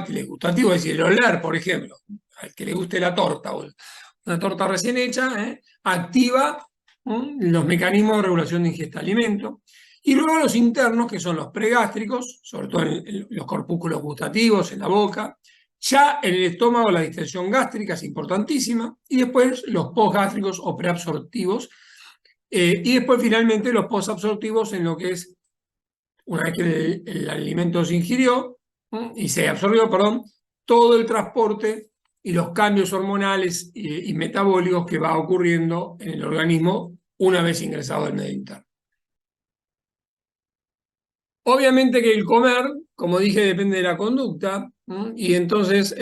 táctiles gustativos, es decir, el oler, por ejemplo, al que le guste la torta o una torta recién hecha, activa los mecanismos de regulación de ingesta de alimento. Y luego los internos, que son los pregástricos, sobre todo en los corpúsculos gustativos, en la boca. Ya en el estómago la distensión gástrica es importantísima, y después los postgástricos o preabsortivos, y después finalmente los posabsortivos en lo que es, una vez que el alimento se ingirió y se absorbió, perdón, todo el transporte y los cambios hormonales y metabólicos que va ocurriendo en el organismo una vez ingresado al medio interno. Obviamente que el comer, como dije, depende de la conducta, y entonces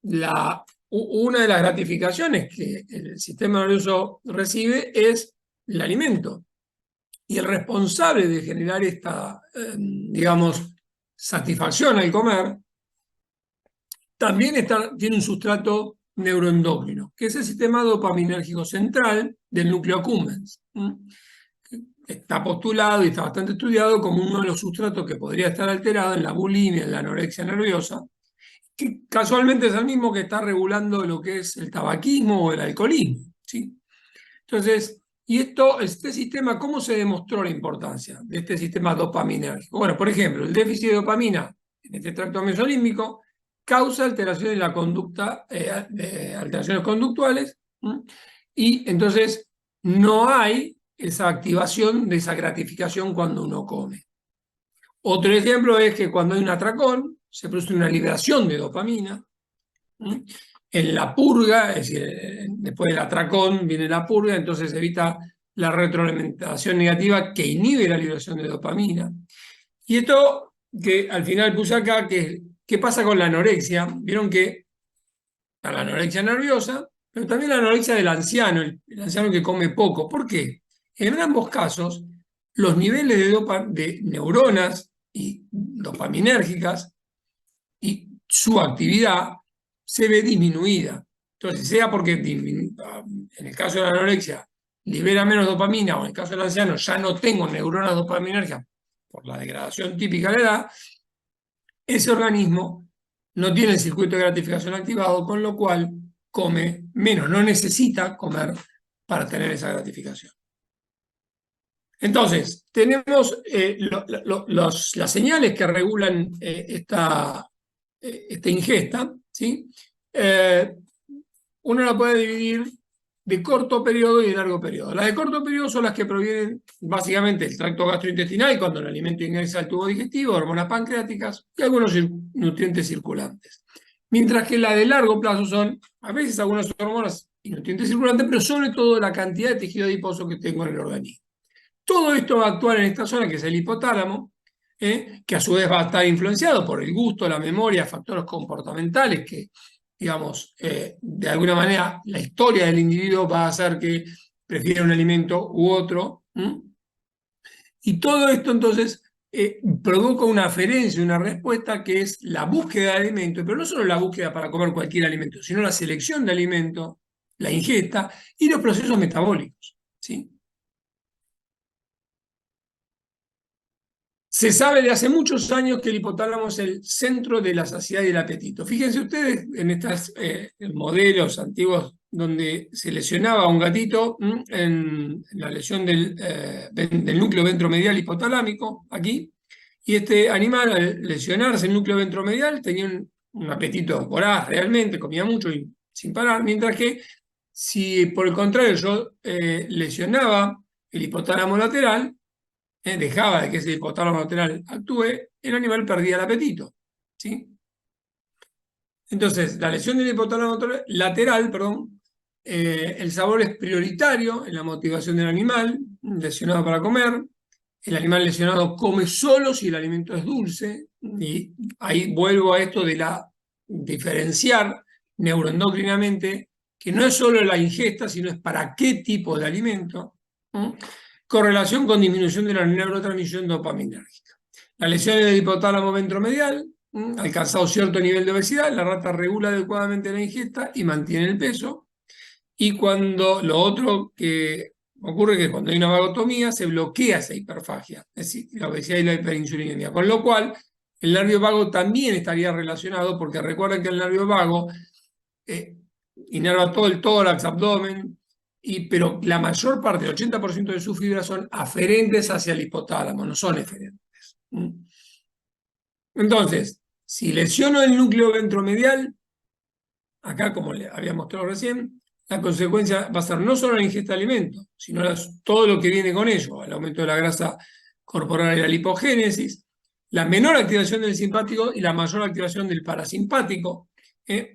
una de las gratificaciones que el sistema nervioso recibe es el alimento. Y el responsable de generar esta, digamos, satisfacción al comer, también tiene un sustrato neuroendocrino, que es el sistema dopaminérgico central del núcleo accumbens. Está postulado y está bastante estudiado como uno de los sustratos que podría estar alterado en la bulimia, en la anorexia nerviosa, que casualmente es el mismo que está regulando lo que es el tabaquismo o el alcoholismo, ¿sí? Entonces, este sistema, ¿cómo se demostró la importancia de este sistema dopaminérgico? Bueno, por ejemplo, el déficit de dopamina en este tracto mesolímbico causa alteraciones en la conducta, alteraciones conductuales, y entonces no hay esa activación de esa gratificación cuando uno come. Otro ejemplo es que cuando hay un atracón, se produce una liberación de dopamina. En la purga, es decir, después del atracón viene la purga, entonces evita la retroalimentación negativa que inhibe la liberación de dopamina. Y esto que al final puse acá, ¿qué pasa con la anorexia? Vieron que está la anorexia nerviosa, pero también la anorexia del anciano, el anciano que come poco. ¿Por qué? En ambos casos, los niveles de neuronas y dopaminérgicas y su actividad se ve disminuida. Entonces, sea porque en el caso de la anorexia libera menos dopamina, o en el caso del anciano ya no tengo neuronas dopaminérgicas por la degradación típica de la edad, ese organismo no tiene el circuito de gratificación activado, con lo cual come menos, no necesita comer para tener esa gratificación. Entonces, tenemos las señales que regulan esta ingesta, ¿sí? Uno la puede dividir de corto periodo y de largo periodo. Las de corto periodo son las que provienen básicamente del tracto gastrointestinal, cuando el alimento ingresa al tubo digestivo, hormonas pancreáticas y algunos nutrientes circulantes. Mientras que las de largo plazo son a veces algunas hormonas y nutrientes circulantes, pero sobre todo la cantidad de tejido adiposo que tengo en el organismo. Todo esto va a actuar en esta zona, que es el hipotálamo, que a su vez va a estar influenciado por el gusto, la memoria, factores comportamentales que, digamos, de alguna manera la historia del individuo va a hacer que prefiera un alimento u otro. Y todo esto entonces provoca una aferencia, una respuesta que es la búsqueda de alimento, pero no solo la búsqueda para comer cualquier alimento, sino la selección de alimento, la ingesta y los procesos metabólicos, ¿sí? Se sabe de hace muchos años que el hipotálamo es el centro de la saciedad y el apetito. Fíjense ustedes en estos modelos antiguos donde se lesionaba a un gatito en la lesión del núcleo ventromedial hipotalámico, aquí, y este animal al lesionarse el núcleo ventromedial tenía un apetito voraz realmente, comía mucho y sin parar, mientras que si por el contrario yo lesionaba el hipotálamo lateral, dejaba de que ese hipotálamo lateral actúe, el animal perdía el apetito, ¿sí? Entonces, la lesión del hipotálamo lateral, perdón, el sabor es prioritario en la motivación del animal lesionado para comer. El animal lesionado come solo si el alimento es dulce, y ahí vuelvo a esto de diferenciar neuroendocrinamente, que no es solo la ingesta, sino es para qué tipo de alimento. Correlación con disminución de la neurotransmisión dopaminérgica. La lesión del hipotálamo ventromedial, alcanzado cierto nivel de obesidad, la rata regula adecuadamente la ingesta y mantiene el peso. Y cuando lo otro que ocurre es que cuando hay una vagotomía se bloquea esa hiperfagia, es decir, la obesidad y la hiperinsulinemia. Con lo cual, El nervio vago también estaría relacionado, porque recuerden que el nervio vago inerva todo el tórax, abdomen, pero la mayor parte, el 80% de sus fibras son aferentes hacia el hipotálamo, no son eferentes. Entonces, si lesiono el núcleo ventromedial, acá como le había mostrado recién, la consecuencia va a ser no solo la ingesta de alimentos, sino todo lo que viene con ello, el aumento de la grasa corporal y la lipogénesis, la menor activación del simpático y la mayor activación del parasimpático,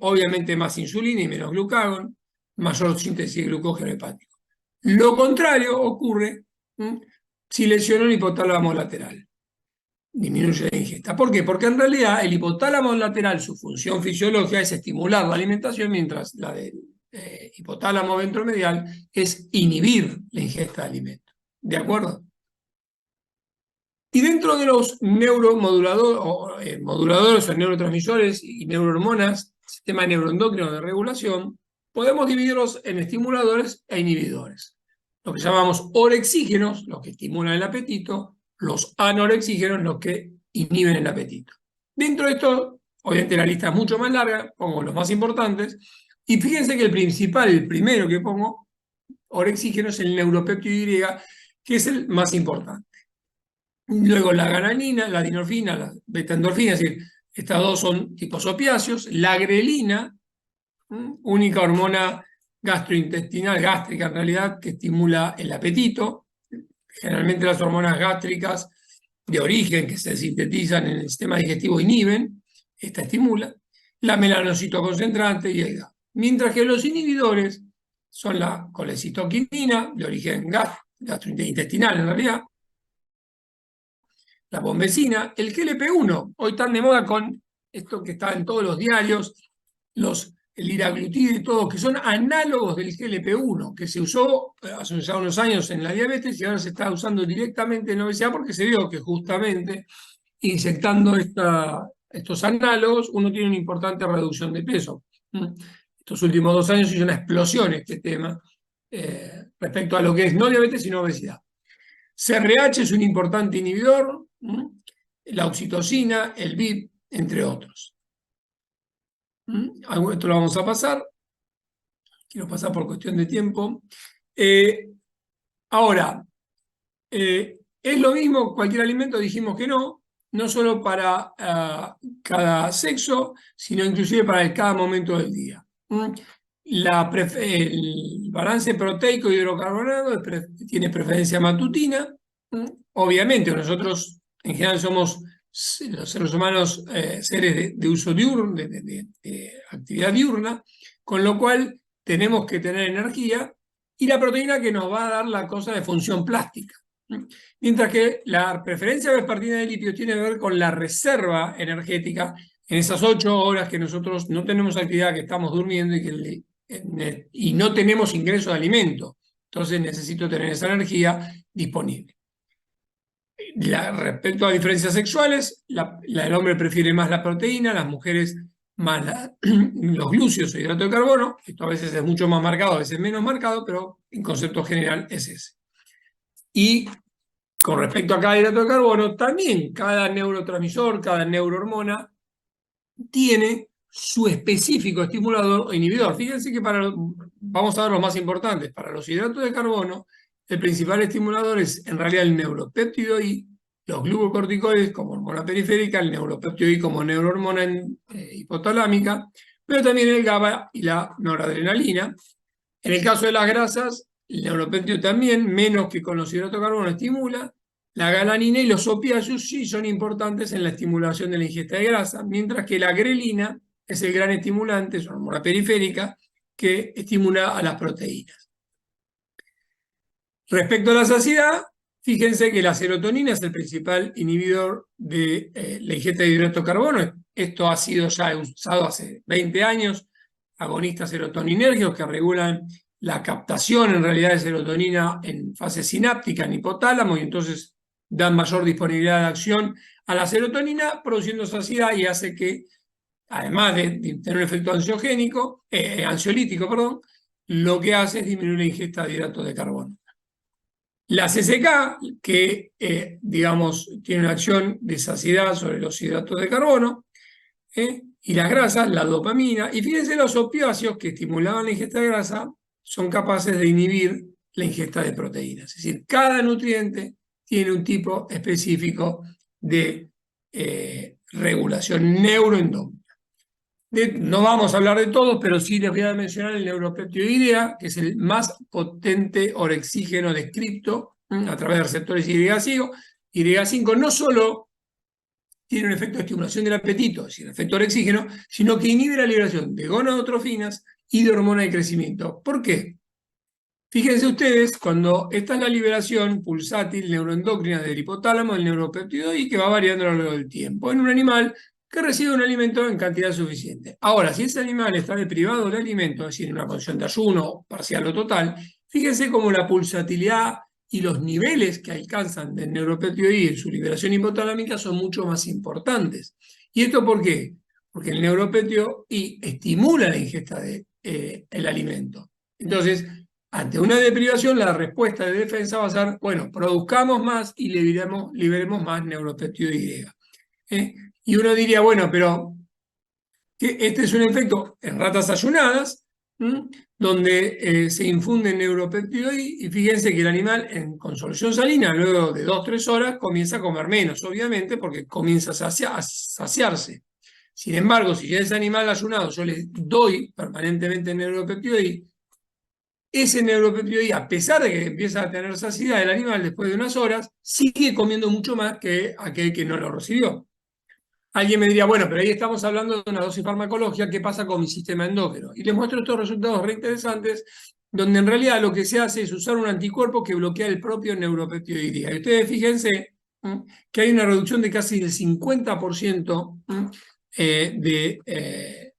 obviamente más insulina y menos glucagón, mayor síntesis de glucógeno hepático. Lo contrario ocurre si lesiono el hipotálamo lateral. Disminuye la ingesta. ¿Por qué? Porque en realidad el hipotálamo lateral, su función fisiológica es estimular la alimentación, mientras la del hipotálamo ventromedial es inhibir la ingesta de alimentos. ¿De acuerdo? Y dentro de los moduladores o neurotransmisores y neurohormonas, sistema neuroendocrino de regulación, podemos dividirlos en estimuladores e inhibidores. Lo que llamamos orexígenos, los que estimulan el apetito, los anorexígenos, los que inhiben el apetito. Dentro de esto, obviamente la lista es mucho más larga, pongo los más importantes, y fíjense que el principal, el primero que pongo, orexígeno, es el neuropéptido Y, que es el más importante. Luego la galanina, la dinorfina, la beta-endorfina, es decir, estas dos son tipos opiáceos. La grelina, única hormona gastrointestinal, gástrica en realidad, que estimula el apetito. Generalmente las hormonas gástricas de origen que se sintetizan en el sistema digestivo inhiben, esta estimula. La melanocitoconcentrante y el GABA. Mientras que los inhibidores son la colecitoquinina, de origen gastrointestinal en realidad, la bombecina, el GLP-1, hoy tan de moda con esto que está en todos los diarios, el liraglutide y todo, que son análogos del GLP-1, que se usó hace ya unos años en la diabetes y ahora se está usando directamente en la obesidad porque se vio que justamente inyectando estos análogos uno tiene una importante reducción de peso. Estos últimos 2 años hizo una explosión este tema respecto a lo que es no diabetes sino obesidad. CRH es un importante inhibidor, la oxitocina, el VIP, entre otros. Esto lo vamos a pasar. Quiero pasar por cuestión de tiempo. Ahora, ¿es lo mismo cualquier alimento? Dijimos que no, no solo para cada sexo, sino inclusive para cada momento del día. El balance proteico hidrocarbonato tiene preferencia matutina. Obviamente, nosotros en general somos los seres humanos seres de uso diurno, de actividad diurna, con lo cual tenemos que tener energía y la proteína que nos va a dar la cosa de función plástica. Mientras que la preferencia vespertina de lípidos tiene que ver con la reserva energética en esas 8 horas que nosotros no tenemos actividad, que estamos durmiendo y no tenemos ingreso de alimento. Entonces necesito tener esa energía disponible. Respecto a diferencias sexuales, el hombre prefiere más la proteína, las mujeres más los glúcidos o hidrato de carbono. Esto a veces es mucho más marcado, a veces menos marcado, pero en concepto general es ese. Y con respecto a cada hidrato de carbono, también cada neurotransmisor, cada neurohormona tiene su específico estimulador o inhibidor. Fíjense que vamos a ver los más importantes. Para los hidratos de carbono, el principal estimulador es en realidad el neuropéptido Y, los glucocorticoides como hormona periférica, el neuropéptido Y como neurohormona hipotalámica, pero también el GABA y la noradrenalina. En el caso de las grasas, el neuropéptido también, menos que con los hidratos de carbono, estimula. La galanina y los opiáceos sí son importantes en la estimulación de la ingesta de grasa, mientras que la grelina es el gran estimulante, es una hormona periférica que estimula a las proteínas. Respecto a la saciedad, fíjense que la serotonina es el principal inhibidor de la ingesta de hidrato de carbono. Esto ha sido ya usado hace 20 años, agonistas serotoninérgicos que regulan la captación en realidad de serotonina en fase sináptica, en hipotálamo, y entonces dan mayor disponibilidad de acción a la serotonina, produciendo saciedad y hace que, además de tener un efecto ansiolítico, lo que hace es disminuir la ingesta de hidratos de carbono. La CCK, que digamos tiene una acción de saciedad sobre los hidratos de carbono, y las grasas, la dopamina, y fíjense los opiáceos que estimulaban la ingesta de grasa son capaces de inhibir la ingesta de proteínas. Es decir, cada nutriente tiene un tipo específico de regulación neuroendocrina. No vamos a hablar de todos, pero sí les voy a mencionar el neuropeptidoidea, que es el más potente orexígeno descrito a través de receptores Y5. Y5 no solo tiene un efecto de estimulación del apetito, es decir, efecto orexígeno, sino que inhibe la liberación de gonadotrofinas y de hormona de crecimiento. ¿Por qué? Fíjense ustedes, cuando esta es la liberación pulsátil neuroendocrina del hipotálamo, del neuropeptidoide, que va variando a lo largo del tiempo, en un animal que recibe un alimento en cantidad suficiente. Ahora, si ese animal está deprivado de alimento, es decir, en una condición de ayuno parcial o total, fíjense cómo la pulsatilidad y los niveles que alcanzan del neuropeptidoide en su liberación hipotalámica son mucho más importantes. ¿Y esto por qué? Porque el neuropeptidoide estimula la ingesta del alimento. Entonces, ante una deprivación, la respuesta de defensa va a ser, bueno, produzcamos más y liberemos más neuropeptidoide Y. Y uno diría, bueno, pero este es un efecto en ratas ayunadas, donde se infunde neuropeptidoide y fíjense que el animal con solución salina, luego de 2-3 horas, comienza a comer menos, obviamente, porque comienza a saciarse. Sin embargo, si ya ese animal ayunado yo le doy permanentemente neuropeptidoide, ese neuropeptidoide, a pesar de que empieza a tener saciedad el animal después de unas horas, sigue comiendo mucho más que aquel que no lo recibió. Alguien me diría, bueno, pero ahí estamos hablando de una dosis farmacológica, ¿qué pasa con mi sistema endógeno? Y les muestro estos resultados re interesantes, donde en realidad lo que se hace es usar un anticuerpo que bloquea el propio neuropeptidoide. Y ustedes fíjense que hay una reducción de casi el 50% de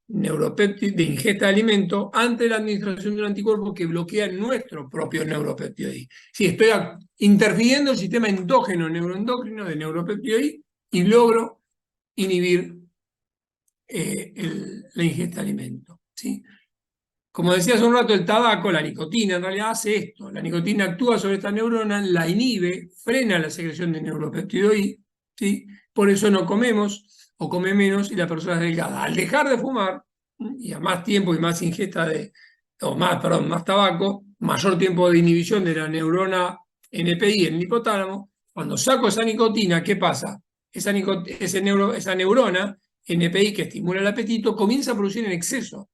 de ingesta de alimento ante la administración de un anticuerpo que bloquea nuestro propio neuropeptidoide. Sí, estoy interfiriendo el sistema endógeno neuroendocrino de neuropeptidoide y logro inhibir la ingesta de alimento. ¿Sí? Como decía hace un rato, el tabaco, la nicotina, en realidad hace esto. La nicotina actúa sobre esta neurona, la inhibe, frena la secreción de neuropeptidoide, ¿sí? Por eso no comemos o come menos y la persona es delgada. Al dejar de fumar, y a más tiempo y más ingesta más tabaco, mayor tiempo de inhibición de la neurona NPI en el hipotálamo, cuando saco esa nicotina, ¿qué pasa? Esa neurona NPI que estimula el apetito comienza a producir en exceso.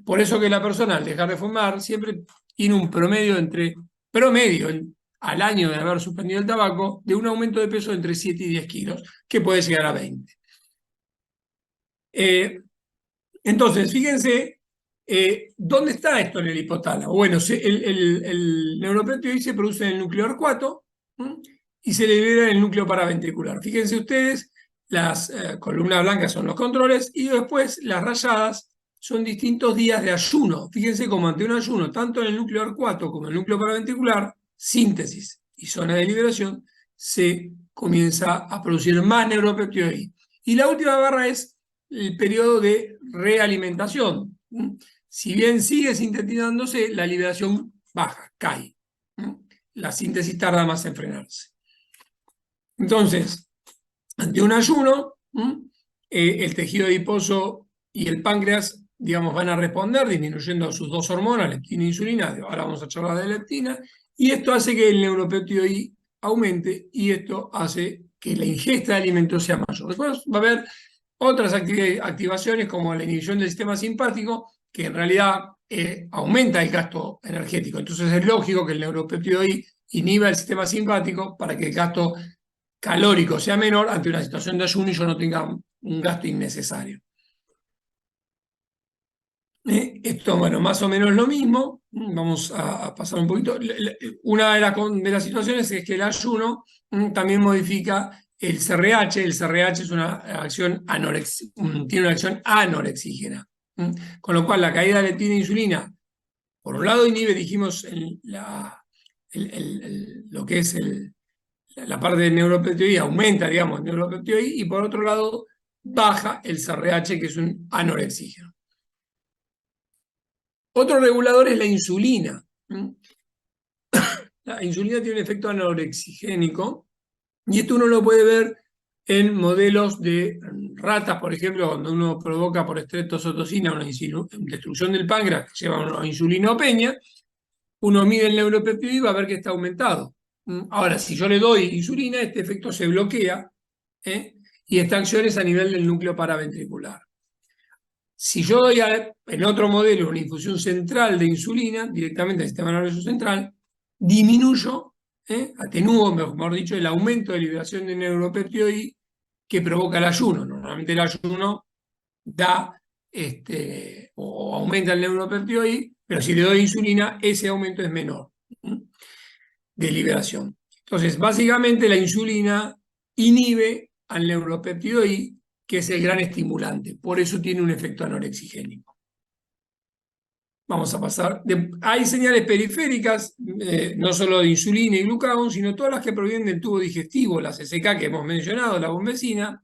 Por eso que la persona al dejar de fumar siempre tiene un promedio al año de haber suspendido el tabaco, de un aumento de peso entre 7 y 10 kilos, que puede llegar a 20. Entonces, fíjense, ¿dónde está esto en el hipotálamo? Bueno, el neuropeptidoide se produce en el núcleo arcuato y se libera en el núcleo paraventricular. Fíjense ustedes, las columnas blancas son los controles y después las rayadas son distintos días de ayuno. Fíjense cómo ante un ayuno, tanto en el núcleo arcuato como en el núcleo paraventricular, síntesis y zona de liberación, se comienza a producir más neuropeptidoide. Y la última barra es el periodo de realimentación. Si bien sigue sintetizándose, la liberación baja, cae. La síntesis tarda más en frenarse. Entonces, ante un ayuno, el tejido adiposo y el páncreas, digamos, van a responder disminuyendo sus dos hormonas, leptina e insulina. Ahora vamos a charlar de leptina. Y esto hace que el neuropeptidoide aumente y esto hace que la ingesta de alimentos sea mayor. Después va a haber otras activaciones como la inhibición del sistema simpático, que en realidad aumenta el gasto energético. Entonces es lógico que el neuropeptidoide inhiba el sistema simpático para que el gasto calórico sea menor ante una situación de ayuno y yo no tenga un gasto innecesario. Esto, bueno, más o menos lo mismo. Vamos a pasar un poquito. Una de las situaciones es que el ayuno también modifica el CRH. El CRH es una acción tiene una acción anorexígena. Con lo cual, la caída de leptina e insulina, por un lado, inhibe, dijimos, lo que es la parte del neuropeptidoide, aumenta, digamos, el neuropeptidoide, y por otro lado, baja el CRH, que es un anorexígeno. Otro regulador es la insulina. la insulina tiene un efecto anorexigénico, y esto uno lo puede ver en modelos de ratas, por ejemplo, cuando uno provoca por estreptozotocina una destrucción del páncreas que lleva a una insulinopenia, uno mide el neuropéptido y va a ver que está aumentado. Ahora, si yo le doy insulina, este efecto se bloquea, ¿eh? Y esta acción es a nivel del núcleo paraventricular. Si yo doy en otro modelo una infusión central de insulina, directamente al sistema nervioso central, disminuyo, atenúo, mejor dicho, el aumento de liberación de neuropéptido I que provoca el ayuno. Normalmente el ayuno da o aumenta el neuropéptido I, pero si le doy insulina, ese aumento es menor de liberación. Entonces, básicamente la insulina inhibe al neuropéptido I, que es el gran estimulante. Por eso tiene un efecto anorexigénico. Vamos a pasar. Hay señales periféricas, no solo de insulina y glucagón, sino todas las que provienen del tubo digestivo, la CCK que hemos mencionado, la bombecina,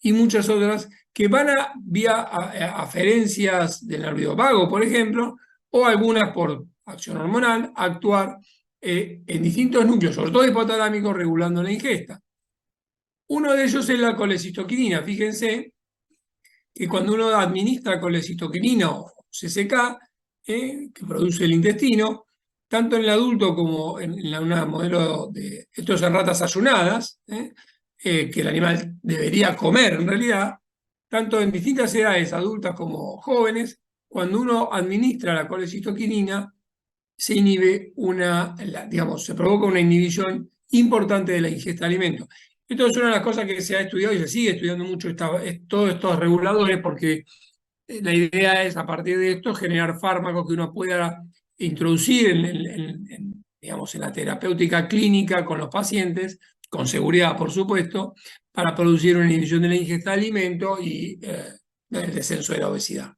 y muchas otras que van vía aferencias del nervio vago, por ejemplo, o algunas por acción hormonal, actuar en distintos núcleos, sobre todo hipotalámicos, regulando la ingesta. Uno de ellos es la colecistoquinina. Fíjense que cuando uno administra colecistoquinina o CCK, que produce el intestino, tanto en el adulto como en una modelo de, esto es en ratas ayunadas, que el animal debería comer en realidad, tanto en distintas edades, adultas como jóvenes, cuando uno administra la colecistoquinina, se inhibe digamos, se provoca una inhibición importante de la ingesta de alimentos. Esto es una de las cosas que se ha estudiado y se sigue estudiando mucho todos estos reguladores, porque la idea es, a partir de esto, generar fármacos que uno pueda introducir digamos, en la terapéutica clínica con los pacientes, con seguridad, por supuesto, para producir una inhibición de la ingesta de alimentos y el descenso de la obesidad.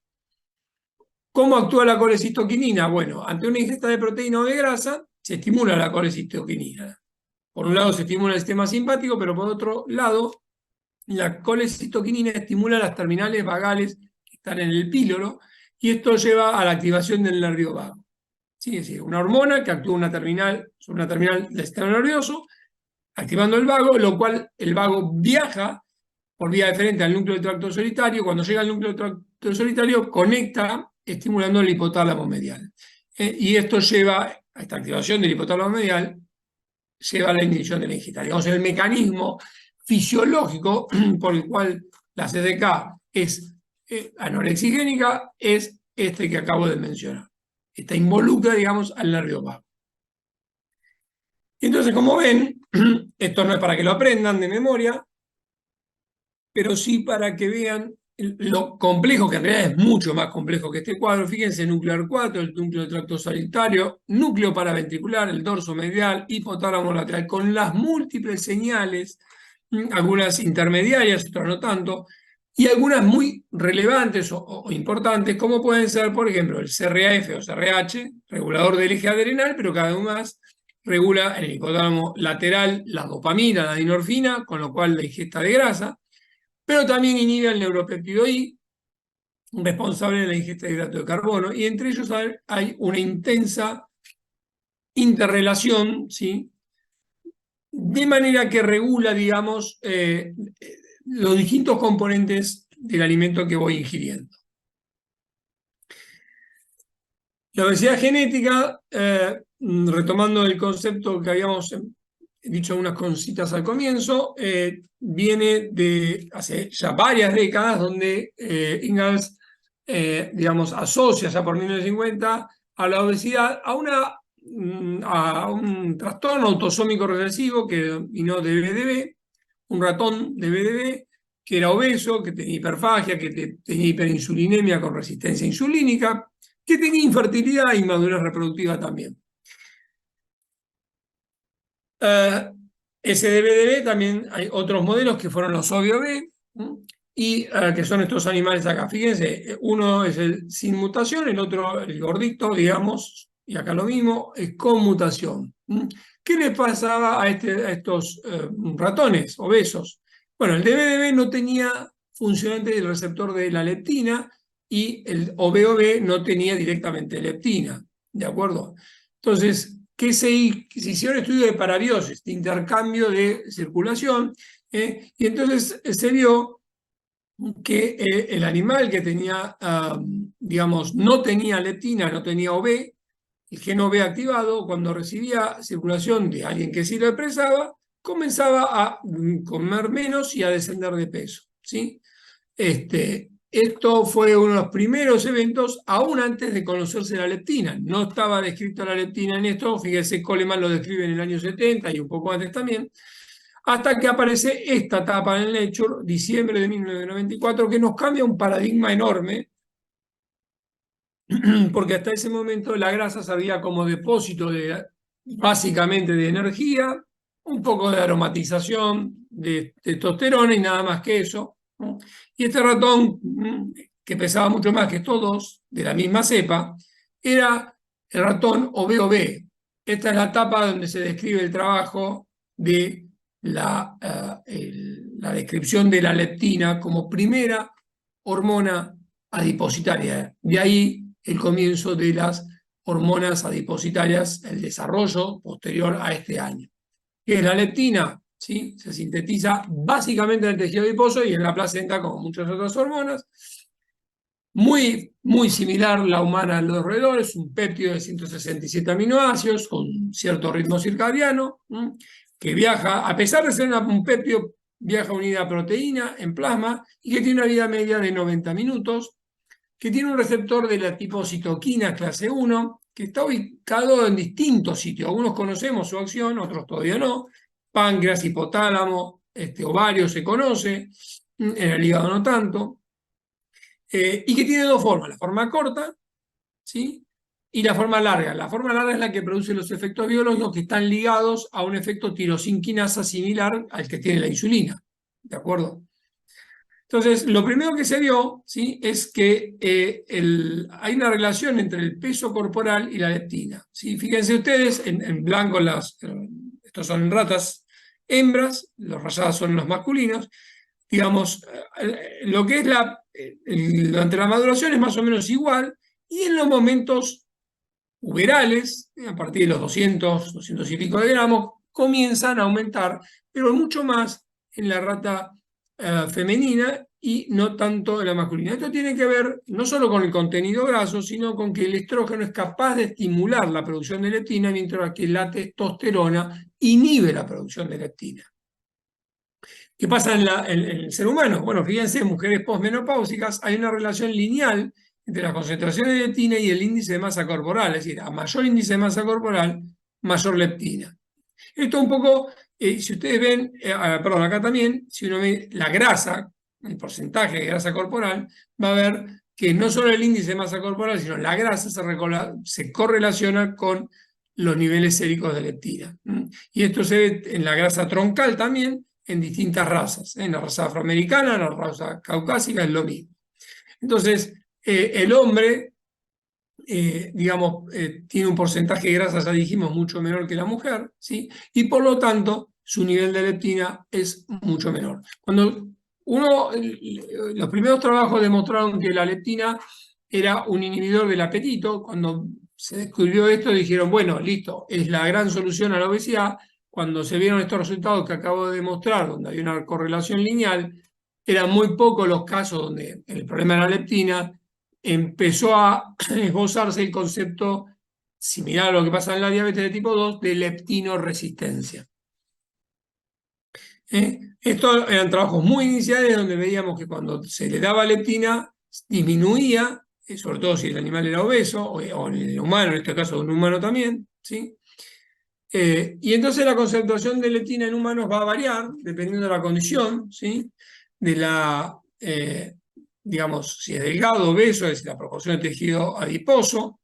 ¿Cómo actúa la colecistoquinina? Bueno, ante una ingesta de proteína o de grasa, se estimula la colecistoquinina. Por un lado se estimula el sistema simpático, pero por otro lado, la colecistoquinina estimula las terminales vagales que están en el píloro, y esto lleva a la activación del nervio vago. ¿Sí? Es decir, una hormona que actúa sobre una terminal del sistema nervioso, activando el vago, lo cual el vago viaja por vía deferente al núcleo del tracto solitario. Cuando llega al núcleo del tracto solitario, conecta estimulando el hipotálamo medial. Y esto lleva a esta activación del hipotálamo medial, lleva a la inhibición de la ingesta. Digamos, el mecanismo fisiológico por el cual la CDK es anorexigénica es este que acabo de mencionar. Está involucra, digamos, al nervio vago. Entonces, como ven, esto no es para que lo aprendan de memoria, pero sí para que vean lo complejo, que en realidad es mucho más complejo que este cuadro. Fíjense, núcleo 4, el núcleo del tracto solitario, núcleo paraventricular, el dorso medial, hipotálamo lateral, con las múltiples señales, algunas intermediarias, otras no tanto, y algunas muy relevantes o importantes, como pueden ser, por ejemplo, el CRAF o CRH, regulador del eje adrenal, pero cada vez más regula en el hipotálamo lateral la dopamina, la dinorfina, con lo cual la ingesta de grasa, pero también inhibe el neuropéptido I, responsable de la ingesta de hidrato de carbono, y entre ellos hay una intensa interrelación, ¿sí? De manera que regula, digamos, los distintos componentes del alimento que voy ingiriendo. La obesidad genética, retomando el concepto que habíamos dicho unas cositas al comienzo, viene de hace ya varias décadas, donde Ingalls, digamos, asocia ya por 1950 a la obesidad a un trastorno autosómico recesivo que denominó de BDB, un ratón de BDB que era obeso, que tenía hiperfagia, que tenía hiperinsulinemia con resistencia insulínica, que tenía infertilidad e inmadurez reproductiva también. SDBDB también hay otros modelos que fueron los OBOB, y que son estos animales acá. Fíjense, uno es el sin mutación, el otro, el gordito, digamos, y acá lo mismo, es con mutación. ¿Qué les pasaba a estos ratones obesos? Bueno, el DBDB no tenía funcionante del receptor de la leptina y el OBOB no tenía directamente leptina, ¿de acuerdo? Entonces, que se hicieron estudios de parabiosis, de intercambio de circulación, y entonces se vio que el animal que tenía, digamos, no tenía leptina, no tenía OB, el gen OB activado, cuando recibía circulación de alguien que sí lo expresaba, comenzaba a comer menos y a descender de peso, ¿sí? Esto fue uno de los primeros eventos, aún antes de conocerse la leptina. No estaba descrita la leptina en esto, fíjese, Coleman lo describe en el año 70 y un poco antes también, hasta que aparece esta etapa en Nature, diciembre de 1994, que nos cambia un paradigma enorme, porque hasta ese momento la grasa servía como depósito básicamente de energía, un poco de aromatización de testosterona y nada más que eso, ¿no? Y este ratón, que pesaba mucho más que todos, de la misma cepa, era el ratón OB-OB. Esta es la etapa donde se describe el trabajo de la descripción de la leptina como primera hormona adipositaria. De ahí el comienzo de las hormonas adipositarias, el desarrollo posterior a este año. ¿Qué es la leptina? ¿Sí? Se sintetiza básicamente en el tejido adiposo y en la placenta, como muchas otras hormonas. Muy, muy similar la humana a los roedores, un péptido de 167 aminoácidos con cierto ritmo circadiano, que viaja, a pesar de ser un péptido, viaja unida a proteína en plasma y que tiene una vida media de 90 minutos, que tiene un receptor de la tipo citoquina clase 1, que está ubicado en distintos sitios. Algunos conocemos su acción, otros todavía no. Páncreas, hipotálamo, ovario se conoce, en el hígado no tanto. Y que tiene dos formas, la forma corta, ¿sí? Y la forma larga. La forma larga es la que produce los efectos biológicos que están ligados a un efecto tirosinquinasa similar al que tiene la insulina. ¿De acuerdo? Entonces, lo primero que se vio, ¿sí?, es que hay una relación entre el peso corporal y la leptina, ¿sí? Fíjense ustedes, en blanco estos son ratas hembras, los rayados son los masculinos. Digamos, lo que es durante la maduración es más o menos igual, y en los momentos uberales, a partir de los 200 y pico de gramos, comienzan a aumentar, pero mucho más en la rata femenina y no tanto en la masculina. Esto tiene que ver no solo con el contenido graso, sino con que el estrógeno es capaz de estimular la producción de leptina, mientras que la testosterona inhibe la producción de leptina. ¿Qué pasa en el ser humano? Bueno, fíjense, en mujeres posmenopáusicas hay una relación lineal entre la concentración de leptina y el índice de masa corporal, es decir, a mayor índice de masa corporal, mayor leptina. Esto un poco, si ustedes ven, perdón, acá también, si uno ve la grasa, el porcentaje de grasa corporal, va a ver que no solo el índice de masa corporal, sino la grasa se correlaciona con los niveles séricos de leptina. Y esto se ve en la grasa troncal también, en distintas razas. En la raza afroamericana, en la raza caucásica, es lo mismo. Entonces, el hombre, digamos, tiene un porcentaje de grasa, ya dijimos, mucho menor que la mujer, ¿sí? Y por lo tanto, su nivel de leptina es mucho menor. Cuando los primeros trabajos demostraron que la leptina era un inhibidor del apetito. Cuando se descubrió esto, dijeron, bueno, listo, es la gran solución a la obesidad. Cuando se vieron estos resultados que acabo de demostrar, donde hay una correlación lineal, eran muy pocos los casos donde el problema de la leptina empezó a esbozarse el concepto similar a lo que pasa en la diabetes de tipo 2 de leptinoresistencia. Estos eran trabajos muy iniciales donde veíamos que cuando se le daba leptina disminuía, sobre todo si el animal era obeso, o en el humano, en este caso un humano también, ¿sí? Y entonces la concentración de leptina en humanos va a variar dependiendo de la condición, ¿sí? De digamos, si es delgado, obeso, es la proporción de tejido adiposo.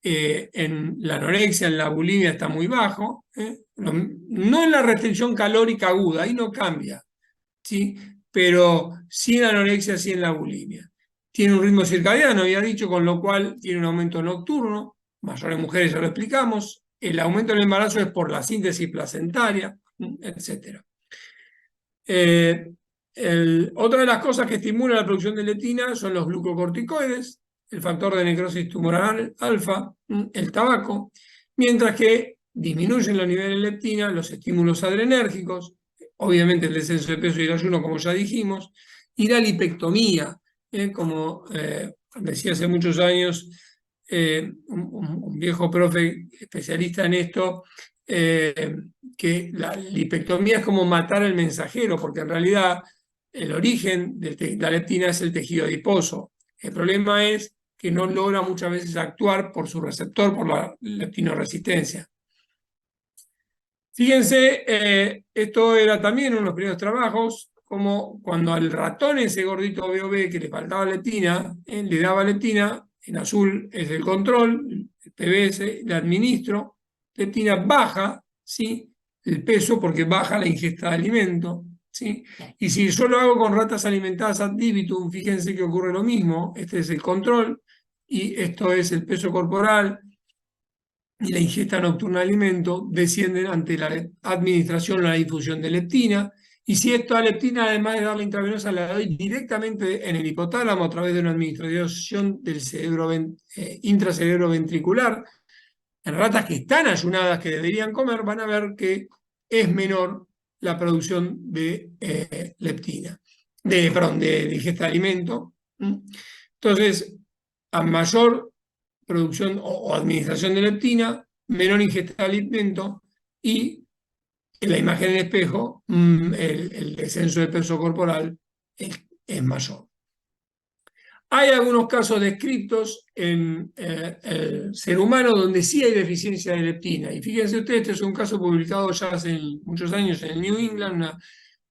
En la anorexia, en la bulimia está muy bajo, no en la restricción calórica aguda, ahí no cambia, ¿sí? Pero sí en la anorexia, sí en la bulimia. Tiene un ritmo circadiano, había dicho, con lo cual tiene un aumento nocturno, mayor en mujeres, ya lo explicamos. El aumento del embarazo es por la síntesis placentaria, etc. Otra de las cosas que estimula la producción de leptina son los glucocorticoides, el factor de necrosis tumoral alfa, el tabaco, mientras que disminuyen los niveles de leptina, los estímulos adrenérgicos, obviamente el descenso de peso y el ayuno, como ya dijimos, y la lipectomía, como decía hace muchos años un viejo profe especialista en esto, que la lipectomía es como matar al mensajero, porque en realidad el origen de la leptina es el tejido adiposo. El problema es que no logra muchas veces actuar por su receptor, por la leptinoresistencia. Fíjense, esto era también uno de los primeros trabajos, como cuando al ratón ese gordito BOB que le faltaba leptina, le daba leptina, en azul es el control, el PBS, le administro, leptina baja, ¿sí? El peso porque baja la ingesta de alimento, ¿sí? Y si yo lo hago con ratas alimentadas ad libitum, fíjense que ocurre lo mismo, este es el control y esto es el peso corporal, y la ingesta nocturna de alimento descienden ante la administración o la difusión de leptina. Y si esta leptina, además de darla intravenosa, la doy directamente en el hipotálamo a través de una administración del cerebro intracerebro ventricular, en ratas que están ayunadas, que deberían comer, van a ver que es menor la producción de leptina, perdón, de ingesta de alimento. Entonces, a mayor producción o administración de leptina, menor ingesta de alimento y en la imagen en espejo el descenso de peso corporal es mayor. Hay algunos casos descritos en el ser humano donde sí hay deficiencia de leptina. Y fíjense ustedes, este es un caso publicado ya hace muchos años en el New England, una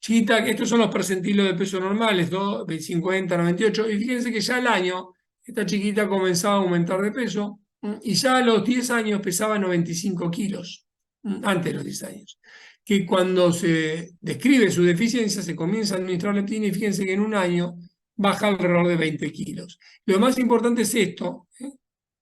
chiquita, que estos son los percentilos de peso normales, de 50 a 98, y fíjense que ya al año esta chiquita comenzaba a aumentar de peso y ya a los 10 años pesaba 95 kilos, antes de los 10 años. Que cuando se describe su deficiencia se comienza a administrar leptina y fíjense que en un año baja alrededor de 20 kilos. Lo más importante es esto,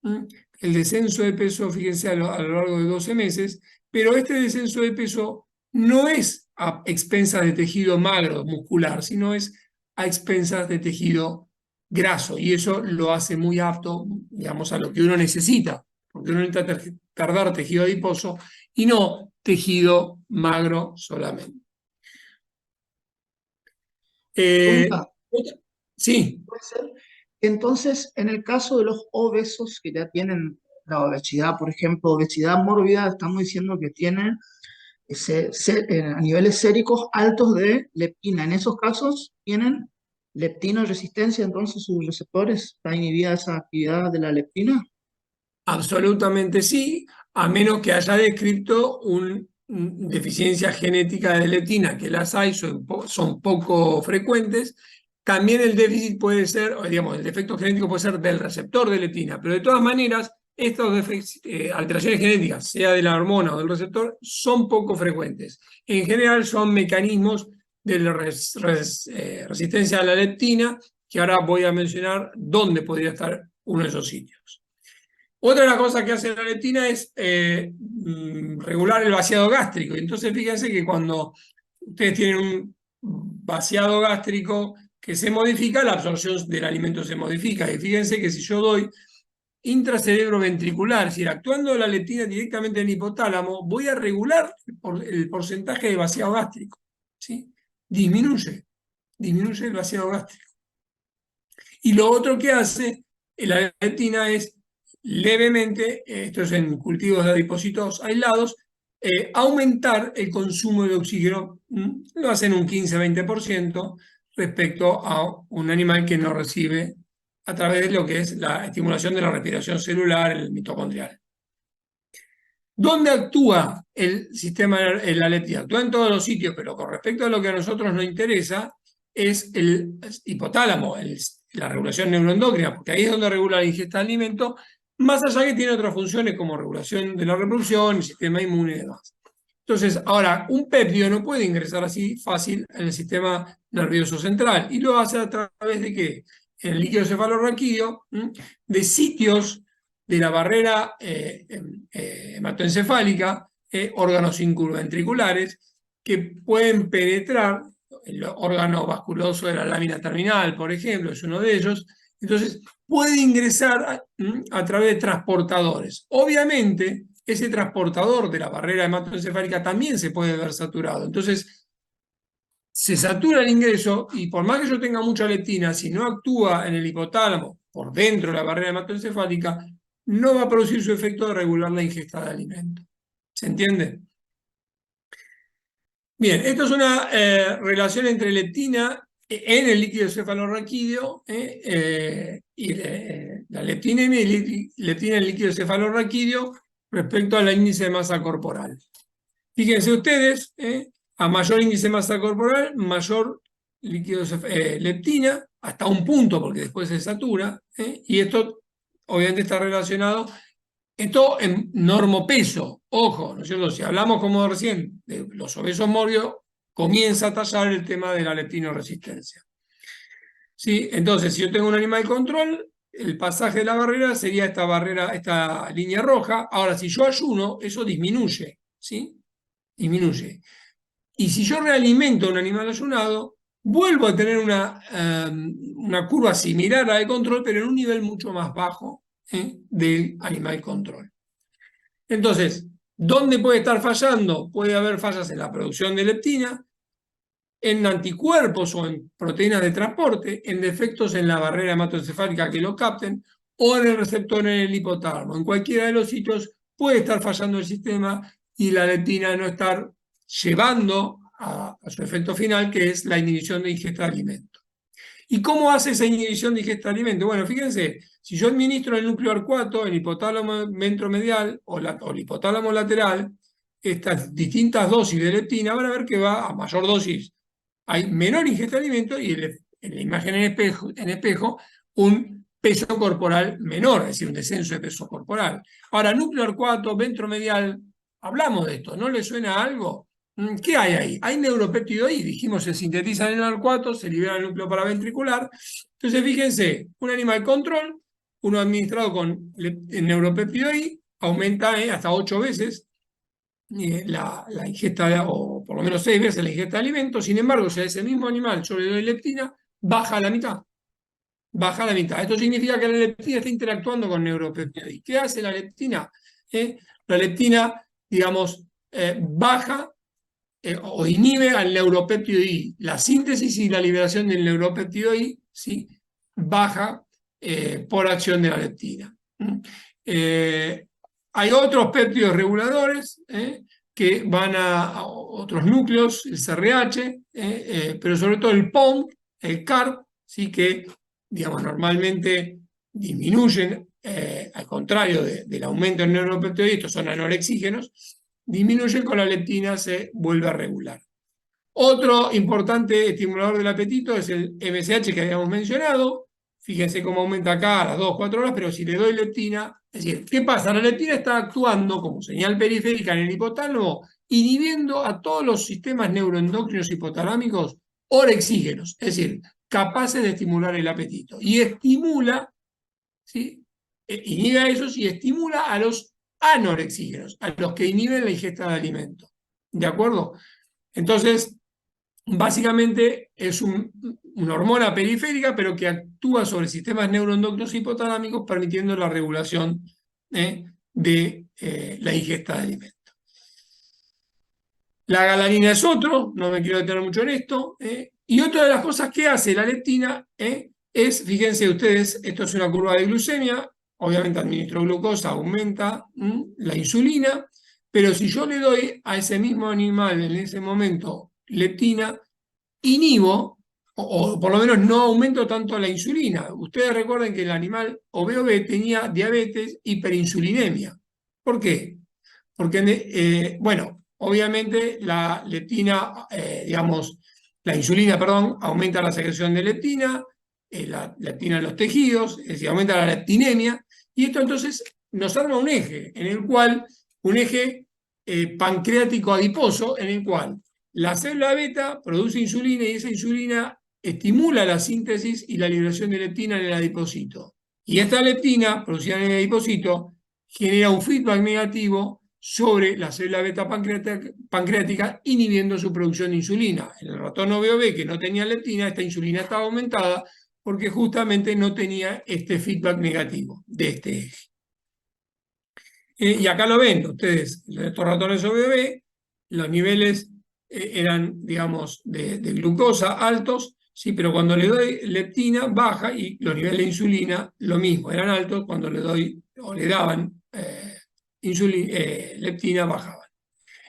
el descenso de peso, fíjense, a lo largo de 12 meses, pero este descenso de peso no es a expensas de tejido magro, muscular, sino es a expensas de tejido graso, y eso lo hace muy apto, digamos, a lo que uno necesita, porque uno necesita tardar tejido adiposo y no tejido magro solamente. Pregunta, Sí. ¿puede ser? Entonces, en el caso de los obesos que ya tienen la obesidad, por ejemplo, obesidad mórbida, estamos diciendo que tienen a niveles séricos altos de leptina. En esos casos tienen leptinoresistencia, entonces sus receptores están inhibida esa actividad de la leptina. Absolutamente sí, a menos que haya descrito una deficiencia genética de leptina, que las hay, son poco frecuentes. También el déficit puede ser, o digamos, el defecto genético puede ser del receptor de leptina, pero de todas maneras, estas alteraciones genéticas, sea de la hormona o del receptor, son poco frecuentes. En general son mecanismos de la resistencia a la leptina, que ahora voy a mencionar dónde podría estar uno de esos sitios. Otra de las cosas que hace la leptina es regular el vaciado gástrico. Entonces, fíjense que cuando ustedes tienen un vaciado gástrico que se modifica, la absorción del alimento se modifica. Y fíjense que si yo doy intracerebro ventricular, es decir, actuando la leptina directamente en el hipotálamo, voy a regular el porcentaje de vaciado gástrico, ¿sí? Disminuye el vaciado gástrico. Y lo otro que hace la leptina es levemente, esto es en cultivos de adipocitos aislados, aumentar el consumo de oxígeno, lo hacen un 15-20% respecto a un animal que no recibe a través de lo que es la estimulación de la respiración celular, el mitocondrial. ¿Dónde actúa el sistema de la leptina? Actúa en todos los sitios, pero con respecto a lo que a nosotros nos interesa, es el hipotálamo, la regulación neuroendocrina, porque ahí es donde regula la ingesta de alimento, más allá que tiene otras funciones como regulación de la reproducción, el sistema inmune y demás. Entonces, ahora, un péptido no puede ingresar así fácil en el sistema nervioso central, y lo hace a través de ¿qué? En el líquido cefalorraquídeo, de sitios de la barrera hematoencefálica, órganos incurventriculares, que pueden penetrar el órgano vasculoso de la lámina terminal, por ejemplo, es uno de ellos. Entonces, puede ingresar a través de transportadores. Obviamente, ese transportador de la barrera hematoencefálica también se puede ver saturado. Entonces, se satura el ingreso y por más que yo tenga mucha leptina, si no actúa en el hipotálamo por dentro de la barrera hematoencefálica, no va a producir su efecto de regular la ingesta de alimento. ¿Se entiende? Bien, esto es una relación entre leptina en el líquido cefalorraquídeo y la leptinemia y leptina en el líquido cefalorraquídeo respecto al índice de masa corporal. Fíjense ustedes, a mayor índice de masa corporal, mayor líquido leptina, hasta un punto, porque después se satura, y esto obviamente está relacionado, esto en normopeso, ojo, ¿no es cierto? Si hablamos como recién de los obesos mórbidos, comienza a tallar el tema de la leptinoresistencia. ¿Sí? Entonces, si yo tengo un animal control, el pasaje de la barrera sería esta barrera, esta línea roja. Ahora, si yo ayuno, eso disminuye, ¿sí? Disminuye. Y si yo realimento a un animal ayunado, vuelvo a tener una curva similar a la de control, pero en un nivel mucho más bajo del animal control. Entonces, ¿dónde puede estar fallando? Puede haber fallas en la producción de leptina, en anticuerpos o en proteínas de transporte, en defectos en la barrera hematoencefálica que lo capten, o en el receptor en el hipotálamo. En cualquiera de los sitios puede estar fallando el sistema y la leptina no estar llevando a su efecto final, que es la inhibición de ingesta de alimento. ¿Y cómo hace esa inhibición de ingesta de alimento? Bueno, fíjense, si yo administro el núcleo arcuato, el hipotálamo ventromedial o el hipotálamo lateral, estas distintas dosis de leptina, van a ver que va a mayor dosis. Hay menor ingesta de alimento y en la imagen en espejo un peso corporal menor, es decir, un descenso de peso corporal. Ahora, núcleo arcuato, ventromedial, hablamos de esto, ¿no le suena algo? ¿Qué hay ahí? Hay neuropéptido I, dijimos, se sintetiza en el arcuato, se libera el núcleo paraventricular. Entonces, fíjense, un animal control, uno administrado con neuropéptido I, aumenta hasta 8 veces la ingesta, o por lo menos 6 veces la ingesta de alimentos. Sin embargo, si a ese mismo animal yo le doy leptina, baja a la mitad. Baja a la mitad. Esto significa que la leptina está interactuando con neuropéptido I. ¿Qué hace la leptina? La leptina, digamos, baja o inhibe al neuropéptido I. La síntesis y la liberación del neuropéptido I, ¿sí?, baja por acción de la leptina. Hay otros péptidos reguladores que van a otros núcleos, el CRH, pero sobre todo el POMP, el CARP, ¿sí?, que digamos, normalmente disminuyen, al contrario del aumento del neuropéptido I, estos son anorexígenos, disminuye con la leptina, se vuelve a regular. Otro importante estimulador del apetito es el MSH que habíamos mencionado. Fíjense cómo aumenta acá a las 2-4 horas, pero si le doy leptina, es decir, ¿qué pasa? La leptina está actuando como señal periférica en el hipotálamo, inhibiendo a todos los sistemas neuroendocrinos hipotalámicos orexígenos, es decir, capaces de estimular el apetito. Y estimula, ¿sí?, inhibe a esos y estimula a los anorexígenos, a los que inhiben la ingesta de alimentos. ¿De acuerdo? Entonces, básicamente es una hormona periférica, pero que actúa sobre sistemas neuroendocrinos hipotalámicos, permitiendo la regulación de la ingesta de alimentos. La galanina es otro, no me quiero detener mucho en esto. Y otra de las cosas que hace la leptina es, fíjense ustedes, esto es una curva de glucemia, obviamente administro glucosa, aumenta la insulina, pero si yo le doy a ese mismo animal en ese momento leptina, inhibo, o por lo menos no aumento tanto la insulina. Ustedes recuerden que el animal OB tenía diabetes, hiperinsulinemia. ¿Por qué? Porque, bueno, obviamente la leptina, digamos, la insulina, perdón, aumenta la secreción de leptina, la leptina en los tejidos, es decir, aumenta la leptinemia, y esto entonces nos arma un eje, un eje pancreático adiposo, en el cual la célula beta produce insulina y esa insulina estimula la síntesis y la liberación de leptina en el adipocito. Y esta leptina, producida en el adipocito, genera un feedback negativo sobre la célula beta pancreática, inhibiendo su producción de insulina. En el ratón OB que no tenía leptina, esta insulina estaba aumentada porque justamente no tenía este feedback negativo de este eje. Y acá lo ven ustedes, estos ratones OBB, los niveles eran, digamos, de glucosa altos, sí, pero cuando le doy leptina baja y los niveles de insulina lo mismo, eran altos, cuando le doy o le daban leptina bajaban.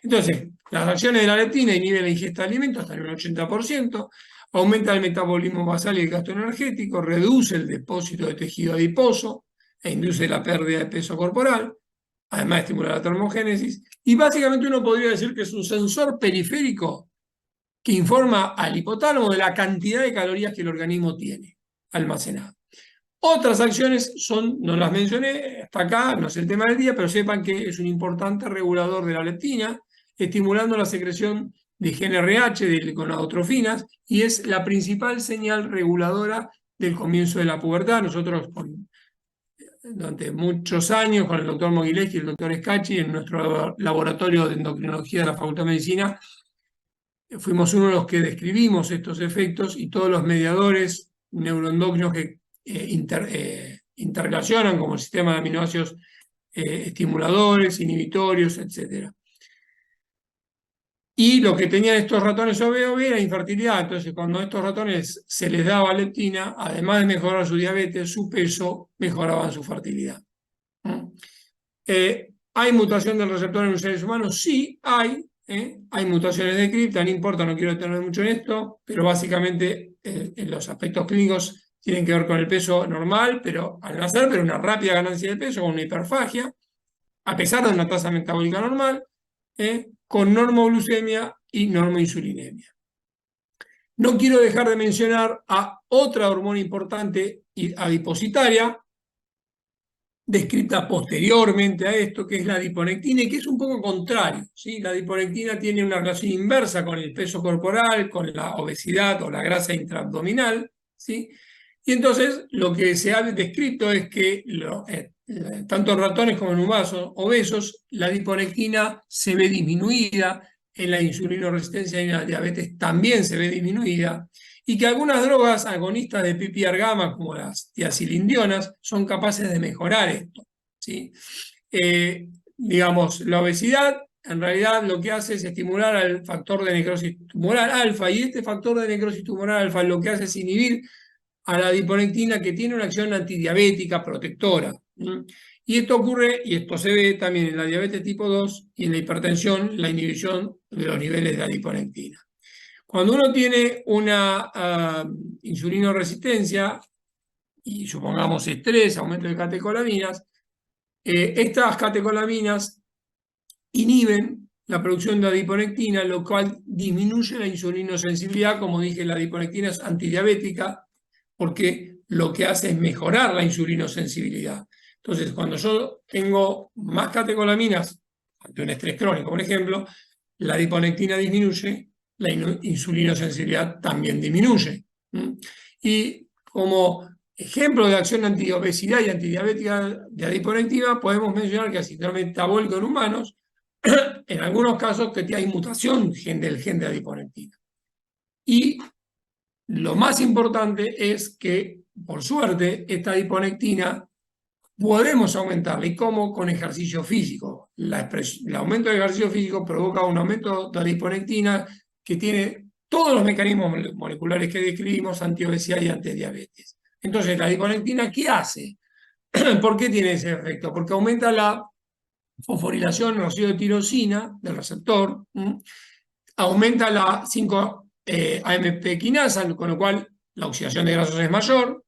Entonces, las acciones de la leptina inhiben la ingesta de alimentos hasta en un 80%, aumenta el metabolismo basal y el gasto energético, reduce el depósito de tejido adiposo e induce la pérdida de peso corporal, además estimula la termogénesis, y básicamente uno podría decir que es un sensor periférico que informa al hipotálamo de la cantidad de calorías que el organismo tiene almacenadas. Otras acciones son, no las mencioné hasta acá, no es el tema del día, pero sepan que es un importante regulador de la leptina, estimulando la secreción de GnRH, de gonadotrofinas, y es la principal señal reguladora del comienzo de la pubertad. Nosotros, durante muchos años, con el doctor Mogileski y el doctor Scacchi, en nuestro laboratorio de endocrinología de la Facultad de Medicina, fuimos uno de los que describimos estos efectos y todos los mediadores neuroendocrinos que interrelacionan, como el sistema de aminoácidos estimuladores, inhibitorios, etc. Y lo que tenían estos ratones OBE era infertilidad. Entonces, cuando a estos ratones se les daba leptina, además de mejorar su diabetes, su peso, mejoraban su fertilidad. ¿Hay mutación del receptor en los seres humanos? Sí, hay. Hay mutaciones de CRIP, no importa, no quiero detenerme mucho en esto, pero básicamente en los aspectos clínicos tienen que ver con el peso normal, pero al nacer, pero una rápida ganancia de peso, con una hiperfagia, a pesar de una tasa metabólica normal, con normoglucemia y normoinsulinemia. No quiero dejar de mencionar a otra hormona importante adipositaria, descrita posteriormente a esto, que es la adiponectina, y que es un poco contrario, ¿sí? La adiponectina tiene una relación inversa con el peso corporal, con la obesidad o la grasa intraabdominal, ¿sí? Y entonces lo que se ha descrito es que tanto en ratones como en humanos obesos, la adiponectina se ve disminuida, en la insulinoresistencia y en la diabetes también se ve disminuida, y que algunas drogas agonistas de PPAR gamma, como las tiazilindionas, son capaces de mejorar esto, ¿sí? Digamos, la obesidad en realidad lo que hace es estimular al factor de necrosis tumoral alfa, y este factor de necrosis tumoral alfa lo que hace es inhibir a la adiponectina, que tiene una acción antidiabética protectora. Y esto ocurre, y esto se ve también en la diabetes tipo 2 y en la hipertensión, la inhibición de los niveles de adiponectina. Cuando uno tiene una insulinoresistencia, y supongamos estrés, aumento de catecolaminas, estas catecolaminas inhiben la producción de adiponectina, lo cual disminuye la insulinosensibilidad. Como dije, la adiponectina es antidiabética porque lo que hace es mejorar la insulinosensibilidad. Entonces, cuando yo tengo más catecolaminas ante un estrés crónico, por ejemplo, la adiponectina disminuye, la insulinosensibilidad también disminuye. Y como ejemplo de acción antiobesidad y antidiabética de adiponectina, podemos mencionar que el síndrome metabólico en humanos, en algunos casos que hay mutación del gen de adiponectina. Y lo más importante es que, por suerte, esta adiponectina podemos aumentarla. ¿Y cómo? Con ejercicio físico. El aumento de ejercicio físico provoca un aumento de adiponectina que tiene todos los mecanismos moleculares que describimos, antiobesidad y antidiabetes. Entonces, ¿la adiponectina qué hace? ¿Por qué tiene ese efecto? Porque aumenta la fosforilación óxido de tirosina del receptor, aumenta la 5-AMP quinasa, con lo cual la oxidación de grasas es mayor,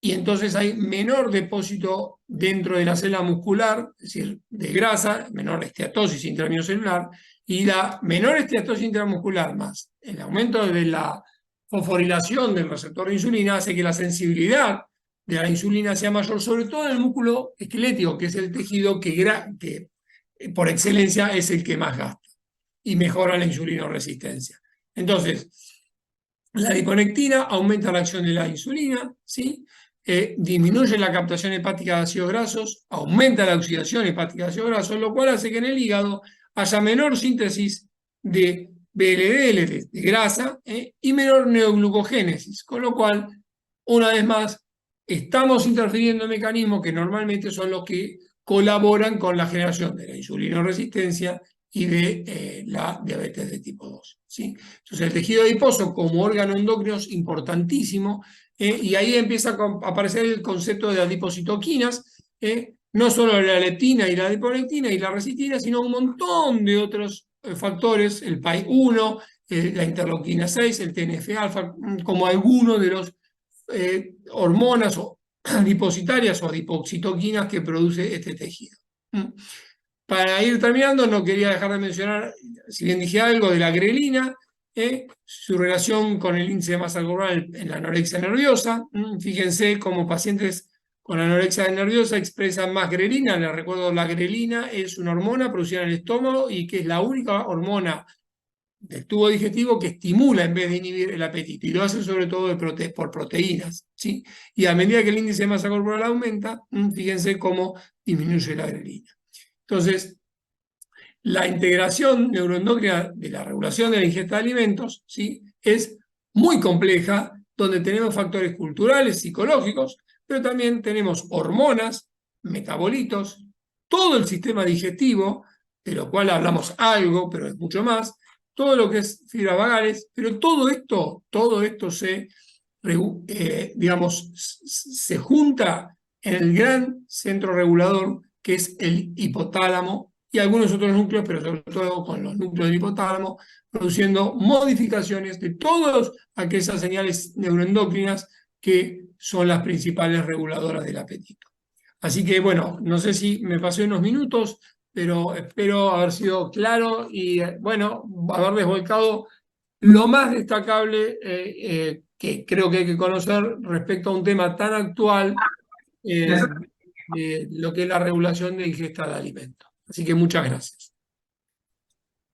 y entonces hay menor depósito dentro de la célula muscular, es decir, de grasa, menor esteatosis intramiocelular, y la menor esteatosis intramuscular más el aumento de la fosforilación del receptor de insulina hace que la sensibilidad de la insulina sea mayor, sobre todo en el músculo esquelético, que es el tejido que por excelencia es el que más gasta, y mejora la insulinoresistencia. Entonces, la adiponectina aumenta la acción de la insulina, ¿sí? Disminuye la captación hepática de ácidos grasos, aumenta la oxidación hepática de ácidos grasos, lo cual hace que en el hígado haya menor síntesis de VLDL, de grasa, y menor neoglucogénesis, con lo cual, una vez más, estamos interfiriendo en mecanismos que normalmente son los que colaboran con la generación de la insulinoresistencia y de la diabetes de tipo 2. ¿Sí? Entonces, el tejido adiposo como órgano endocrino es importantísimo, y ahí empieza a aparecer el concepto de adipocitoquinas, no solo la leptina y la adiponectina y la resitina, sino un montón de otros factores, el PAI-1, la interleuquina 6, el TNF-alfa, como algunos de los hormonas adipositarias o adipocitoquinas que produce este tejido. Para ir terminando, no quería dejar de mencionar, si bien dije algo, de la grelina, su relación con el índice de masa corporal en la anorexia nerviosa. Fíjense cómo pacientes con anorexia nerviosa expresan más grelina. Les recuerdo, la grelina es una hormona producida en el estómago y que es la única hormona del tubo digestivo que estimula en vez de inhibir el apetito, y lo hace sobre todo por proteínas, ¿sí? Y a medida que el índice de masa corporal aumenta, fíjense cómo disminuye la grelina. Entonces, la integración neuroendocrina de la regulación de la ingesta de alimentos, ¿sí?, es muy compleja, donde tenemos factores culturales, psicológicos, pero también tenemos hormonas, metabolitos, todo el sistema digestivo, de lo cual hablamos algo, pero es mucho más, todo lo que es fibras vagales, pero todo esto digamos, se junta en el gran centro regulador que es el hipotálamo y algunos otros núcleos, pero sobre todo con los núcleos del hipotálamo, produciendo modificaciones de todas aquellas señales neuroendocrinas que son las principales reguladoras del apetito. Así que bueno, no sé si me pasé unos minutos, pero espero haber sido claro y bueno, haber desvolcado lo más destacable que creo que hay que conocer respecto a un tema tan actual, de lo que es la regulación de ingesta de alimentos. Así que muchas gracias.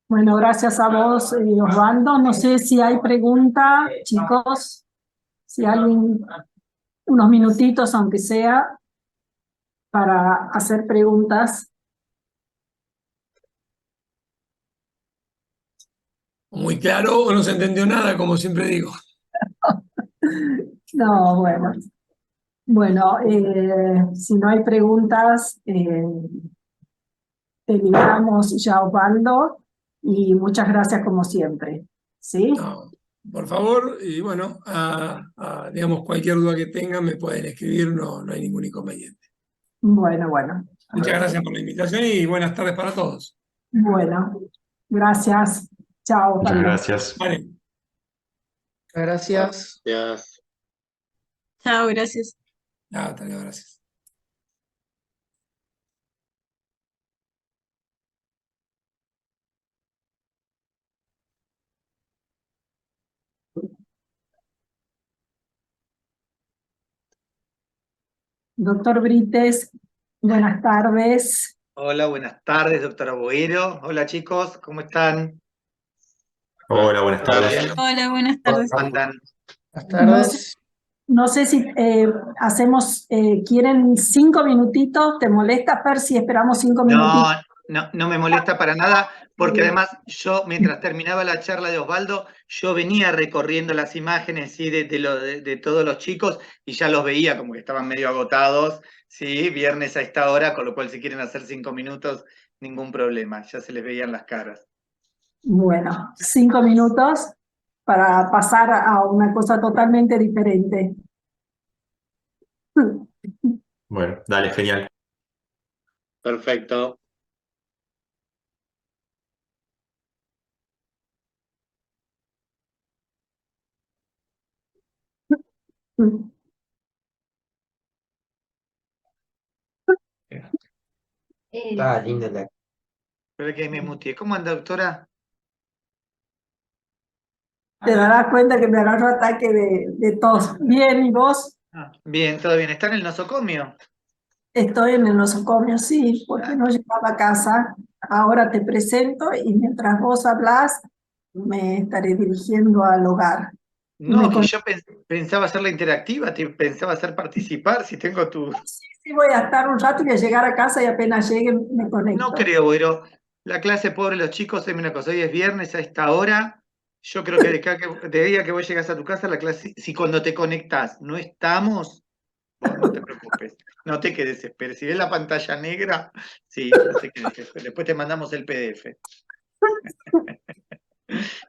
Bueno, gracias a vos, Osvaldo. No sé si hay pregunta, chicos, si alguien, unos minutitos, aunque sea, para hacer preguntas. Muy claro o no se entendió nada, como siempre digo. No, bueno. Bueno, si no hay preguntas, terminamos ya, Osvaldo, y muchas gracias como siempre. ¿Sí? No, por favor, y bueno, digamos, cualquier duda que tengan me pueden escribir, no hay ningún inconveniente. Bueno, bueno. Muchas gracias por la invitación y buenas tardes para todos. Bueno, gracias. Chao, Muchas Osvaldo. gracias. Vale. Gracias. Gracias. Chao, gracias. Hasta luego, gracias. Doctor Brites, buenas tardes. Hola, buenas tardes, doctora Boero. Hola, chicos, ¿cómo están? Hola, buenas tardes. ¿Bien? Hola, buenas tardes. ¿Cómo andan? Buenas tardes. No sé si hacemos, ¿quieren 5 minutitos? ¿Te molesta, Fer, si esperamos 5 minutitos? No me molesta para nada, porque además yo, mientras terminaba la charla de Osvaldo, yo venía recorriendo las imágenes, ¿sí?, de todos los chicos y ya los veía como que estaban medio agotados, ¿sí? Viernes a esta hora, con lo cual si quieren hacer 5 minutos, ningún problema, ya se les veían las caras. Bueno, 5 minutos para pasar a una cosa totalmente diferente. Bueno, dale, genial. Perfecto. Está linda la. Espera que me muteé. ¿Cómo anda, doctora? Te darás cuenta que me agarró ataque de tos. Bien, ¿y vos? Bien, todo bien. ¿Está en el nosocomio? Estoy en el nosocomio, sí, porque no llegaba a casa. Ahora te presento y mientras vos hablás, me estaré dirigiendo al hogar. No, que yo pensaba hacerla interactiva, pensaba hacer participar, si tengo tu... Sí, voy a estar un rato y voy a llegar a casa y apenas llegue me conecto. No creo, pero la clase pobre, los chicos, es una cosa, hoy es viernes a esta hora, yo creo que de día que vos llegas a tu casa, la clase, si cuando te conectás no estamos, vos no te preocupes, No te quedes desesperes. Si ves la pantalla negra, sí, no te quedes desesperes. Después te mandamos el PDF.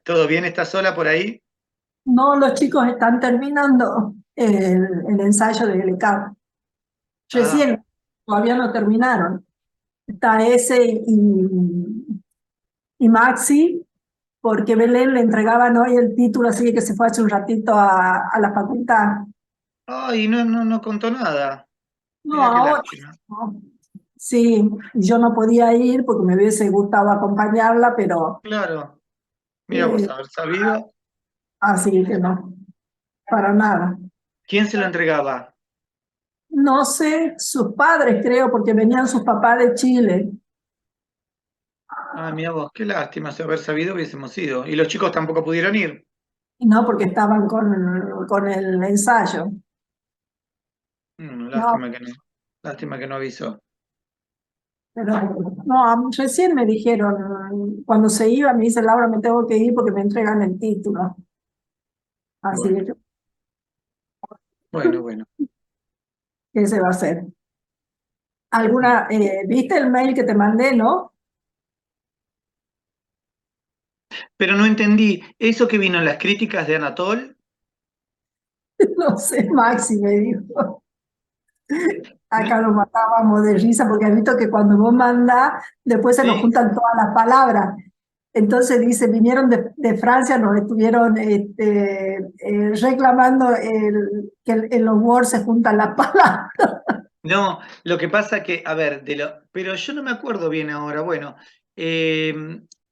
¿Todo bien? ¿Estás sola por ahí? No, los chicos están terminando el ensayo de LK. Recién, todavía no terminaron. Está ese y Maxi, porque Belén le entregaban hoy el título, así que se fue hace un ratito a la facultad. Ay, no contó nada. No, Mirá qué ahora lástima. no. Sí, yo no podía ir porque me hubiese gustado acompañarla, pero Claro. Mira vos, haber sabido. así que no, para nada. ¿Quién se lo entregaba? No sé, sus padres creo, porque venían sus papás de Chile. Ah, mira vos, qué lástima. Si haber sabido hubiésemos ido. Y los chicos tampoco pudieron ir. Y no, porque estaban con el ensayo. No, Lástima que no. Lástima que no avisó. pero no, recién me dijeron, cuando se iba, me dice Laura, me tengo que ir porque me entregan el título. Así Bueno, que, bueno. ¿qué se va a hacer? ¿Viste el mail que te mandé, no? Pero no entendí. ¿Eso que vino en las críticas de Anatol? No sé, Maxi me dijo. Acá No, nos matábamos de risa porque has visto que cuando vos mandás, después se nos sí. juntan todas las palabras. Entonces dice, vinieron de Francia, nos estuvieron reclamando que en los Word se juntan las palabras. No, lo que pasa que, a ver, pero yo no me acuerdo bien ahora. Bueno, eh,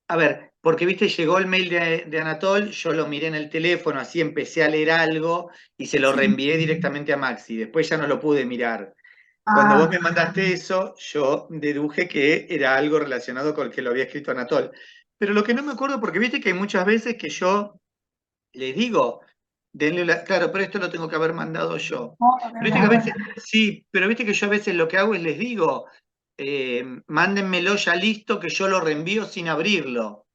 a ver, porque viste, llegó el mail de Anatol, yo lo miré en el teléfono, así empecé a leer algo y se lo reenvié directamente a Maxi. Después ya no lo pude mirar. Cuando vos Ah, me mandaste eso, yo deduje que era algo relacionado con el que lo había escrito Anatol. Pero lo que no me acuerdo, porque viste que hay muchas veces que yo les digo, claro, pero esto lo tengo que haber mandado yo. no, Pero viste que a no, veces, sí, pero viste que yo a veces lo que hago es les digo, mándenmelo ya listo que yo lo reenvío sin abrirlo.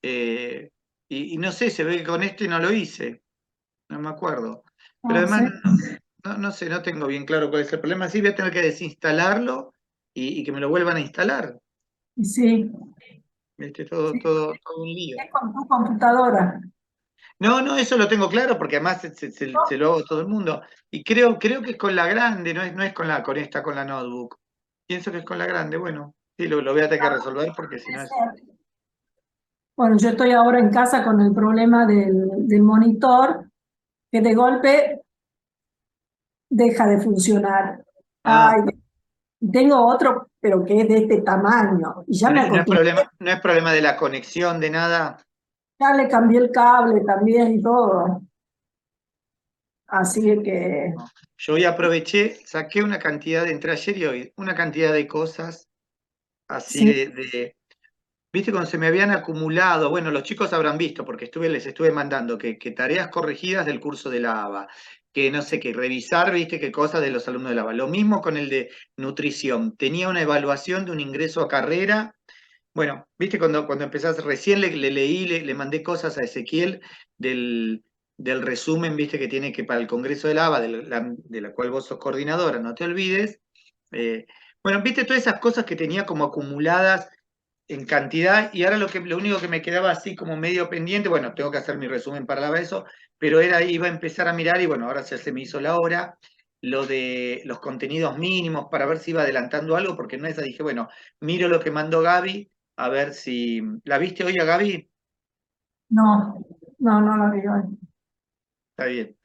Eh, y no sé, se ve que con este no lo hice, no me acuerdo. Pero no además, sé. no sé, no tengo bien claro cuál es el problema. Sí, voy a tener que desinstalarlo y que me lo vuelvan a instalar. Sí, ¿Viste? sí, Todo un lío. es con tu computadora. No, eso lo tengo claro porque además se lo hago a todo el mundo. Y creo que es con la grande, no es con esta, con la notebook. Pienso que es con la grande, bueno, sí, lo voy a tener que resolver porque si no es. Bueno, yo estoy ahora en casa con el problema del monitor, que de golpe deja de funcionar. Ah, Ay, tengo otro, pero que es de este tamaño. Y ya me no es acostumbré, no es problema de la conexión, de nada. ya le cambié el cable también y todo. Así que, Yo hoy aproveché, saqué una cantidad, entre ayer y hoy, una cantidad de cosas así sí, viste, cuando se me habían acumulado, bueno, los chicos habrán visto, porque les estuve mandando que tareas corregidas del curso de la ABA, que no sé qué, revisar, viste, qué cosas de los alumnos de la ABA. Lo mismo con el de nutrición. Tenía una evaluación de un ingreso a carrera. Bueno, viste, cuando empezás, recién le leí, le mandé cosas a Ezequiel del resumen, viste, que tiene que para el Congreso de la ABA, de la cual vos sos coordinadora, no te olvides. Eh, bueno, viste todas esas cosas que tenía como acumuladas en cantidad, y ahora lo único que me quedaba así como medio pendiente, bueno, tengo que hacer mi resumen para eso, pero iba a empezar a mirar, y bueno, ahora ya se me hizo la hora, lo de los contenidos mínimos, para ver si iba adelantando algo, porque no es dije, bueno, miro lo que mandó Gaby, a ver si. ¿La viste hoy a Gaby? no lo veo. Está bien.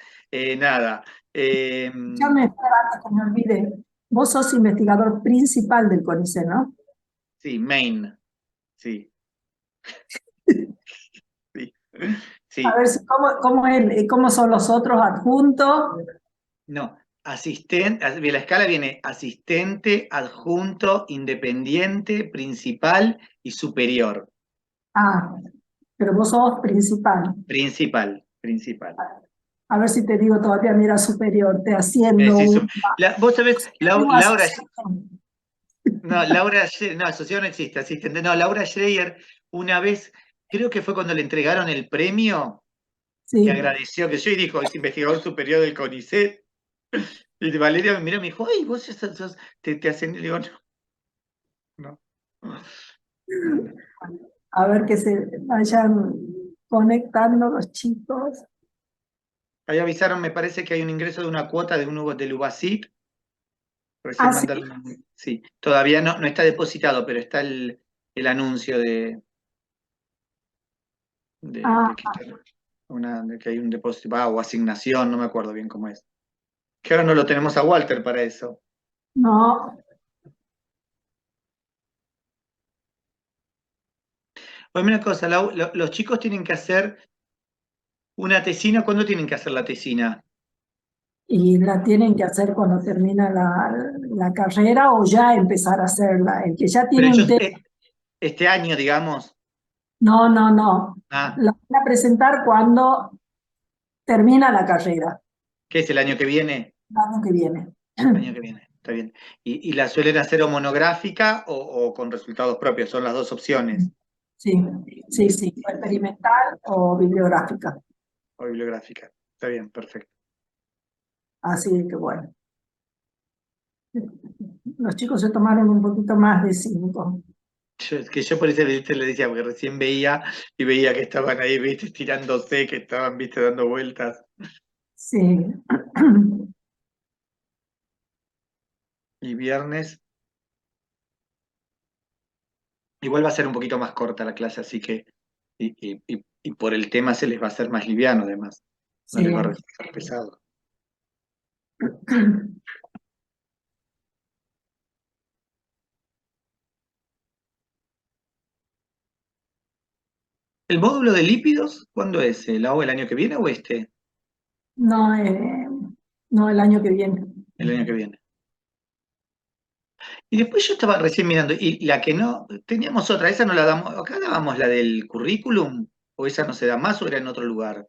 Nada. Ya me espera antes que me olvide. Vos sos investigador principal del CONICET, ¿no? Sí, main. Sí, sí. A Sí. ver, ¿cómo son los otros adjuntos? No, asistente, la escala viene asistente, adjunto, independiente, principal y superior. Ah, pero vos sos principal. Principal. A ver si te digo todavía, mira, superior, te Me haciendo decís, un... vos sabés, Tengo Laura, asociación. no, no, asociación no existe, asistente, no, Laura Schreier, una vez, creo que fue cuando le entregaron el premio, que Sí, agradeció, que yo y dijo, es investigador superior del CONICET. Y Valeria me miró y me dijo, ay, vos te hacen, digo, no. A ver que se vayan conectando los chicos. Ahí avisaron, me parece que hay un ingreso de una cuota del UBASIT. Recién Ah, sí. mandaron, sí, todavía no está depositado, pero está el anuncio de Ah, que hay un depósito, o asignación, no me acuerdo bien cómo es. Que ahora no lo tenemos a Walter para eso. no. Oye, una cosa, los chicos tienen que hacer una tesina. ¿Cuándo tienen que hacer la tesina? Y la tienen que hacer cuando termina la carrera o ya empezar a hacerla. El que ya Pero tiene un ellos, tema, este año, digamos. no. Ah, La van a presentar cuando termina la carrera, ¿qué es el año que viene? el año que viene. El año que viene, está bien. ¿Y la suelen hacer o monográfica o con resultados propios? Son las dos opciones. Sí, o experimental o bibliográfica. O bibliográfica. Está bien, perfecto. Así que bueno. Los chicos se tomaron un poquito más de 5. Es que yo por eso ¿viste? Le decía, porque recién veía que estaban ahí, viste, estirándose, que estaban, viste, dando vueltas. Sí. Y viernes. Igual va a ser un poquito más corta la clase, así que. Y por el tema se les va a hacer más liviano, además. No Sí. les va a resultar pesado. ¿El módulo de lípidos cuándo es? ¿El año que viene o este? No, no el año que viene. El año que viene. Y después yo estaba recién mirando, y la que no, teníamos otra, esa no la damos, acá dábamos la del currículum, o esa no se da más, o era en otro lugar.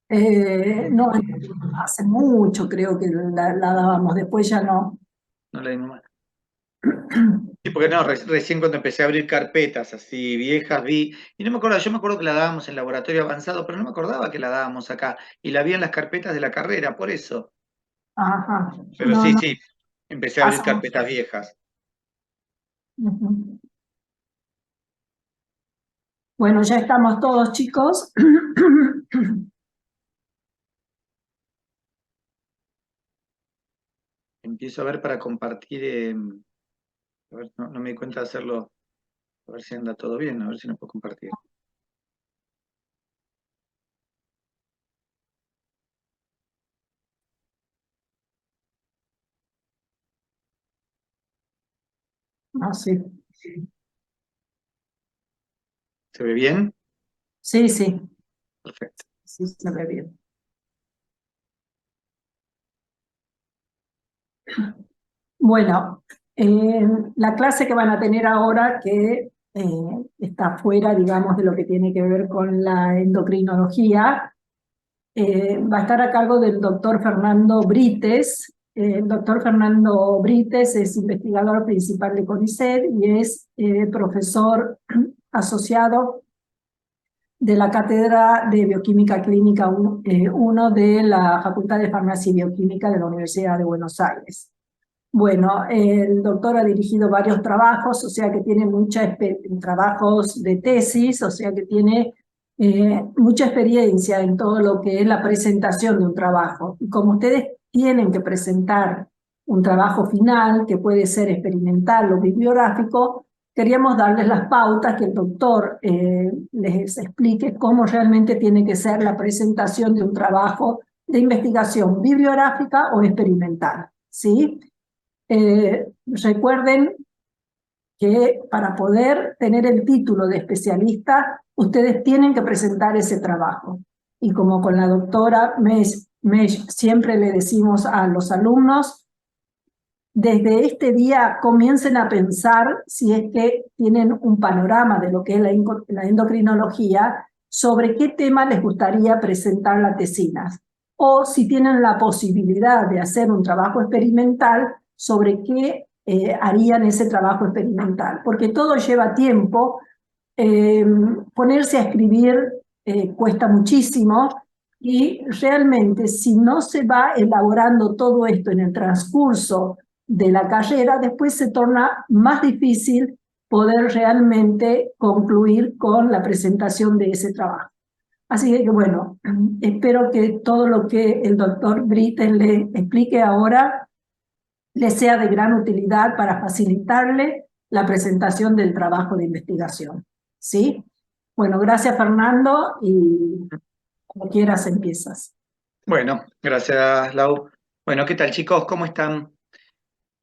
No, hace mucho creo que la dábamos, después ya no. No la dimos más. Sí, porque no, recién cuando empecé a abrir carpetas así viejas vi, y no me acuerdo, yo me acuerdo que la dábamos en laboratorio avanzado, pero no me acordaba que la dábamos acá, y la vi en las carpetas de la carrera, por eso. Ajá. Pero No, sí, no, sí, empecé a abrir hace mucho. carpetas viejas. Ujú. Bueno, ya estamos todos, chicos. Empiezo a ver para compartir, a ver, no me di cuenta de hacerlo, a ver si anda todo bien, a ver si no puedo compartir. Ah, sí. ¿Se ve bien? Sí, sí, Perfecto. sí, se ve bien. Bueno, la clase que van a tener ahora, que está fuera, digamos, de lo que tiene que ver con la endocrinología, va a estar a cargo del doctor Fernando Brites. El doctor Fernando Brites es investigador principal de CONICET y es profesor asociado de la Cátedra de Bioquímica Clínica 1 de la Facultad de Farmacia y Bioquímica de la Universidad de Buenos Aires. Bueno, el doctor ha dirigido varios trabajos, o sea que tiene trabajos de tesis, o sea que tiene mucha experiencia en todo lo que es la presentación de un trabajo. Y como ustedes tienen que presentar un trabajo final, que puede ser experimental o bibliográfico, queríamos darles las pautas, que el doctor les explique cómo realmente tiene que ser la presentación de un trabajo de investigación bibliográfica o experimental, ¿sí? Recuerden que para poder tener el título de especialista, ustedes tienen que presentar ese trabajo. Y como con la doctora Mesh siempre le decimos a los alumnos, desde este día comiencen a pensar, si es que tienen un panorama de lo que es la endocrinología, sobre qué tema les gustaría presentar la tesina. O si tienen la posibilidad de hacer un trabajo experimental, sobre qué harían ese trabajo experimental. Porque todo lleva tiempo. Ponerse a escribir cuesta muchísimo. Y realmente, si no se va elaborando todo esto en el transcurso de la carrera, después se torna más difícil poder realmente concluir con la presentación de ese trabajo. Así que bueno, espero que todo lo que el doctor Britten le explique ahora le sea de gran utilidad para facilitarle la presentación del trabajo de investigación. ¿Sí? Bueno, gracias Fernando y como quieras empiezas. Bueno, gracias, Lau. Bueno, ¿qué tal, chicos? ¿Cómo están?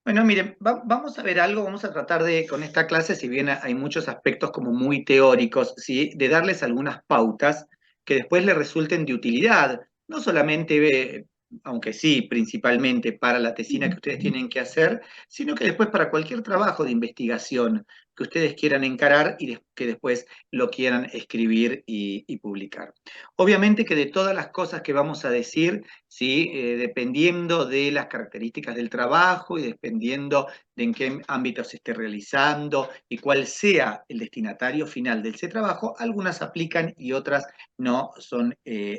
Bueno, miren, vamos a ver algo, vamos a tratar de, con esta clase, si bien hay muchos aspectos como muy teóricos, ¿sí? De darles algunas pautas que después les resulten de utilidad, no solamente, aunque sí, principalmente para la tesina que ustedes tienen que hacer, sino que después para cualquier trabajo de investigación que ustedes quieran encarar y que después lo quieran escribir y publicar. Obviamente que de todas las cosas que vamos a decir, ¿sí? Dependiendo de las características del trabajo y dependiendo de en qué ámbito se esté realizando y cuál sea el destinatario final de ese trabajo, algunas aplican y otras no son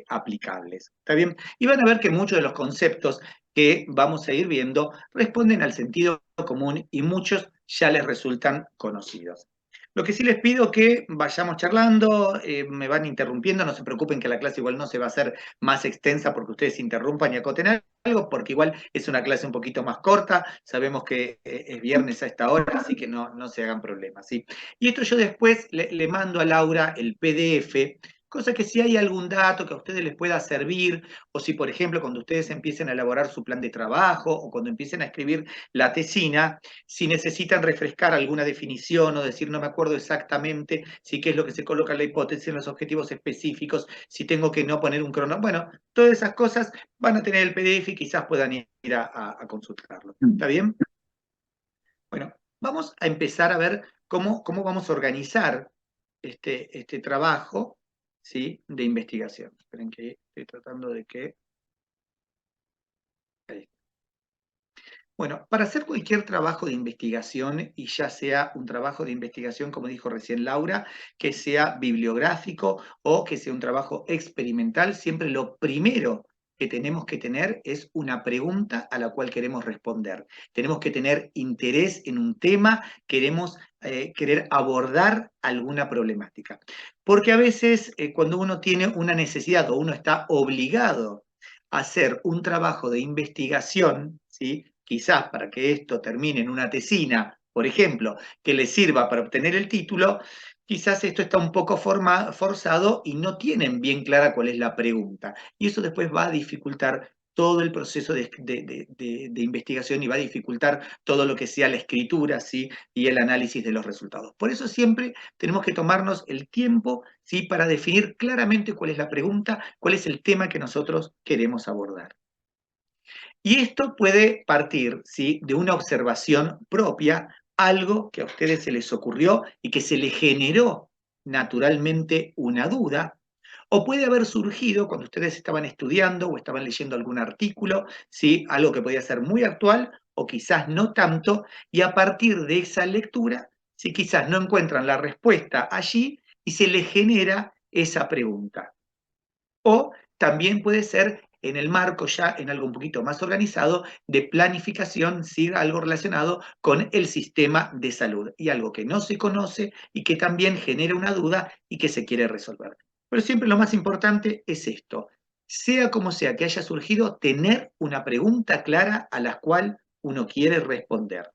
aplicables. ¿Está bien? Y van a ver que muchos de los conceptos que vamos a ir viendo responden al sentido común y muchos ya les resultan conocidos. Lo que sí les pido que vayamos charlando, me van interrumpiendo, no se preocupen que la clase igual no se va a hacer más extensa porque ustedes interrumpan y acoten algo, porque igual es una clase un poquito más corta, sabemos que es viernes a esta hora, así que no se hagan problemas, ¿sí? Y esto yo después le mando a Laura el PDF, cosa que si hay algún dato que a ustedes les pueda servir, o si por ejemplo cuando ustedes empiecen a elaborar su plan de trabajo, o cuando empiecen a escribir la tesina, si necesitan refrescar alguna definición o decir no me acuerdo exactamente si qué es lo que se coloca en la hipótesis, en los objetivos específicos, si tengo que no poner un cronómetro, bueno, todas esas cosas van a tener el PDF y quizás puedan ir a consultarlo. ¿Está bien? Bueno, vamos a empezar a ver cómo vamos a organizar este trabajo, ¿sí? De investigación. Esperen que estoy tratando de que... Ahí. Bueno, para hacer cualquier trabajo de investigación, y ya sea un trabajo de investigación, como dijo recién Laura, que sea bibliográfico o que sea un trabajo experimental, siempre lo primero que tenemos que tener es una pregunta a la cual queremos responder. Tenemos que tener interés en un tema, querer abordar alguna problemática. Porque a veces cuando uno tiene una necesidad o uno está obligado a hacer un trabajo de investigación, ¿sí? Quizás para que esto termine en una tesina, por ejemplo, que le sirva para obtener el título, quizás esto está un poco forzado y no tienen bien clara cuál es la pregunta. Y eso después va a dificultar todo el proceso de investigación y va a dificultar todo lo que sea la escritura, ¿sí? Y el análisis de los resultados. Por eso siempre tenemos que tomarnos el tiempo, ¿sí? Para definir claramente cuál es la pregunta, cuál es el tema que nosotros queremos abordar. Y esto puede partir, ¿sí? De una observación propia, algo que a ustedes se les ocurrió y que se les generó naturalmente una duda, o puede haber surgido cuando ustedes estaban estudiando o estaban leyendo algún artículo, ¿sí? Algo que podía ser muy actual o quizás no tanto, y a partir de esa lectura, ¿sí? Quizás no encuentran la respuesta allí y se les genera esa pregunta. O también puede ser en el marco ya en algo un poquito más organizado de planificación, ¿sí? Algo relacionado con el sistema de salud y algo que no se conoce y que también genera una duda y que se quiere resolver. Pero siempre lo más importante es esto, sea como sea que haya surgido, tener una pregunta clara a la cual uno quiere responder.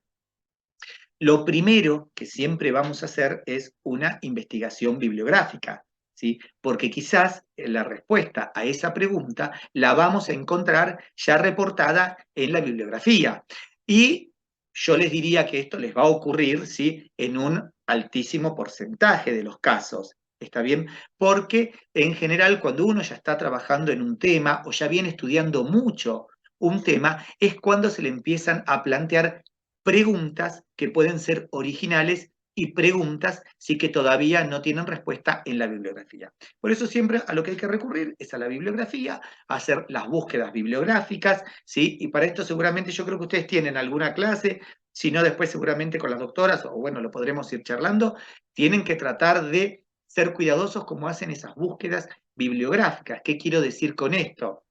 Lo primero que siempre vamos a hacer es una investigación bibliográfica, ¿sí? Porque quizás la respuesta a esa pregunta la vamos a encontrar ya reportada en la bibliografía. Y yo les diría que esto les va a ocurrir, ¿sí? En un altísimo porcentaje de los casos. ¿Está bien? Porque en general cuando uno ya está trabajando en un tema o ya viene estudiando mucho un tema, es cuando se le empiezan a plantear preguntas que pueden ser originales y preguntas sí que todavía no tienen respuesta en la bibliografía. Por eso siempre a lo que hay que recurrir es a la bibliografía, a hacer las búsquedas bibliográficas, ¿sí? Y para esto seguramente yo creo que ustedes tienen alguna clase, si no después seguramente con las doctoras, o bueno, lo podremos ir charlando, tienen que tratar de ser cuidadosos como hacen esas búsquedas bibliográficas. ¿Qué quiero decir con esto?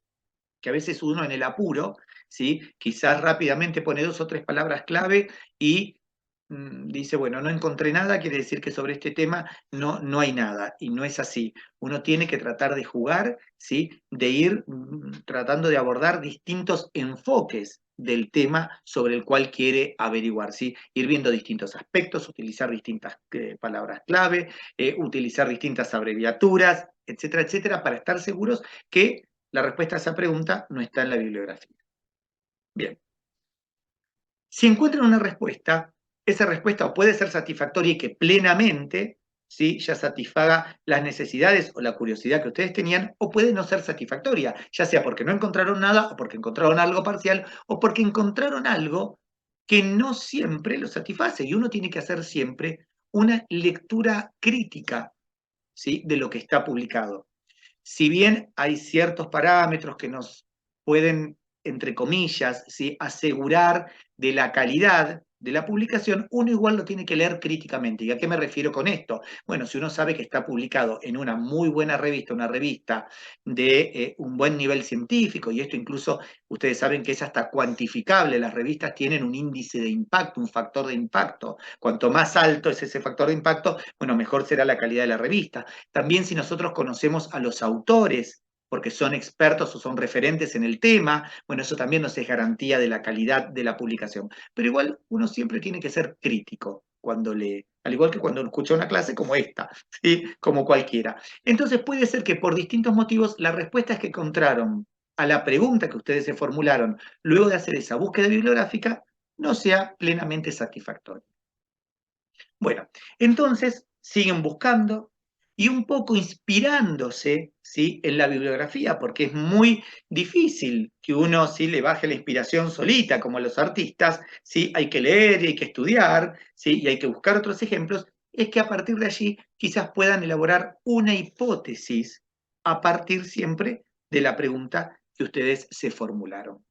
Que a veces uno en el apuro, ¿sí? Quizás rápidamente pone 2 o 3 palabras clave y dice, bueno, no encontré nada, quiere decir que sobre este tema no hay nada, y no es así. Uno tiene que tratar de jugar, ¿sí? De ir tratando de abordar distintos enfoques del tema sobre el cual quiere averiguar, ¿sí? Ir viendo distintos aspectos, utilizar distintas palabras clave, utilizar distintas abreviaturas, etcétera, etcétera, para estar seguros que la respuesta a esa pregunta no está en la bibliografía. Bien. Si encuentran una respuesta, esa respuesta puede ser satisfactoria y que plenamente, ¿sí? Ya satisfaga las necesidades o la curiosidad que ustedes tenían, o puede no ser satisfactoria, ya sea porque no encontraron nada, o porque encontraron algo parcial, o porque encontraron algo que no siempre lo satisface, y uno tiene que hacer siempre una lectura crítica, ¿sí? De lo que está publicado. Si bien hay ciertos parámetros que nos pueden, entre comillas, ¿sí? asegurar de la calidad de la publicación, uno igual lo tiene que leer críticamente. ¿Y a qué me refiero con esto? Bueno, si uno sabe que está publicado en una muy buena revista, una revista de un buen nivel científico, y esto incluso ustedes saben que es hasta cuantificable, las revistas tienen un índice de impacto, un factor de impacto. Cuanto más alto es ese factor de impacto, bueno, mejor será la calidad de la revista. También si nosotros conocemos a los autores, porque son expertos o son referentes en el tema, bueno, eso también nos es garantía de la calidad de la publicación. Pero igual uno siempre tiene que ser crítico cuando lee, al igual que cuando escucha una clase como esta, ¿sí? Como cualquiera. Entonces puede ser que por distintos motivos las respuestas que encontraron a la pregunta que ustedes se formularon luego de hacer esa búsqueda bibliográfica no sea plenamente satisfactoria. Bueno, entonces siguen buscando y un poco inspirándose, ¿sí? En la bibliografía, porque es muy difícil que uno ¿sí? le baje la inspiración solita, como los artistas, ¿sí? Hay que leer y hay que estudiar, ¿sí? Y hay que buscar otros ejemplos, es que a partir de allí quizás puedan elaborar una hipótesis a partir siempre de la pregunta que ustedes se formularon.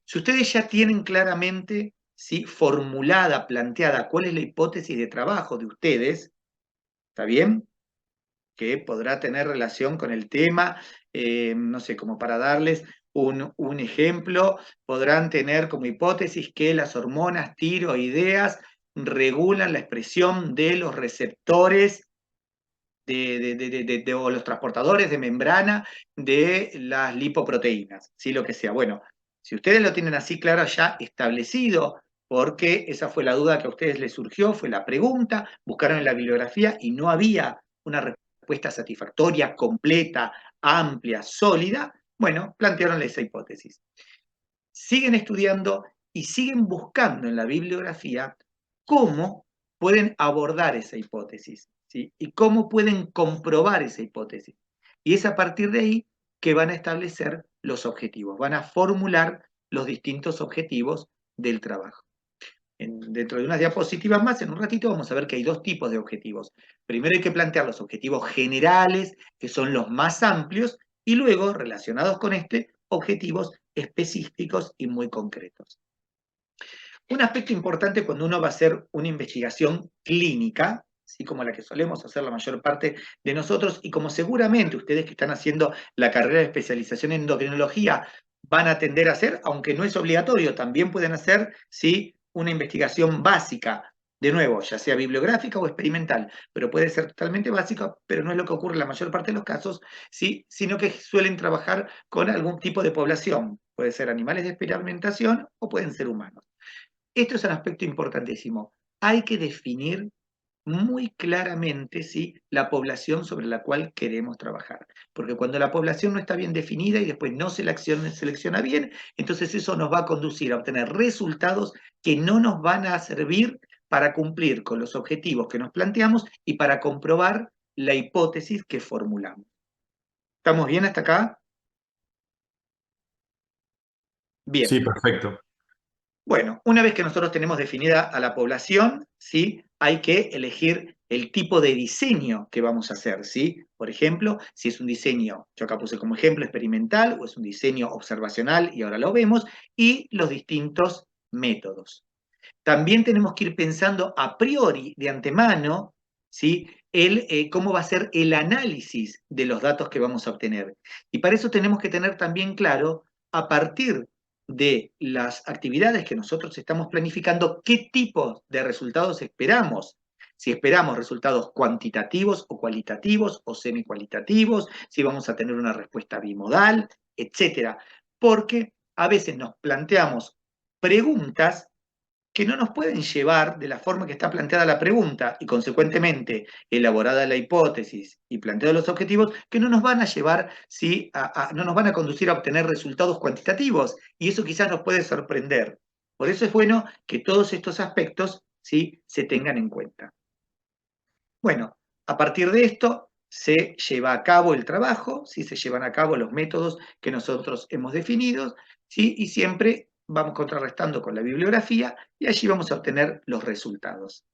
Si ustedes ya tienen claramente, ¿sí? Formulada, planteada cuál es la hipótesis de trabajo de ustedes, ¿está bien? Que podrá tener relación con el tema, no sé, como para darles un ejemplo, podrán tener como hipótesis que las hormonas tiroideas regulan la expresión de los receptores o los transportadores de membrana de las lipoproteínas, ¿sí? Lo que sea. Bueno, si ustedes lo tienen así claro ya establecido, porque esa fue la duda que a ustedes les surgió, fue la pregunta, buscaron en la bibliografía y no había una respuesta satisfactoria, completa, amplia, sólida, bueno, plantearon esa hipótesis. Siguen estudiando y siguen buscando en la bibliografía cómo pueden abordar esa hipótesis, ¿sí? Y cómo pueden comprobar esa hipótesis. Y es a partir de ahí que van a establecer los objetivos, van a formular los distintos objetivos del trabajo. Dentro de unas diapositivas más, en un ratito, vamos a ver que hay 2 tipos de objetivos. Primero hay que plantear los objetivos generales, que son los más amplios, y luego, relacionados con este, objetivos específicos y muy concretos. Un aspecto importante cuando uno va a hacer una investigación clínica, así como la que solemos hacer la mayor parte de nosotros, y como seguramente ustedes que están haciendo la carrera de especialización en endocrinología van a tender a hacer, aunque no es obligatorio, también pueden hacer, ¿sí? Una investigación básica, de nuevo, ya sea bibliográfica o experimental, pero puede ser totalmente básica, pero no es lo que ocurre en la mayor parte de los casos, ¿sí? Sino que suelen trabajar con algún tipo de población, puede ser animales de experimentación o pueden ser humanos. Esto es un aspecto importantísimo. Hay que definir muy claramente, ¿sí? La población sobre la cual queremos trabajar. Porque cuando la población no está bien definida y después no se selecciona bien, entonces eso nos va a conducir a obtener resultados que no nos van a servir para cumplir con los objetivos que nos planteamos y para comprobar la hipótesis que formulamos. ¿Estamos bien hasta acá? Bien. Sí, perfecto. Bueno, una vez que nosotros tenemos definida a la población, ¿sí? Hay que elegir el tipo de diseño que vamos a hacer, ¿sí? Por ejemplo, si es un diseño, yo acá puse como ejemplo experimental, o es un diseño observacional, y ahora lo vemos, y los distintos métodos. También tenemos que ir pensando a priori, de antemano, ¿sí? cómo va a ser el análisis de los datos que vamos a obtener. Y para eso tenemos que tener también claro, a partir de las actividades que nosotros estamos planificando, qué tipo de resultados esperamos. Si esperamos resultados cuantitativos o cualitativos o semicualitativos, si vamos a tener una respuesta bimodal, etc. Porque a veces nos planteamos preguntas que no nos pueden llevar de la forma que está planteada la pregunta y consecuentemente elaborada la hipótesis y planteados los objetivos, que no nos van a llevar, ¿sí? No nos van a conducir a obtener resultados cuantitativos y eso quizás nos puede sorprender. Por eso es bueno que todos estos aspectos, ¿sí?, se tengan en cuenta. Bueno, a partir de esto se lleva a cabo el trabajo, ¿sí?, se llevan a cabo los métodos que nosotros hemos definido, ¿sí?, y siempre vamos contrarrestando con la bibliografía y allí vamos a obtener los resultados.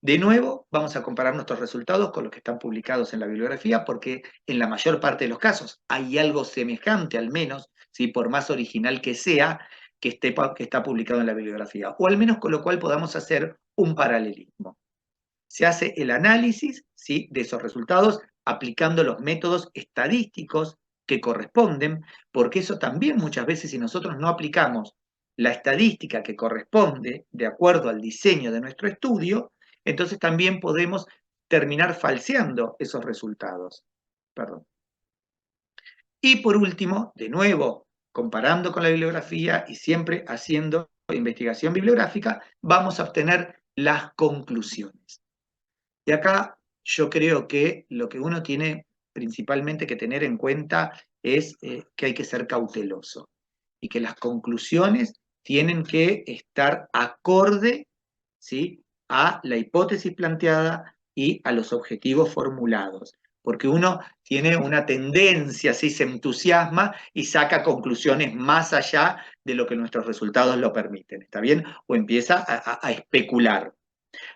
De nuevo, vamos a comparar nuestros resultados con los que están publicados en la bibliografía, porque en la mayor parte de los casos hay algo semejante, al menos, ¿sí?, por más original que sea, que está publicado en la bibliografía, o al menos con lo cual podamos hacer un paralelismo. Se hace el análisis, ¿sí?, de esos resultados aplicando los métodos estadísticos que corresponden, porque eso también muchas veces, si nosotros no aplicamos la estadística que corresponde de acuerdo al diseño de nuestro estudio, entonces también podemos terminar falseando esos resultados. Perdón. Y por último, de nuevo, comparando con la bibliografía y siempre haciendo investigación bibliográfica, vamos a obtener las conclusiones. Y acá yo creo que lo que uno tiene principalmente que tener en cuenta es que hay que ser cauteloso y que las conclusiones tienen que estar acorde, ¿sí?, a la hipótesis planteada y a los objetivos formulados. Porque uno tiene una tendencia, ¿sí?, se entusiasma y saca conclusiones más allá de lo que nuestros resultados lo permiten, ¿está bien? O empieza a especular.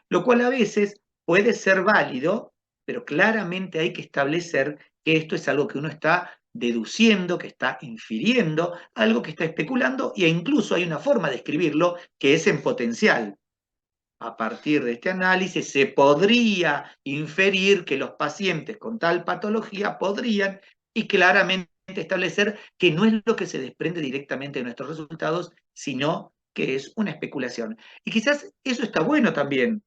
Lo cual a veces puede ser válido, pero claramente hay que establecer que esto es algo que uno está deduciendo, que está infiriendo, algo que está especulando, e incluso hay una forma de escribirlo que es en potencial. A partir de este análisis se podría inferir que los pacientes con tal patología podrían, y claramente establecer que no es lo que se desprende directamente de nuestros resultados, sino que es una especulación. Y quizás eso está bueno también,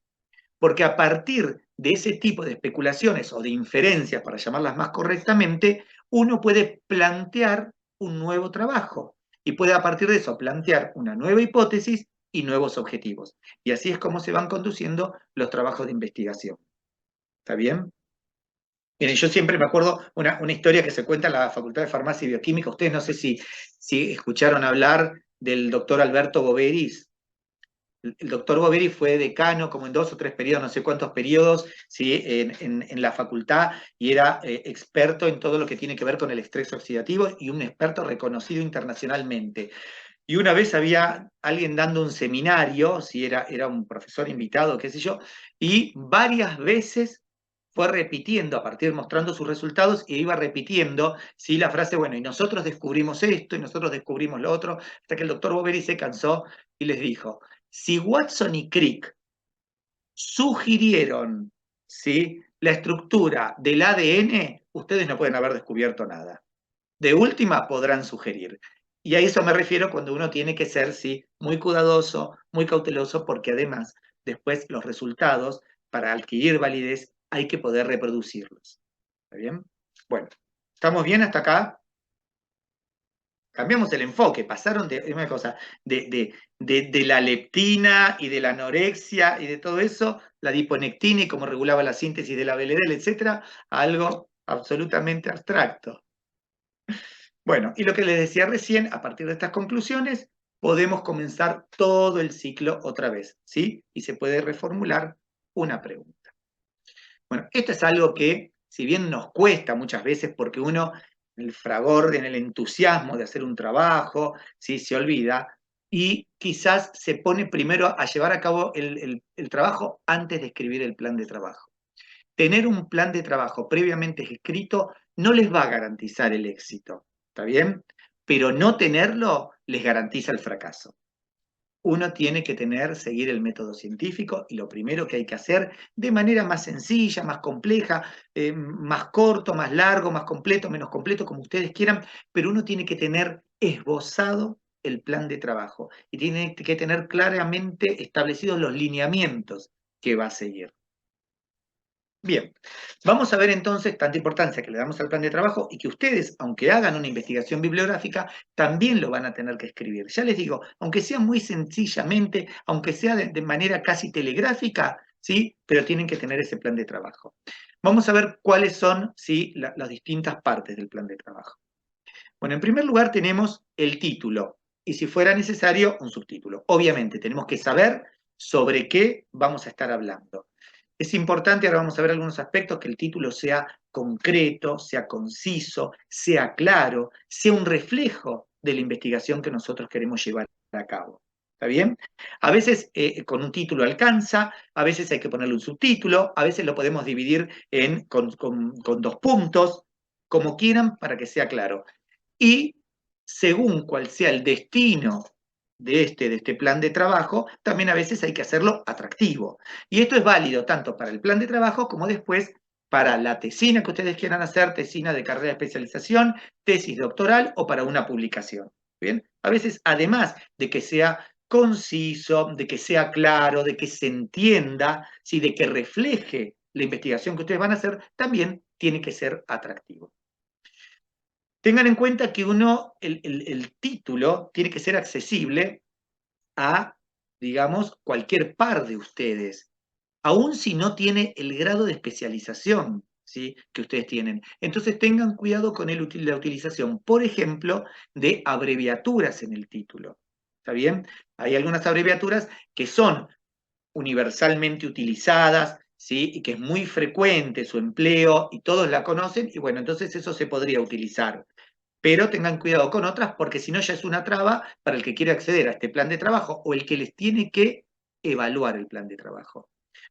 porque a partir de ese tipo de especulaciones o de inferencias, para llamarlas más correctamente, uno puede plantear un nuevo trabajo y puede a partir de eso plantear una nueva hipótesis y nuevos objetivos. Y así es como se van conduciendo los trabajos de investigación. ¿Está bien? Miren, yo siempre me acuerdo una historia que se cuenta en la Facultad de Farmacia y Bioquímica. Ustedes no sé si escucharon hablar del doctor Alberto Boveris. El doctor Boveri fue decano como en 2 o 3 periodos, no sé cuántos periodos, ¿sí?, en la facultad, y era experto en todo lo que tiene que ver con el estrés oxidativo y un experto reconocido internacionalmente. Y una vez había alguien dando un seminario, ¿sí?, era un profesor invitado, qué sé yo, y varias veces fue repitiendo, a partir mostrando sus resultados, e iba repitiendo, ¿sí?, la frase, bueno, y nosotros descubrimos esto, y nosotros descubrimos lo otro, hasta que el doctor Boveri se cansó y les dijo: si Watson y Crick sugirieron, ¿sí?, la estructura del ADN, ustedes no pueden haber descubierto nada. De última podrán sugerir. Y a eso me refiero cuando uno tiene que ser, sí, muy cuidadoso, muy cauteloso, porque además después los resultados, para adquirir validez, hay que poder reproducirlos. ¿Está bien? Bueno, ¿estamos bien hasta acá? Cambiamos el enfoque, pasaron de una cosa, de la leptina y de la anorexia y de todo eso, la adiponectina y cómo regulaba la síntesis de la BLDL, etcétera, a algo absolutamente abstracto. Bueno, y lo que les decía recién, a partir de estas conclusiones, podemos comenzar todo el ciclo otra vez, ¿sí? Y se puede reformular una pregunta. Bueno, esto es algo que, si bien nos cuesta muchas veces, porque uno, en el fragor, en el entusiasmo de hacer un trabajo, ¿sí?, se olvida, y quizás se pone primero a llevar a cabo el trabajo antes de escribir el plan de trabajo. Tener un plan de trabajo previamente escrito no les va a garantizar el éxito, ¿está bien? Pero no tenerlo les garantiza el fracaso. uno tiene que seguir el método científico, y lo primero que hay que hacer de manera más sencilla, más compleja, más corto, más largo, más completo, menos completo, como ustedes quieran, pero uno tiene que tener esbozado el plan de trabajo y tiene que tener claramente establecidos los lineamientos que va a seguir. Bien, vamos a ver entonces tanta importancia que le damos al plan de trabajo y que ustedes, aunque hagan una investigación bibliográfica, también lo van a tener que escribir. Ya les digo, aunque sea muy sencillamente, aunque sea de manera casi telegráfica, ¿sí? Pero tienen que tener ese plan de trabajo. Vamos a ver cuáles son, ¿sí? las distintas partes del plan de trabajo. Bueno, en primer lugar tenemos el título y, si fuera necesario, un subtítulo. Obviamente tenemos que saber sobre qué vamos a estar hablando. Es importante, ahora vamos a ver algunos aspectos, que el título sea concreto, sea conciso, sea claro, sea un reflejo de la investigación que nosotros queremos llevar a cabo. ¿Está bien? A veces con un título alcanza, a veces hay que ponerle un subtítulo, a veces lo podemos dividir con 2 puntos, como quieran, para que sea claro. Y según cuál sea el destino de este plan de trabajo, también a veces hay que hacerlo atractivo. Y esto es válido tanto para el plan de trabajo como después para la tesina que ustedes quieran hacer, tesina de carrera de especialización, tesis doctoral o para una publicación. ¿Bien? A veces, además de que sea conciso, de que sea claro, de que se entienda, ¿sí? De que refleje la investigación que ustedes van a hacer, también tiene que ser atractivo. Tengan en cuenta que el título tiene que ser accesible a, digamos, cualquier par de ustedes, aun si no tiene el grado de especialización, ¿sí? Que ustedes tienen. Entonces tengan cuidado con la utilización, por ejemplo, de abreviaturas en el título. ¿Está bien? Hay algunas abreviaturas que son universalmente utilizadas, ¿sí? Y que es muy frecuente su empleo y todos la conocen, y bueno, entonces eso se podría utilizar. Pero tengan cuidado con otras, porque si no ya es una traba para el que quiere acceder a este plan de trabajo o el que les tiene que evaluar el plan de trabajo.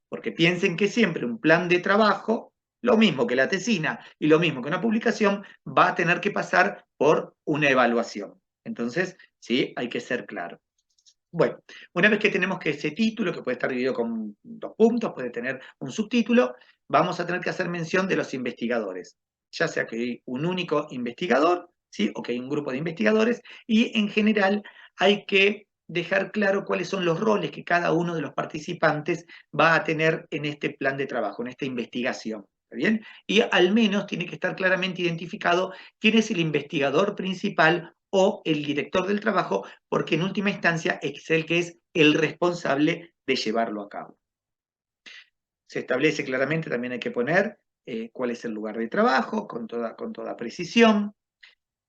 Porque piensen que siempre un plan de trabajo, lo mismo que la tesina y lo mismo que una publicación, va a tener que pasar por una evaluación. Entonces, sí, hay que ser claro. Bueno, una vez que tenemos que ese título, que puede estar dividido con 2 puntos, puede tener un subtítulo, vamos a tener que hacer mención de los investigadores. Ya sea que hay un único investigador, ¿sí? O que hay un grupo de investigadores, y en general hay que dejar claro cuáles son los roles que cada uno de los participantes va a tener en este plan de trabajo, en esta investigación. ¿Está bien? Y al menos tiene que estar claramente identificado quién es el investigador principal o el director del trabajo, porque en última instancia es el que es el responsable de llevarlo a cabo. Se establece claramente, también hay que poner cuál es el lugar de trabajo, con toda precisión.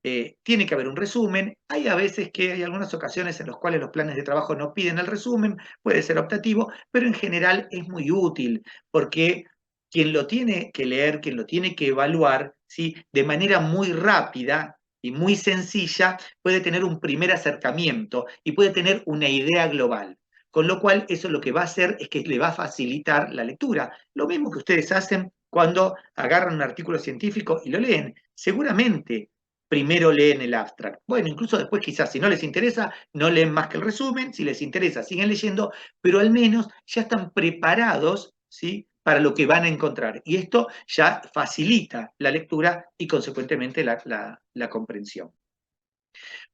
Tiene que haber un resumen. Hay a veces que hay algunas ocasiones en las cuales los planes de trabajo no piden el resumen, puede ser optativo, pero en general es muy útil, porque quien lo tiene que leer, quien lo tiene que evaluar, ¿sí? De manera muy rápida y muy sencilla, puede tener un primer acercamiento y puede tener una idea global. Con lo cual, eso lo que va a hacer es que le va a facilitar la lectura. Lo mismo que ustedes hacen cuando agarran un artículo científico y lo leen. Seguramente primero leen el abstract. Bueno, incluso después quizás si no les interesa, no leen más que el resumen, si les interesa siguen leyendo, pero al menos ya están preparados, ¿sí? Para lo que van a encontrar. Y esto ya facilita la lectura y consecuentemente la comprensión.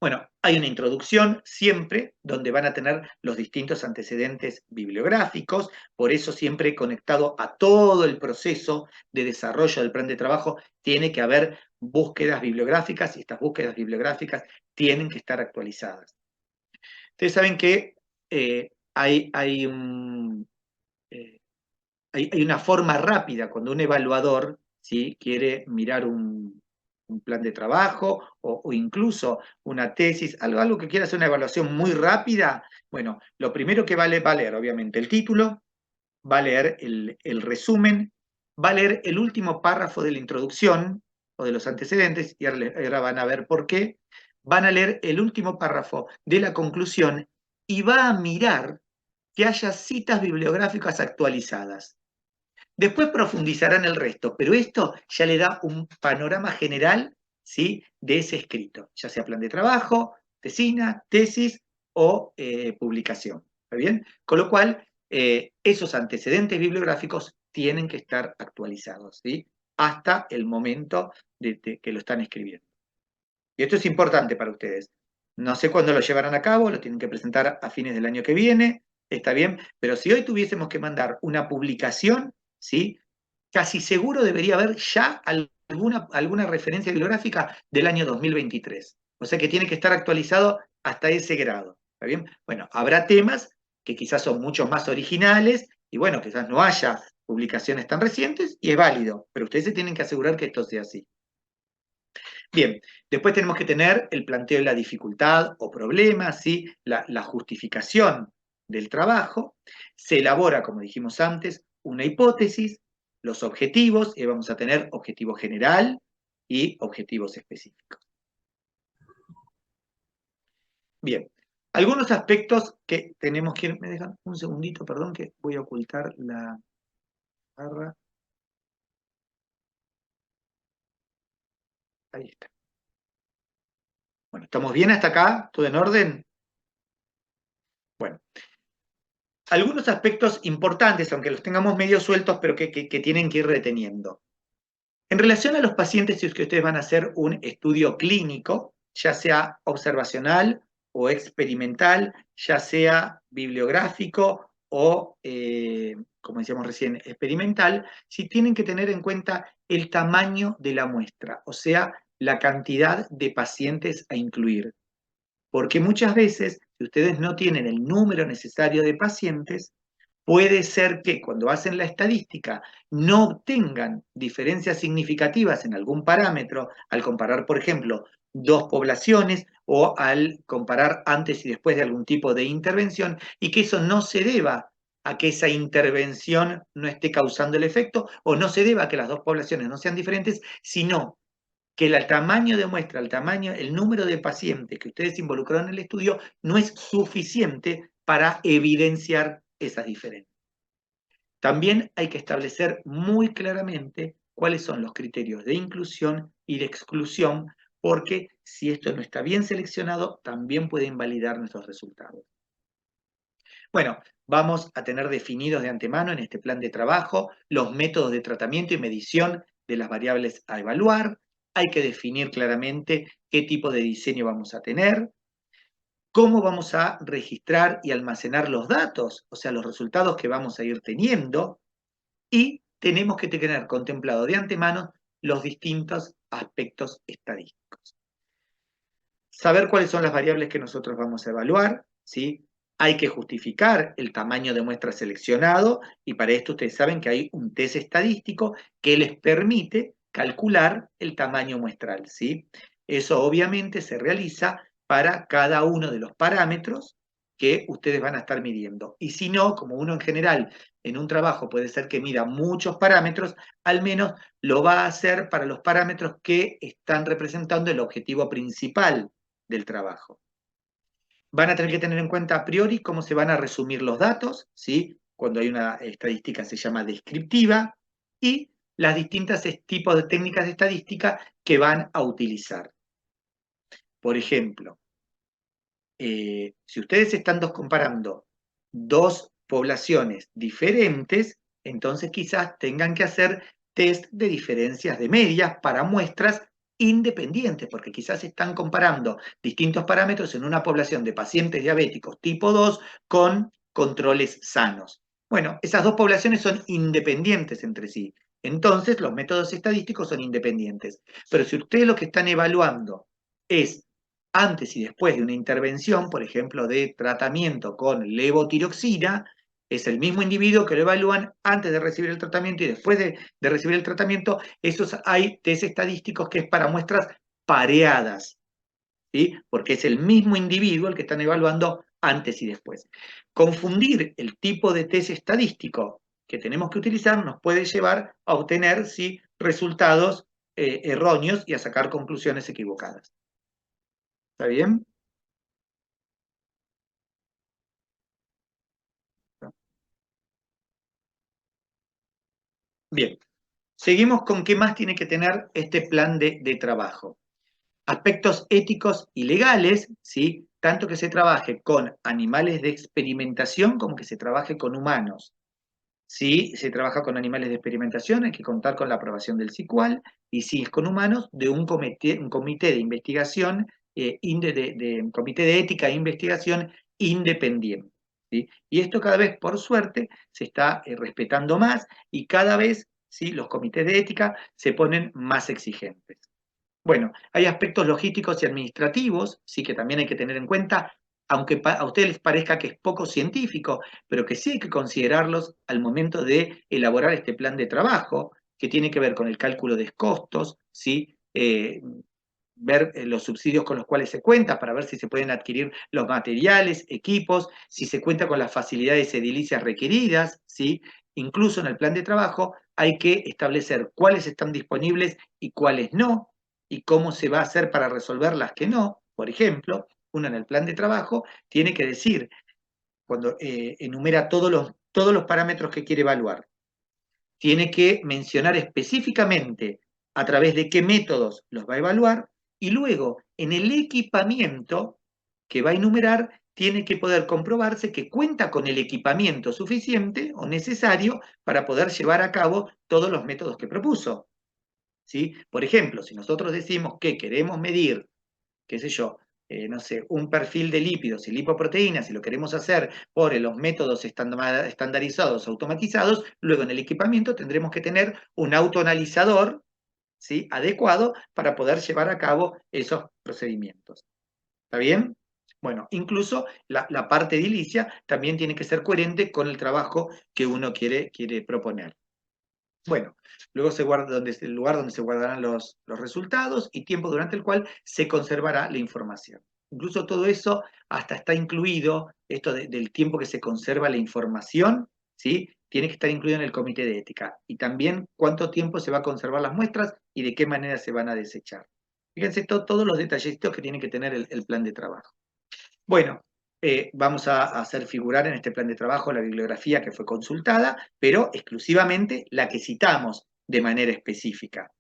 Bueno, hay una introducción siempre donde van a tener los distintos antecedentes bibliográficos, por eso siempre conectado a todo el proceso de desarrollo del plan de trabajo tiene que haber búsquedas bibliográficas y estas búsquedas bibliográficas tienen que estar actualizadas. Ustedes saben que hay una forma rápida cuando un evaluador, ¿sí? Quiere mirar un plan de trabajo o incluso una tesis, algo que quiera hacer una evaluación muy rápida. Bueno, lo primero que va a leer, obviamente, el título, va a leer el resumen, va a leer el último párrafo de la introducción o de los antecedentes, y ahora van a ver por qué. Van a leer el último párrafo de la conclusión y va a mirar que haya citas bibliográficas actualizadas. Después profundizarán el resto, pero esto ya le da un panorama general, ¿sí? De ese escrito, ya sea plan de trabajo, tesina, tesis o publicación. ¿Está bien? Con lo cual, esos antecedentes bibliográficos tienen que estar actualizados, ¿sí? Hasta el momento de que lo están escribiendo. Y esto es importante para ustedes. No sé cuándo lo llevarán a cabo, lo tienen que presentar a fines del año que viene, está bien, pero si hoy tuviésemos que mandar una publicación, ¿sí? Casi seguro debería haber ya alguna referencia bibliográfica del año 2023. O sea que tiene que estar actualizado hasta ese grado. ¿Está bien? Bueno, habrá temas que quizás son mucho más originales y bueno, quizás no haya publicaciones tan recientes y es válido, pero ustedes se tienen que asegurar que esto sea así. Bien, después tenemos que tener el planteo de la dificultad o problema, ¿sí? La justificación del trabajo. Se elabora, como dijimos antes, una hipótesis, los objetivos, y vamos a tener objetivo general y objetivos específicos. Bien, algunos aspectos que tenemos que ir, me dejan un segundito, perdón, que voy a ocultar la barra. Ahí está. Bueno, ¿estamos bien hasta acá? ¿Todo en orden? Bueno, algunos aspectos importantes, aunque los tengamos medio sueltos, pero que tienen que ir reteniendo. En relación a los pacientes, si es que ustedes van a hacer un estudio clínico, ya sea observacional o experimental, ya sea bibliográfico o, como decíamos recién, experimental, si tienen que tener en cuenta el tamaño de la muestra, o sea, la cantidad de pacientes a incluir. Porque muchas veces, si ustedes no tienen el número necesario de pacientes, puede ser que cuando hacen la estadística no obtengan diferencias significativas en algún parámetro al comparar, por ejemplo, dos poblaciones o al comparar antes y después de algún tipo de intervención, y que eso no se deba a que esa intervención no esté causando el efecto o no se deba a que las dos poblaciones no sean diferentes, sino que el tamaño de muestra, el número de pacientes que ustedes involucraron en el estudio no es suficiente para evidenciar esas diferencias. También hay que establecer muy claramente cuáles son los criterios de inclusión y de exclusión, porque si esto no está bien seleccionado, también puede invalidar nuestros resultados. Bueno, vamos a tener definidos de antemano en este plan de trabajo los métodos de tratamiento y medición de las variables a evaluar. Hay que definir claramente qué tipo de diseño vamos a tener, cómo vamos a registrar y almacenar los datos, o sea, los resultados que vamos a ir teniendo, y tenemos que tener contemplado de antemano los distintos aspectos estadísticos. Saber cuáles son las variables que nosotros vamos a evaluar, ¿sí? Hay que justificar el tamaño de muestra seleccionado y para esto ustedes saben que hay un test estadístico que les permite calcular el tamaño muestral, ¿sí? Eso obviamente se realiza para cada uno de los parámetros que ustedes van a estar midiendo. Y si no, como uno en general en un trabajo puede ser que mida muchos parámetros, al menos lo va a hacer para los parámetros que están representando el objetivo principal del trabajo. Van a tener que tener en cuenta a priori cómo se van a resumir los datos, ¿sí? Cuando hay una estadística se llama descriptiva, y las distintas tipos de técnicas de estadística que van a utilizar. Por ejemplo, si ustedes están comparando dos poblaciones diferentes, entonces quizás tengan que hacer test de diferencias de medias para muestras independientes, porque quizás están comparando distintos parámetros en una población de pacientes diabéticos tipo 2 con controles sanos. Bueno, esas dos poblaciones son independientes entre sí. Entonces, los métodos estadísticos son independientes. Pero si ustedes lo que están evaluando es antes y después de una intervención, por ejemplo, de tratamiento con levotiroxina, es el mismo individuo que lo evalúan antes de recibir el tratamiento y después de recibir el tratamiento. Esos hay test estadísticos que es para muestras pareadas, ¿sí? Porque es el mismo individuo el que están evaluando antes y después. Confundir el tipo de test estadístico que tenemos que utilizar nos puede llevar a obtener, ¿sí?, resultados erróneos y a sacar conclusiones equivocadas. ¿Está bien? Bien. Seguimos con qué más tiene que tener este plan de trabajo. aspectos éticos y legales, ¿sí? Tanto que se trabaje con animales de experimentación como que se trabaje con humanos. Si se trabaja con animales de experimentación, hay que contar con la aprobación del CICUAL, y si es con humanos, de un comité de investigación, comité de ética e investigación independiente. ¿Sí? Y esto cada vez, por suerte, se está respetando más, y cada vez, ¿sí?, los comités de ética se ponen más exigentes. Bueno, hay aspectos logísticos y administrativos, sí, que también hay que tener en cuenta, aunque a ustedes les parezca que es poco científico, pero que sí hay que considerarlos al momento de elaborar este plan de trabajo, que tiene que ver con el cálculo de costos, ¿sí? Ver los subsidios con los cuales se cuenta para ver si se pueden adquirir los materiales, equipos, si se cuenta con las facilidades edilicias requeridas, ¿sí? Incluso en el plan de trabajo hay que establecer cuáles están disponibles y cuáles no, y cómo se va a hacer para resolver las que no. Por ejemplo, uno en el plan de trabajo tiene que decir, cuando enumera todos los parámetros que quiere evaluar, tiene que mencionar específicamente a través de qué métodos los va a evaluar, y luego en el equipamiento que va a enumerar tiene que poder comprobarse que cuenta con el equipamiento suficiente o necesario para poder llevar a cabo todos los métodos que propuso. ¿Sí? Por ejemplo, si nosotros decimos que queremos medir, qué sé yo, no sé, un perfil de lípidos y lipoproteínas, y lo queremos hacer por los métodos estandarizados, automatizados, luego en el equipamiento tendremos que tener un autoanalizador, ¿sí?, adecuado para poder llevar a cabo esos procedimientos. ¿Está bien? Bueno, incluso la parte edilicia también tiene que ser coherente con el trabajo que uno quiere proponer. Bueno, luego se guarda el lugar donde se guardarán los resultados y tiempo durante el cual se conservará la información. Incluso todo eso hasta está incluido, esto del tiempo que se conserva la información, ¿sí? Tiene que estar incluido en el comité de ética. Y también cuánto tiempo se va a conservar las muestras y de qué manera se van a desechar. Fíjense todos los detallecitos que tiene que tener el plan de trabajo. Bueno, vamos a hacer figurar en este plan de trabajo la bibliografía que fue consultada, pero exclusivamente la que citamos de manera específica.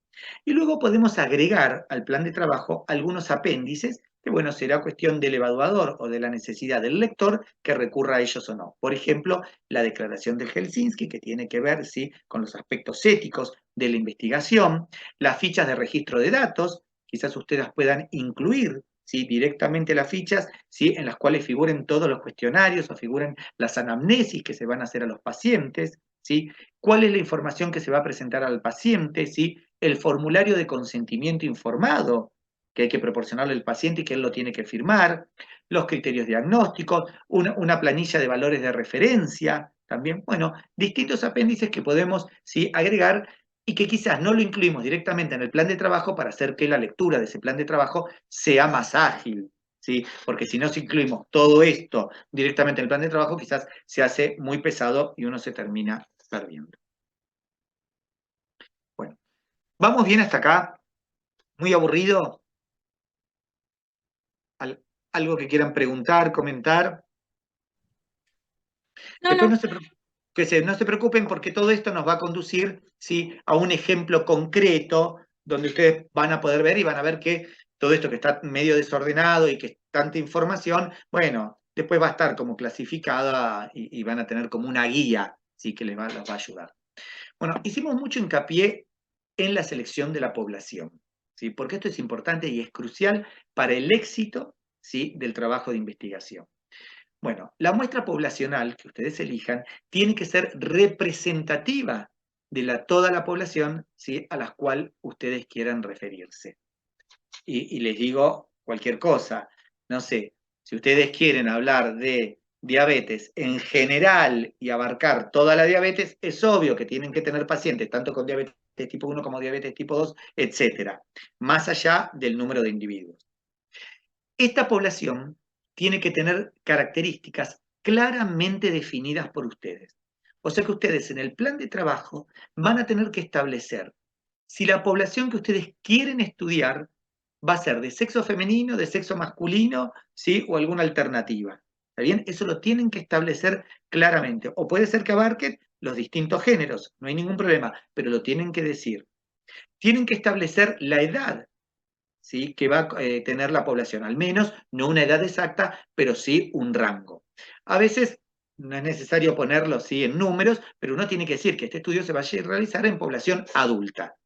Y luego podemos agregar al plan de trabajo algunos apéndices, que bueno, será cuestión del evaluador o de la necesidad del lector que recurra a ellos o no. Por ejemplo, la declaración de Helsinki, que tiene que ver, ¿sí?, con los aspectos éticos de la investigación, las fichas de registro de datos, quizás ustedes puedan incluir, ¿sí?, directamente las fichas, ¿sí?, en las cuales figuren todos los cuestionarios o figuren las anamnesis que se van a hacer a los pacientes, ¿sí? ¿Cuál es la información que se va a presentar al paciente? ¿Sí? El formulario de consentimiento informado que hay que proporcionarle al paciente y que él lo tiene que firmar, los criterios diagnósticos, una planilla de valores de referencia, también, bueno, distintos apéndices que podemos, ¿sí?, agregar y que quizás no lo incluimos directamente en el plan de trabajo para hacer que la lectura de ese plan de trabajo sea más ágil, ¿sí? Porque si no incluimos todo esto directamente en el plan de trabajo, quizás se hace muy pesado y uno se termina perdiendo. Bueno, ¿vamos bien hasta acá? ¿Muy aburrido? ¿Algo que quieran preguntar, comentar? Después no se preocupen porque todo esto nos va a conducir, ¿sí?, a un ejemplo concreto donde ustedes van a poder ver y van a ver que todo esto que está medio desordenado y que es tanta información, bueno, después va a estar como clasificada y van a tener como una guía, ¿sí?, que los va a ayudar. Bueno, hicimos mucho hincapié en la selección de la población, ¿sí?, porque esto es importante y es crucial para el éxito, ¿sí?, del trabajo de investigación. Bueno, la muestra poblacional que ustedes elijan tiene que ser representativa de toda la población, ¿sí?, a la cual ustedes quieran referirse. Y les digo cualquier cosa, no sé, si ustedes quieren hablar de diabetes en general y abarcar toda la diabetes, es obvio que tienen que tener pacientes tanto con diabetes tipo 1 como diabetes tipo 2, etcétera, más allá del número de individuos. Esta población tiene que tener características claramente definidas por ustedes. O sea que ustedes en el plan de trabajo van a tener que establecer si la población que ustedes quieren estudiar va a ser de sexo femenino, de sexo masculino, ¿sí?, o alguna alternativa. ¿Está bien? Eso lo tienen que establecer claramente. O puede ser que abarquen los distintos géneros, no hay ningún problema, pero lo tienen que decir. Tienen que establecer la edad, ¿sí? que va a tener la población, al menos no una edad exacta, pero sí un rango. A veces no es necesario ponerlo ¿sí? en números, pero uno tiene que decir que este estudio se va a realizar en población adulta.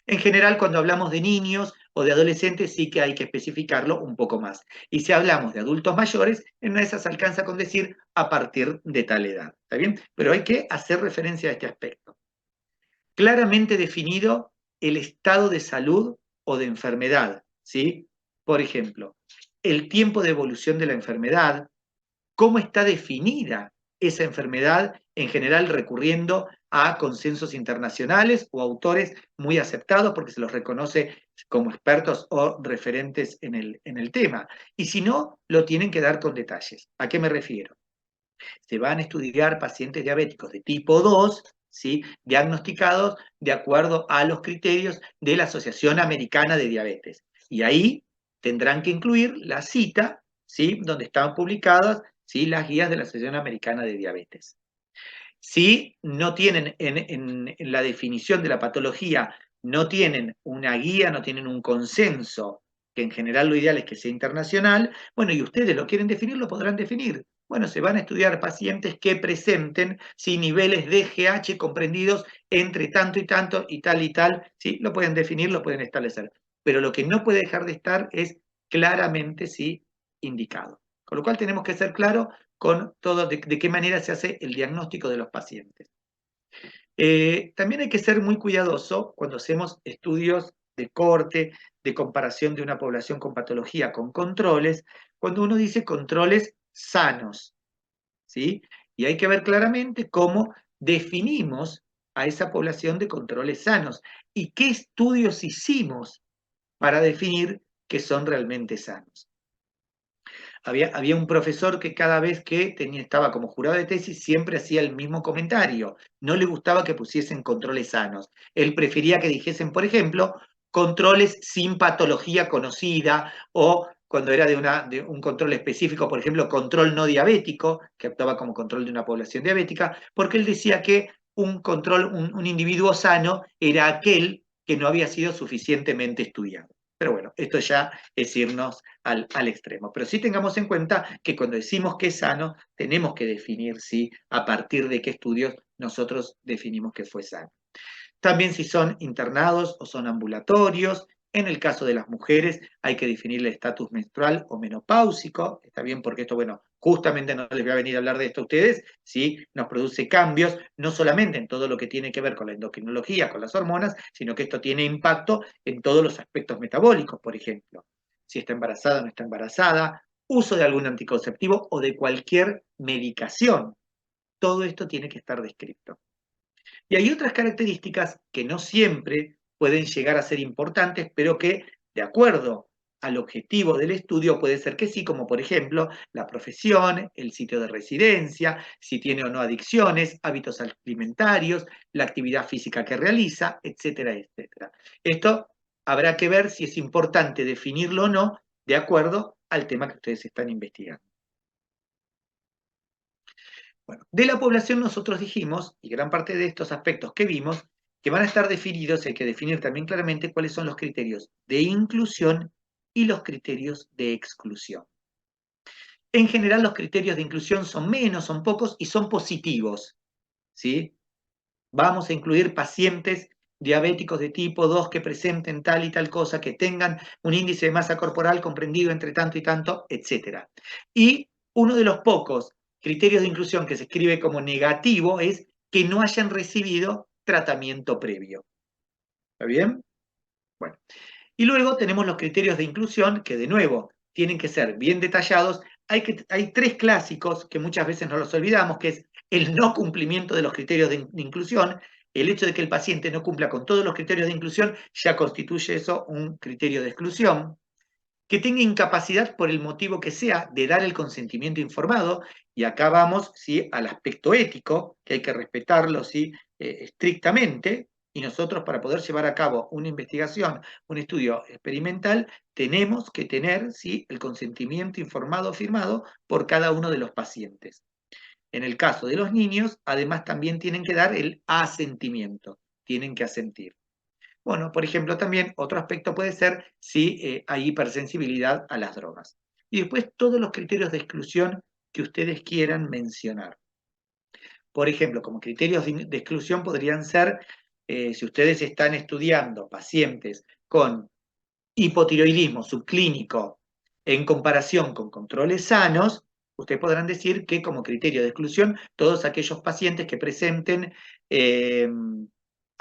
En general, cuando hablamos de niños o de adolescentes, sí que hay que especificarlo un poco más. Y si hablamos de adultos mayores, en una de esas alcanza con decir a partir de tal edad. ¿Está bien? Pero hay que hacer referencia a este aspecto. Claramente definido el estado de salud o de enfermedad, ¿sí? Por ejemplo, el tiempo de evolución de la enfermedad, cómo está definida esa enfermedad, en general recurriendo a consensos internacionales o autores muy aceptados porque se los reconoce como expertos o referentes en el tema. Y si no, lo tienen que dar con detalles. ¿A qué me refiero? Se van a estudiar pacientes diabéticos de tipo 2, ¿sí? diagnosticados de acuerdo a los criterios de la Asociación Americana de Diabetes. Y ahí tendrán que incluir la cita, ¿sí? donde están publicadas ¿sí? las guías de la Asociación Americana de Diabetes. Si no tienen en la definición de la patología, no tienen una guía, no tienen un consenso, que en general lo ideal es que sea internacional, bueno, y ustedes lo quieren definir, lo podrán definir. Bueno, se van a estudiar pacientes que presenten niveles de GH comprendidos entre tanto y tal, ¿sí? Lo pueden definir, lo pueden establecer. Pero lo que no puede dejar de estar es claramente ¿sí? indicado. Con lo cual tenemos que ser claros con todo de qué manera se hace el diagnóstico de los pacientes. También hay que ser muy cuidadoso cuando hacemos estudios de corte, de comparación de una población con patología con controles, cuando uno dice controles sanos, ¿sí? Y hay que ver claramente cómo definimos a esa población de controles sanos y qué estudios hicimos para definir que son realmente sanos. Había un profesor que cada vez que estaba como jurado de tesis siempre hacía el mismo comentario. No le gustaba que pusiesen controles sanos. Él prefería que dijesen, por ejemplo, controles sin patología conocida o cuando era de un control específico, por ejemplo, control no diabético, que actuaba como control de una población diabética, porque él decía que un individuo sano era aquel que no había sido suficientemente estudiado. Pero bueno, esto ya es irnos al extremo. Pero sí tengamos en cuenta que cuando decimos que es sano, tenemos que definir ¿sí? a partir de qué estudios nosotros definimos que fue sano. También si son internados o son ambulatorios. En el caso de las mujeres hay que definir el estatus menstrual o menopáusico. Está bien porque esto, bueno, justamente no les voy a venir a hablar de esto a ustedes, ¿sí? Nos produce cambios, no solamente en todo lo que tiene que ver con la endocrinología, con las hormonas, sino que esto tiene impacto en todos los aspectos metabólicos, por ejemplo. Si está embarazada o no está embarazada, uso de algún anticonceptivo o de cualquier medicación. Todo esto tiene que estar descrito. Y hay otras características que no siempre pueden llegar a ser importantes, pero que, de acuerdo al objetivo del estudio, puede ser que sí, como por ejemplo la profesión, el sitio de residencia, si tiene o no adicciones, hábitos alimentarios, la actividad física que realiza, etcétera, etcétera. Esto habrá que ver si es importante definirlo o no, de acuerdo al tema que ustedes están investigando. Bueno, de la población nosotros dijimos, y gran parte de estos aspectos que vimos, que van a estar definidos, hay que definir también claramente cuáles son los criterios de inclusión y los criterios de exclusión. En general los criterios de inclusión son menos, son pocos y son positivos, ¿sí? Vamos a incluir pacientes diabéticos de tipo 2 que presenten tal y tal cosa, que tengan un índice de masa corporal comprendido entre tanto y tanto, etc. Y uno de los pocos criterios de inclusión que se escribe como negativo es que no hayan recibido tratamiento previo. ¿Está bien? Bueno. Y luego tenemos los criterios de inclusión que, de nuevo, tienen que ser bien detallados. Hay tres clásicos que muchas veces no los olvidamos, que es el no cumplimiento de los criterios de inclusión. El hecho de que el paciente no cumpla con todos los criterios de inclusión ya constituye eso un criterio de exclusión. Que tenga incapacidad por el motivo que sea de dar el consentimiento informado, y acá vamos ¿sí? al aspecto ético, que hay que respetarlo ¿sí? Estrictamente, y nosotros para poder llevar a cabo una investigación, un estudio experimental, tenemos que tener ¿sí? el consentimiento informado firmado por cada uno de los pacientes. En el caso de los niños, además también tienen que dar el asentimiento, tienen que asentir. Bueno, por ejemplo, también otro aspecto puede ser si hay hipersensibilidad a las drogas. Y después todos los criterios de exclusión que ustedes quieran mencionar. Por ejemplo, como criterios de exclusión podrían ser, si ustedes están estudiando pacientes con hipotiroidismo subclínico en comparación con controles sanos, ustedes podrán decir que como criterio de exclusión, todos aquellos pacientes que presenten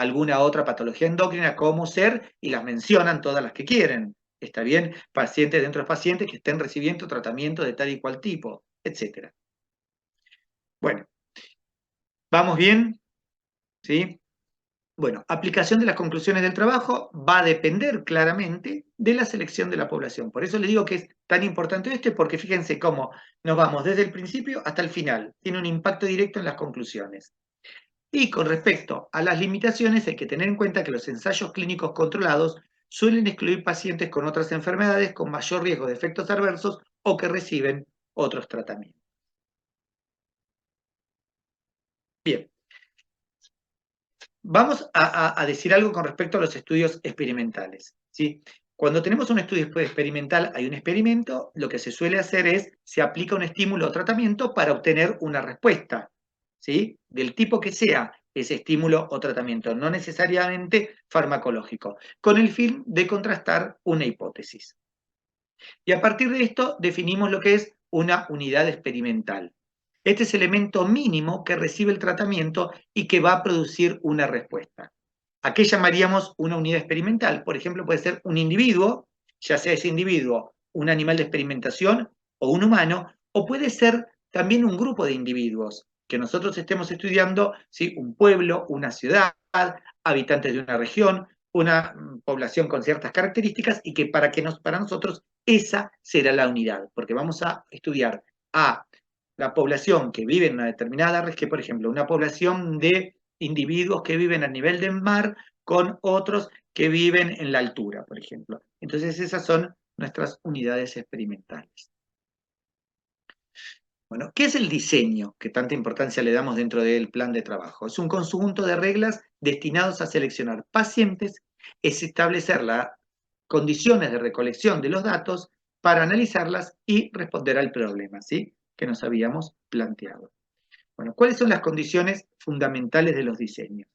alguna otra patología endocrina como SER, y las mencionan todas las que quieren. ¿Está bien? Pacientes dentro de pacientes que estén recibiendo tratamiento de tal y cual tipo, etc. Bueno, ¿vamos bien? ¿Sí? Bueno, aplicación de las conclusiones del trabajo va a depender claramente de la selección de la población. Por eso les digo que es tan importante esto, porque fíjense cómo nos vamos desde el principio hasta el final. Tiene un impacto directo en las conclusiones. Y con respecto a las limitaciones, hay que tener en cuenta que los ensayos clínicos controlados suelen excluir pacientes con otras enfermedades con mayor riesgo de efectos adversos o que reciben otros tratamientos. Bien. Vamos a decir algo con respecto a los estudios experimentales, ¿sí? Cuando tenemos un estudio experimental, hay un experimento, lo que se suele hacer es, se aplica un estímulo o tratamiento para obtener una respuesta, ¿sí? Del tipo que sea ese estímulo o tratamiento, no necesariamente farmacológico, con el fin de contrastar una hipótesis. Y a partir de esto definimos lo que es una unidad experimental. Este es el elemento mínimo que recibe el tratamiento y que va a producir una respuesta. ¿A qué llamaríamos una unidad experimental? Por ejemplo, puede ser un individuo, ya sea ese individuo un animal de experimentación o un humano, o puede ser también un grupo de individuos que nosotros estemos estudiando, ¿sí? Un pueblo, una ciudad, habitantes de una región, una población con ciertas características, y que para nosotros esa será la unidad, porque vamos a estudiar a la población que vive en una determinada región, por ejemplo, una población de individuos que viven a nivel del mar con otros que viven en la altura, por ejemplo. Entonces esas son nuestras unidades experimentales. Bueno, ¿qué es el diseño que tanta importancia le damos dentro del plan de trabajo? Es un conjunto de reglas destinados a seleccionar pacientes, es establecer las condiciones de recolección de los datos para analizarlas y responder al problema, ¿sí? Que nos habíamos planteado. Bueno, ¿cuáles son las condiciones fundamentales de los diseños?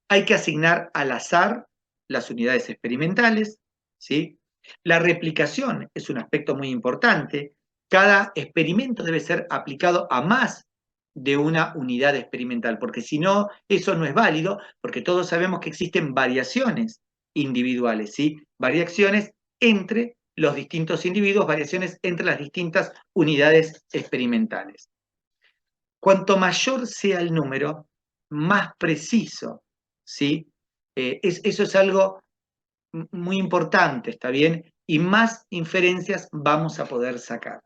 Hay que asignar al azar las unidades experimentales, ¿sí? La replicación es un aspecto muy importante. Cada experimento debe ser aplicado a más de una unidad experimental, porque si no, eso no es válido, porque todos sabemos que existen variaciones individuales, ¿sí? Variaciones entre los distintos individuos, variaciones entre las distintas unidades experimentales. Cuanto mayor sea el número, más preciso, ¿sí? Eso es algo muy importante, ¿está bien? Y más inferencias vamos a poder sacar.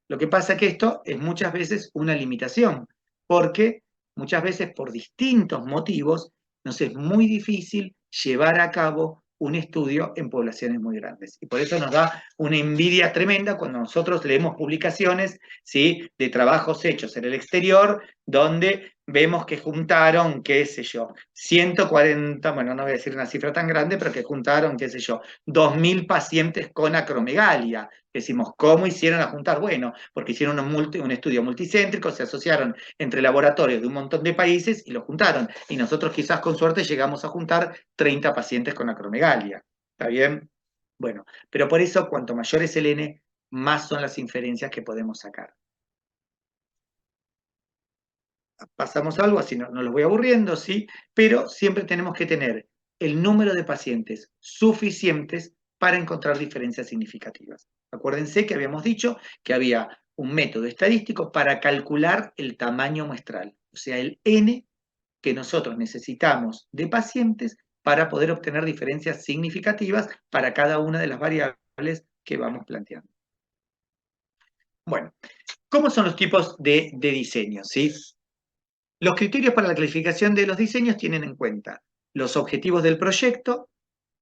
Lo que pasa es que esto es muchas veces una limitación, porque muchas veces por distintos motivos nos es muy difícil llevar a cabo un estudio en poblaciones muy grandes. Y por eso nos da una envidia tremenda cuando nosotros leemos publicaciones, ¿sí? De trabajos hechos en el exterior, donde vemos que juntaron, qué sé yo, 140, bueno, no voy a decir una cifra tan grande, pero que juntaron, qué sé yo, 2.000 pacientes con acromegalia. Decimos, ¿cómo hicieron a juntar? Bueno, porque hicieron un estudio multicéntrico, se asociaron entre laboratorios de un montón de países y lo juntaron. Y nosotros quizás con suerte llegamos a juntar 30 pacientes con acromegalia. ¿Está bien? Bueno, pero por eso cuanto mayor es el N, más son las inferencias que podemos sacar. Pasamos algo, así no los voy aburriendo, ¿sí? Pero siempre tenemos que tener el número de pacientes suficientes para encontrar diferencias significativas. Acuérdense que habíamos dicho que había un método estadístico para calcular el tamaño muestral, o sea, el N que nosotros necesitamos de pacientes para poder obtener diferencias significativas para cada una de las variables que vamos planteando. Bueno, ¿cómo son los tipos de diseño? ¿Sí? Los criterios para la clasificación de los diseños tienen en cuenta los objetivos del proyecto,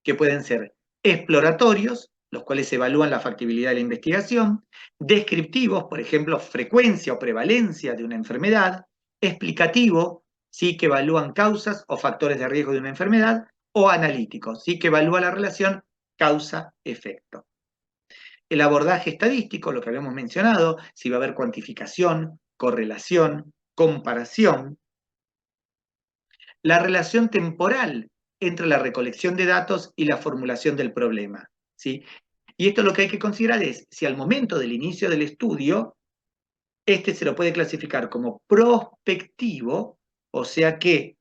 que pueden ser exploratorios, los cuales evalúan la factibilidad de la investigación, descriptivos, por ejemplo, frecuencia o prevalencia de una enfermedad, explicativo, ¿sí? Que evalúan causas o factores de riesgo de una enfermedad, o analítico, ¿sí? Que evalúa la relación causa-efecto. El abordaje estadístico, lo que habíamos mencionado, si va a haber cuantificación, correlación, comparación. La relación temporal entre la recolección de datos y la formulación del problema, ¿sí? Y esto lo que hay que considerar es si al momento del inicio del estudio, este se lo puede clasificar como prospectivo, o sea que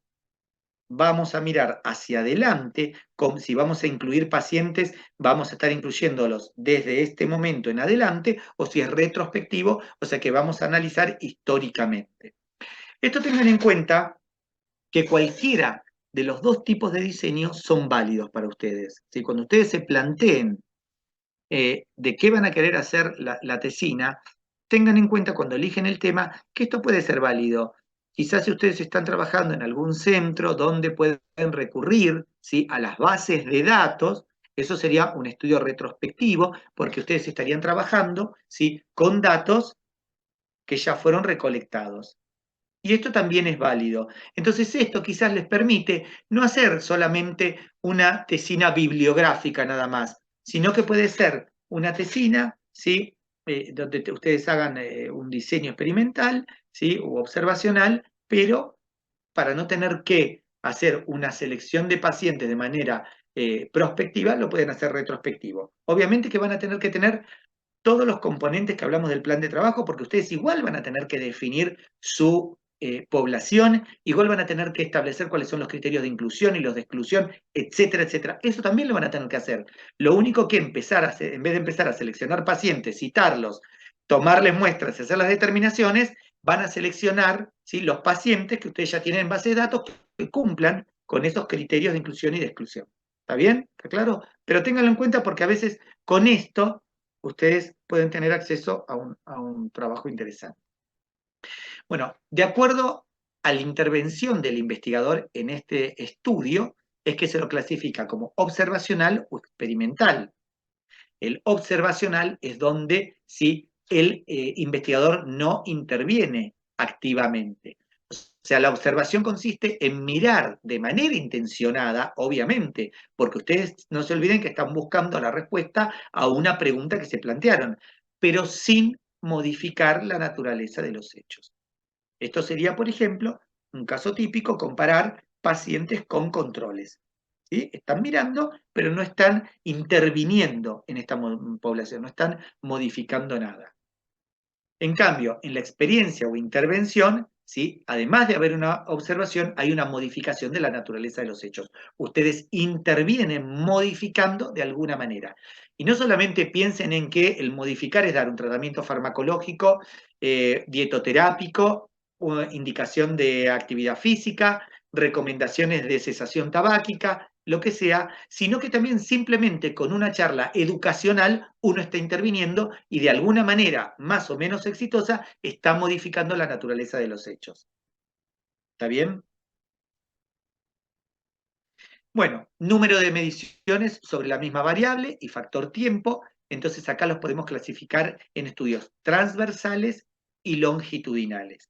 vamos a mirar hacia adelante, como si vamos a incluir pacientes, vamos a estar incluyéndolos desde este momento en adelante, o si es retrospectivo, o sea que vamos a analizar históricamente. Esto tengan en cuenta que cualquiera de los dos tipos de diseño son válidos para ustedes. ¿Sí? Cuando ustedes se planteen de qué van a querer hacer la tesina, tengan en cuenta cuando eligen el tema que esto puede ser válido. Quizás si ustedes están trabajando en algún centro donde pueden recurrir, ¿sí?, a las bases de datos, eso sería un estudio retrospectivo, porque ustedes estarían trabajando, ¿sí?, con datos que ya fueron recolectados. Y esto también es válido. Entonces esto quizás les permite no hacer solamente una tesina bibliográfica nada más, sino que puede ser una tesina, ¿sí?, donde ustedes hagan un diseño experimental, ¿sí?, u observacional, pero para no tener que hacer una selección de pacientes de manera prospectiva, lo pueden hacer retrospectivo. Obviamente que van a tener que tener todos los componentes que hablamos del plan de trabajo, porque ustedes igual van a tener que definir su población, igual van a tener que establecer cuáles son los criterios de inclusión y los de exclusión, etcétera, etcétera. Eso también lo van a tener que hacer. Lo único que en vez de empezar a seleccionar pacientes, citarlos, tomarles muestras y hacer las determinaciones, van a seleccionar, ¿sí?, los pacientes que ustedes ya tienen en base de datos que cumplan con esos criterios de inclusión y de exclusión. ¿Está bien? ¿Está claro? Pero ténganlo en cuenta porque a veces con esto ustedes pueden tener acceso a un trabajo interesante. Bueno, de acuerdo a la intervención del investigador en este estudio, es que se lo clasifica como observacional o experimental. El observacional es donde sí el investigador no interviene activamente. O sea, la observación consiste en mirar de manera intencionada, obviamente, porque ustedes no se olviden que están buscando la respuesta a una pregunta que se plantearon, pero sin modificar la naturaleza de los hechos. Esto sería, por ejemplo, un caso típico, comparar pacientes con controles. ¿Sí? Están mirando, pero no están interviniendo en esta población, no están modificando nada. En cambio, en la experiencia o intervención, ¿sí?, además de haber una observación, hay una modificación de la naturaleza de los hechos. Ustedes intervienen modificando de alguna manera. Y no solamente piensen en que el modificar es dar un tratamiento farmacológico, dietoterápico, indicación de actividad física, recomendaciones de cesación tabáquica, lo que sea, sino que también simplemente con una charla educacional uno está interviniendo y de alguna manera más o menos exitosa está modificando la naturaleza de los hechos. ¿Está bien? Bueno, número de mediciones sobre la misma variable y factor tiempo. Entonces acá los podemos clasificar en estudios transversales y longitudinales.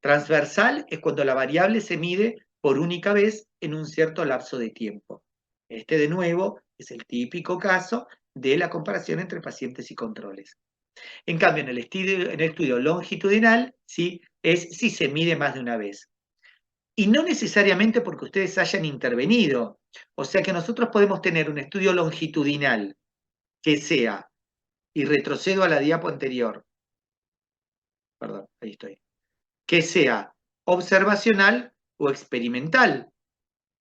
Transversal es cuando la variable se mide por única vez en un cierto lapso de tiempo. Este, de nuevo, es el típico caso de la comparación entre pacientes y controles. En cambio, en el estudio longitudinal, ¿sí?, es si se mide más de una vez. Y no necesariamente porque ustedes hayan intervenido. O sea que nosotros podemos tener un estudio longitudinal que sea, y retrocedo a la diapo anterior, perdón, ahí estoy, que sea observacional o experimental.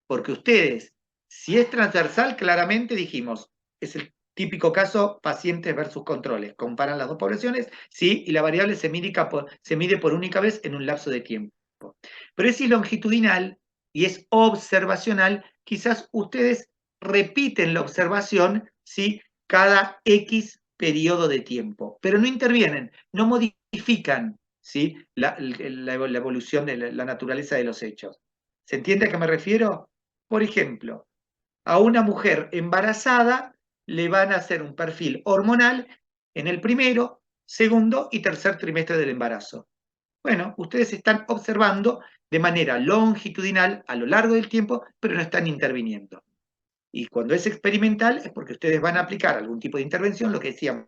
Porque ustedes, si es transversal, claramente dijimos, es el típico caso pacientes versus controles. Comparan las dos poblaciones, sí, y la variable se mide por única vez en un lapso de tiempo. Pero es longitudinal y es observacional, quizás ustedes repiten la observación, ¿sí?, cada X periodo de tiempo, pero no intervienen, no modifican, ¿sí?, la evolución de la naturaleza de los hechos. ¿Se entiende a qué me refiero? Por ejemplo, a una mujer embarazada le van a hacer un perfil hormonal en el primero, segundo y tercer trimestre del embarazo. Bueno, ustedes están observando de manera longitudinal a lo largo del tiempo, pero no están interviniendo. Y cuando es experimental es porque ustedes van a aplicar algún tipo de intervención, lo que decíamos,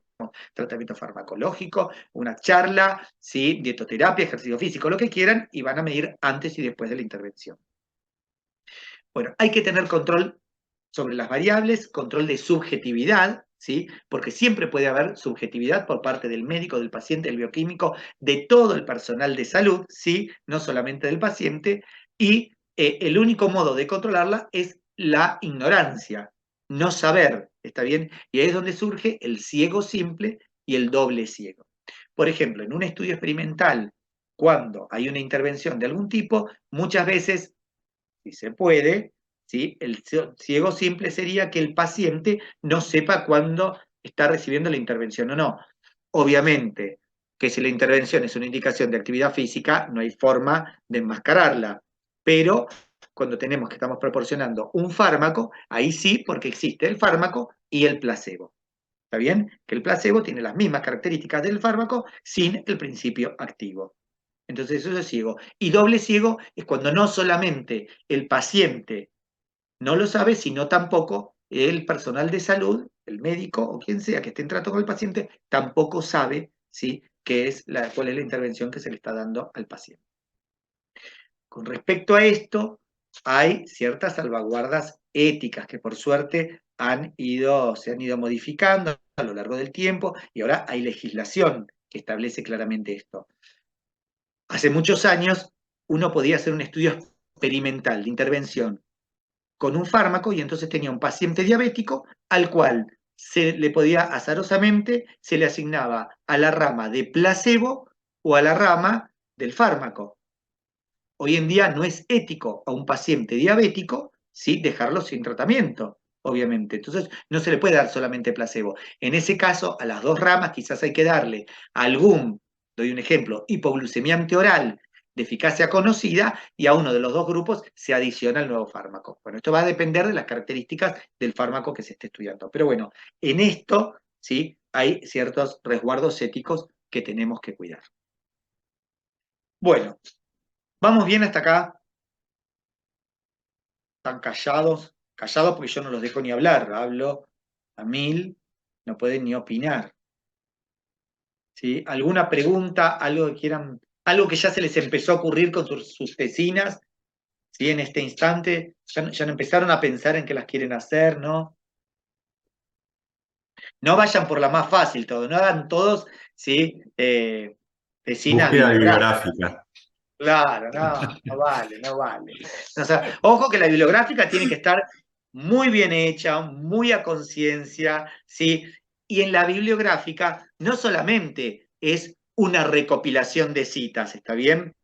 tratamiento farmacológico, una charla, ¿sí? Dietoterapia, ejercicio físico, lo que quieran, y van a medir antes y después de la intervención. Bueno, hay que tener control sobre las variables, control de subjetividad, ¿sí? Porque siempre puede haber subjetividad por parte del médico, del paciente, del bioquímico, de todo el personal de salud, ¿sí? No solamente del paciente, y el único modo de controlarla es la ignorancia, no saber, ¿está bien? Y ahí es donde surge el ciego simple y el doble ciego. Por ejemplo, en un estudio experimental, cuando hay una intervención de algún tipo, muchas veces, si se puede, ¿sí? El ciego simple sería que el paciente no sepa cuándo está recibiendo la intervención o no. Obviamente que si la intervención es una indicación de actividad física, no hay forma de enmascararla, pero cuando tenemos que estamos proporcionando un fármaco, ahí sí, porque existe el fármaco y el placebo. ¿Está bien? Que el placebo tiene las mismas características del fármaco sin el principio activo. Entonces eso es ciego. Y doble ciego es cuando no solamente el paciente no lo sabe, sino tampoco el personal de salud, el médico o quien sea que esté en trato con el paciente, tampoco sabe, ¿sí? Cuál es la intervención que se le está dando al paciente. Con respecto a esto, hay ciertas salvaguardas éticas que por suerte se han ido modificando a lo largo del tiempo y ahora hay legislación que establece claramente esto. Hace muchos años uno podía hacer un estudio experimental de intervención con un fármaco y entonces tenía un paciente diabético al cual se le podía azarosamente, se le asignaba a la rama de placebo o a la rama del fármaco. Hoy en día no es ético a un paciente diabético, ¿sí? Dejarlo sin tratamiento, obviamente. Entonces no se le puede dar solamente placebo. En ese caso, a las dos ramas quizás hay que darle doy un ejemplo, hipoglucemia anteoral de eficacia conocida y a uno de los dos grupos se adiciona el nuevo fármaco. Bueno, esto va a depender de las características del fármaco que se esté estudiando. Pero bueno, en esto, ¿sí? Hay ciertos resguardos éticos que tenemos que cuidar. Bueno, ¿vamos bien hasta acá? ¿Están callados? Callados porque yo no los dejo ni hablar, hablo a 1000, no pueden ni opinar. ¿Sí? ¿Alguna pregunta, algo que quieran, algo que ya se les empezó a ocurrir con sus tesinas? ¿Sí? En este instante, ya no empezaron a pensar en que las quieren hacer, ¿no? No vayan por la más fácil todo, no hagan todos, ¿sí? Tesinas Búsqueda bibliográficas. bibliográfica. Claro, no vale, no vale. O sea, ojo que la bibliográfica tiene que estar muy bien hecha, muy a conciencia, ¿sí? Y en la bibliográfica no solamente es una recopilación de citas, ¿está bien?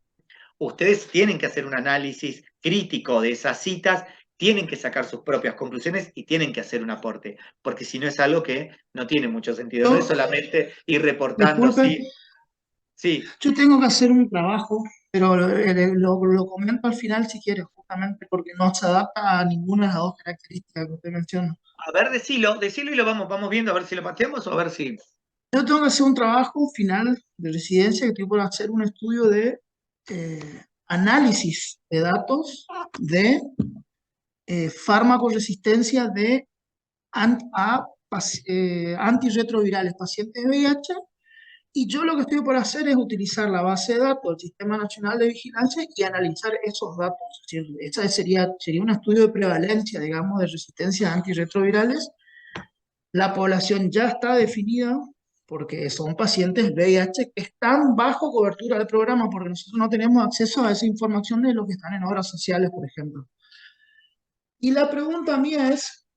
Ustedes tienen que hacer un análisis crítico de esas citas, tienen que sacar sus propias conclusiones y tienen que hacer un aporte, porque si no es algo que no tiene mucho sentido. No es solamente ir reportando, Disculpe, sí. yo tengo que hacer un trabajo, pero lo comento al final si quieres, justamente porque no se adapta a ninguna de las dos características que usted menciona. A ver, decilo y lo vamos viendo, a ver si lo pateamos o a ver si. Yo tengo que hacer un trabajo final de residencia que estoy por hacer un estudio de análisis de datos de farmacoresistencia de antirretrovirales pacientes de VIH. Y yo lo que estoy por hacer es utilizar la base de datos del Sistema Nacional de Vigilancia y analizar esos datos. Es decir, ese sería un estudio de prevalencia, digamos, de resistencia a antirretrovirales. La población ya está definida porque son pacientes VIH que están bajo cobertura del programa, porque nosotros no tenemos acceso a esa información de los que están en obras sociales, por ejemplo. Y la pregunta mía es,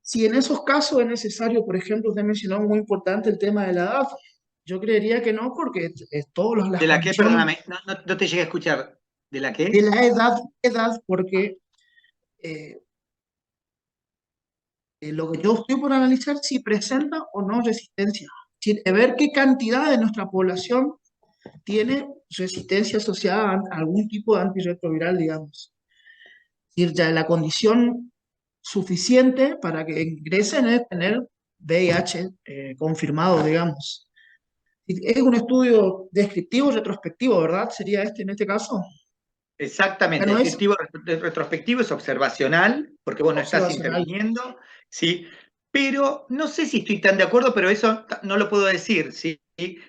si en esos casos es necesario, por ejemplo, usted mencionó muy importante el tema de la edad. Yo creería que no, porque todas las ¿De la qué? condiciones Perdóname, no te llegué a escuchar. ¿De la de qué? la edad, porque eh, lo que yo estoy por analizar si presenta o no resistencia. Ver qué cantidad de nuestra población tiene resistencia asociada a algún tipo de antirretroviral, digamos. Es decir, ya la condición suficiente para que ingresen es tener VIH confirmado, digamos. Es un estudio descriptivo, retrospectivo, ¿verdad? ¿Sería este en este caso? Exactamente, Bueno, es descriptivo, retrospectivo es observacional, porque vos no estás observacional. interviniendo, ¿sí? Pero no sé si estoy tan de acuerdo, pero eso no lo puedo decir, ¿sí?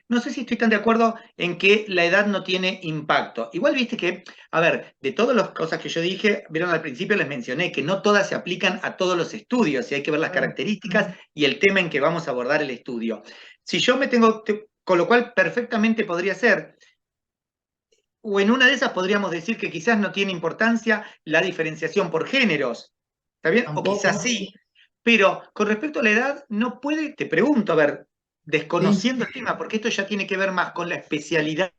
No sé si estoy tan de acuerdo en que la edad no tiene impacto. Igual viste que, a ver, de todas las cosas que yo dije, vieron al principio les mencioné que no todas se aplican a todos los estudios y hay que ver las características y el tema en que vamos a abordar el estudio. Si yo me tengo, con lo cual perfectamente podría ser, o en una de esas podríamos decir que quizás no tiene importancia la diferenciación por géneros, ¿está bien? O Tampoco. quizás sí, pero con respecto a la edad, no puede, te pregunto, a ver, desconociendo el tema, porque esto ya tiene que ver más con la especialidad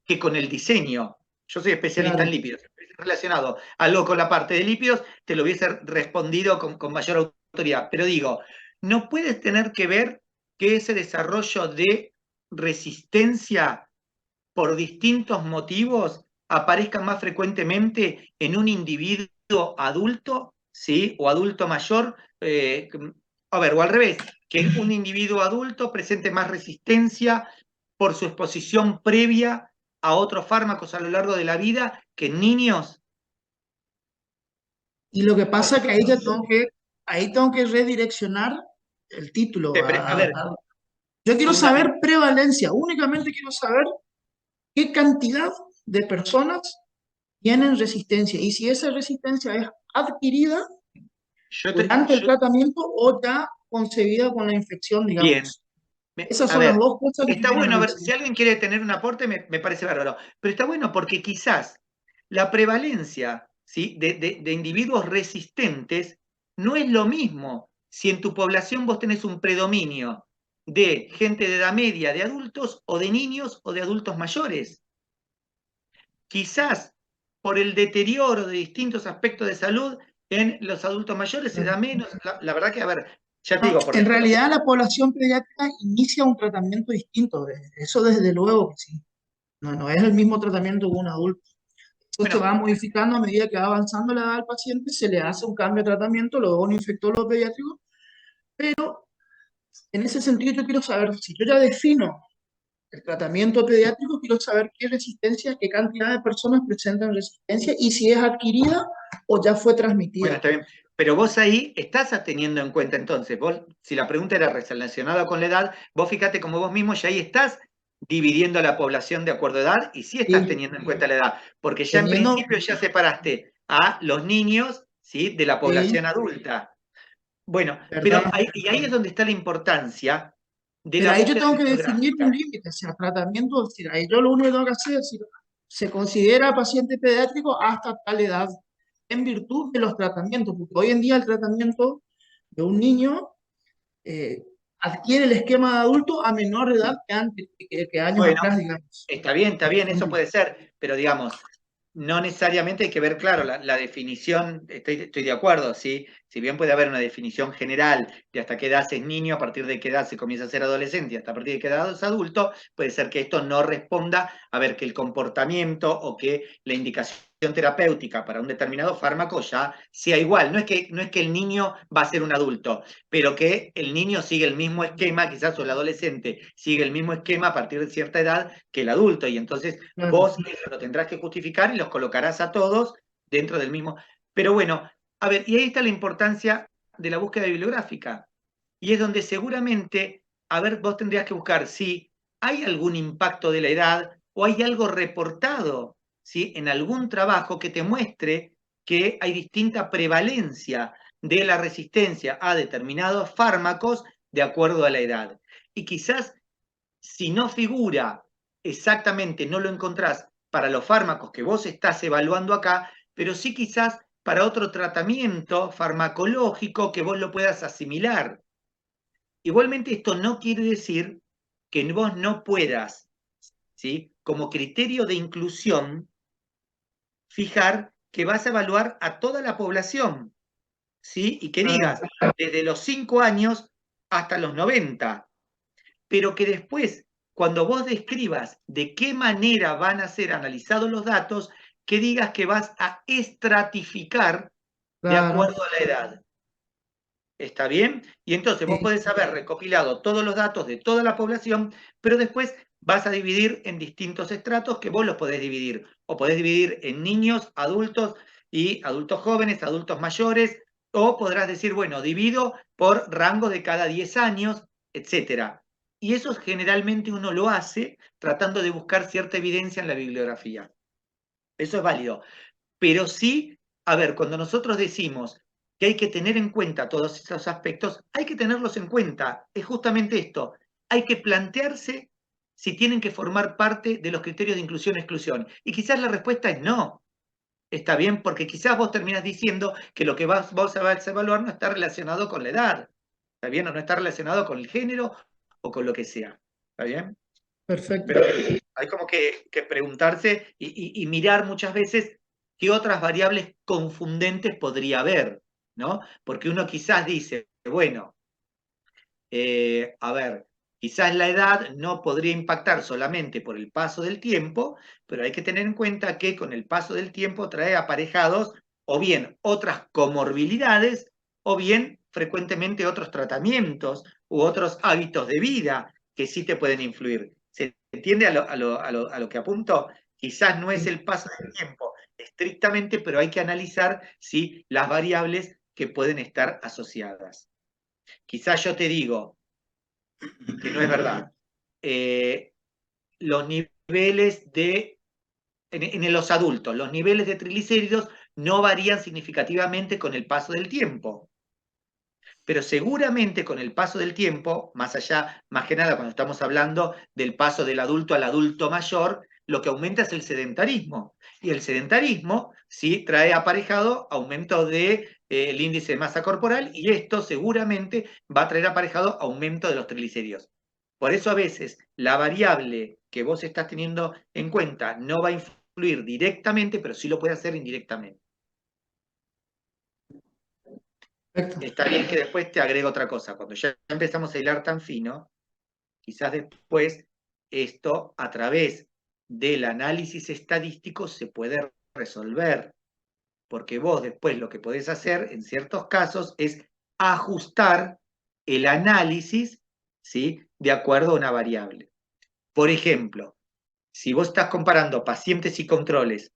que con el diseño. Yo soy especialista en Claro. lípidos, relacionado algo con la parte de lípidos, te lo hubiese respondido con mayor autoridad, pero digo, no puedes tener que ver que ese desarrollo de resistencia por distintos motivos aparezcan más frecuentemente en un individuo adulto, ¿sí? O adulto mayor, a ver, o al revés, que un individuo adulto presente más resistencia por su exposición previa a otros fármacos a lo largo de la vida que en niños. Y lo que pasa es que ahí tengo que redireccionar el título. A ver, Yo quiero saber fundamental. prevalencia, únicamente quiero saber qué cantidad de personas tienen resistencia y si esa resistencia es adquirida durante el tratamiento o ya concebida con la infección, Bien, digamos. Esas a son las ver, dos cosas que está quiero bueno, a ver, analizar. si alguien quiere tener un aporte, me parece bárbaro, pero está bueno porque quizás la prevalencia, ¿sí? de individuos resistentes no es lo mismo si en tu población vos tenés un predominio de gente de edad media, de adultos, o de niños o de adultos mayores. Quizás por el deterioro de distintos aspectos de salud en los adultos mayores se da menos. La verdad que, a ver, ya te No, digo, por en desconocer. realidad la población pediátrica inicia un tratamiento distinto, eso desde luego que sí. No, no es el mismo tratamiento que un adulto. Eso se Bueno, va modificando a medida que va avanzando la edad del paciente, se le hace un cambio de tratamiento, luego un infectólogo pediátrico, pero en ese sentido yo quiero saber, si yo ya defino el tratamiento pediátrico, quiero saber qué resistencia, qué cantidad de personas presentan resistencia y si es adquirida o ya fue bueno, transmitida. está bien. Pero vos ahí estás teniendo en cuenta entonces, vos, si la pregunta era relacionada con la edad, vos fíjate como vos mismo ya ahí estás dividiendo a la población de acuerdo a edad y sí estás Sí, teniendo en cuenta la edad, porque ya en teniendo, principio ya separaste a los niños, ¿sí? De la sí, población adulta. Bueno, pero ¿verdad? ahí es donde está la importancia de Pero la ahí yo búsqueda tengo que definir un bibliográfica. límite, o sea, tratamiento, es decir, ahí yo lo único que tengo que hacer es decir, se considera paciente pediátrico hasta tal edad, en virtud de los tratamientos, porque hoy en día el tratamiento de un niño eh, adquiere el esquema de adulto a menor edad que, antes, que años Bueno, atrás, digamos. está bien, eso puede ser, pero digamos, no necesariamente hay que ver, claro, la definición, estoy de acuerdo, ¿sí? Si bien puede haber una definición general de hasta qué edad es niño, a partir de qué edad se comienza a ser adolescente y hasta a partir de qué edad es adulto, puede ser que esto no responda a ver que el comportamiento o que la indicación terapéutica para un determinado fármaco ya sea igual. No es que el niño va a ser un adulto, pero que el niño sigue el mismo esquema, quizás o el adolescente sigue el mismo esquema a partir de cierta edad que el adulto, y entonces Claro. vos eso lo tendrás que justificar y los colocarás a todos dentro del mismo. Pero bueno, a ver, y ahí está la importancia de la búsqueda bibliográfica, y es donde seguramente, a ver, vos tendrías que buscar si hay algún impacto de la edad o hay algo reportado, ¿sí? En algún trabajo que te muestre que hay distinta prevalencia de la resistencia a determinados fármacos de acuerdo a la edad. Y quizás si no figura exactamente, no lo encontrás para los fármacos que vos estás evaluando acá, pero sí quizás para otro tratamiento farmacológico que vos lo puedas asimilar. Igualmente esto no quiere decir que vos no puedas, ¿sí? Como criterio de inclusión, fijar que vas a evaluar a toda la población, ¿sí? Y que digas, desde los 5 años hasta los 90, pero que después, cuando vos describas de qué manera van a ser analizados los datos, que digas que vas a estratificar de Claro. acuerdo a la edad. ¿Está bien? Y entonces vos podés haber recopilado todos los datos de toda la población, pero después vas a dividir en distintos estratos que vos los podés dividir. O podés dividir en niños, adultos y adultos jóvenes, adultos mayores, o podrás decir, bueno, divido por rango de cada 10 años, etc. Y eso generalmente uno lo hace tratando de buscar cierta evidencia en la bibliografía. Eso es válido. Pero sí, a ver, cuando nosotros decimos que hay que tener en cuenta todos esos aspectos, hay que tenerlos en cuenta. Es justamente esto. Hay que plantearse si tienen que formar parte de los criterios de inclusión-exclusión. Y quizás la respuesta es no. Está bien, porque quizás vos terminas diciendo que lo que vos vas a evaluar no está relacionado con la edad. ¿Está bien? O no está relacionado con el género o con lo que sea. ¿Está bien? Perfecto. Pero hay como que preguntarse y mirar muchas veces qué otras variables confundentes podría haber, ¿no? Porque uno quizás dice, bueno, a ver, quizás la edad no podría impactar solamente por el paso del tiempo, pero hay que tener en cuenta que con el paso del tiempo trae aparejados o bien otras comorbilidades o bien frecuentemente otros tratamientos u otros hábitos de vida que sí te pueden influir. ¿Se entiende a lo que apunto? Quizás no es el paso del tiempo estrictamente, pero hay que analizar si las variables que pueden estar asociadas. Quizás yo te digo que no es verdad. Los niveles en los adultos, los niveles de triglicéridos no varían significativamente con el paso del tiempo. Pero seguramente con el paso del tiempo, más allá, más que nada cuando estamos hablando del paso del adulto al adulto mayor, lo que aumenta es el sedentarismo. Y el sedentarismo sí trae aparejado aumento del índice de masa corporal y esto seguramente va a traer aparejado aumento de los triglicéridos. Por eso a veces la variable que vos estás teniendo en cuenta no va a influir directamente, pero sí lo puede hacer indirectamente. Perfecto. Está bien que después te agrego otra cosa. Cuando ya empezamos a hilar tan fino, quizás después esto a través del análisis estadístico se puede resolver. Porque vos después lo que podés hacer en ciertos casos es ajustar el análisis, ¿sí?, de acuerdo a una variable. Por ejemplo, si vos estás comparando pacientes y controles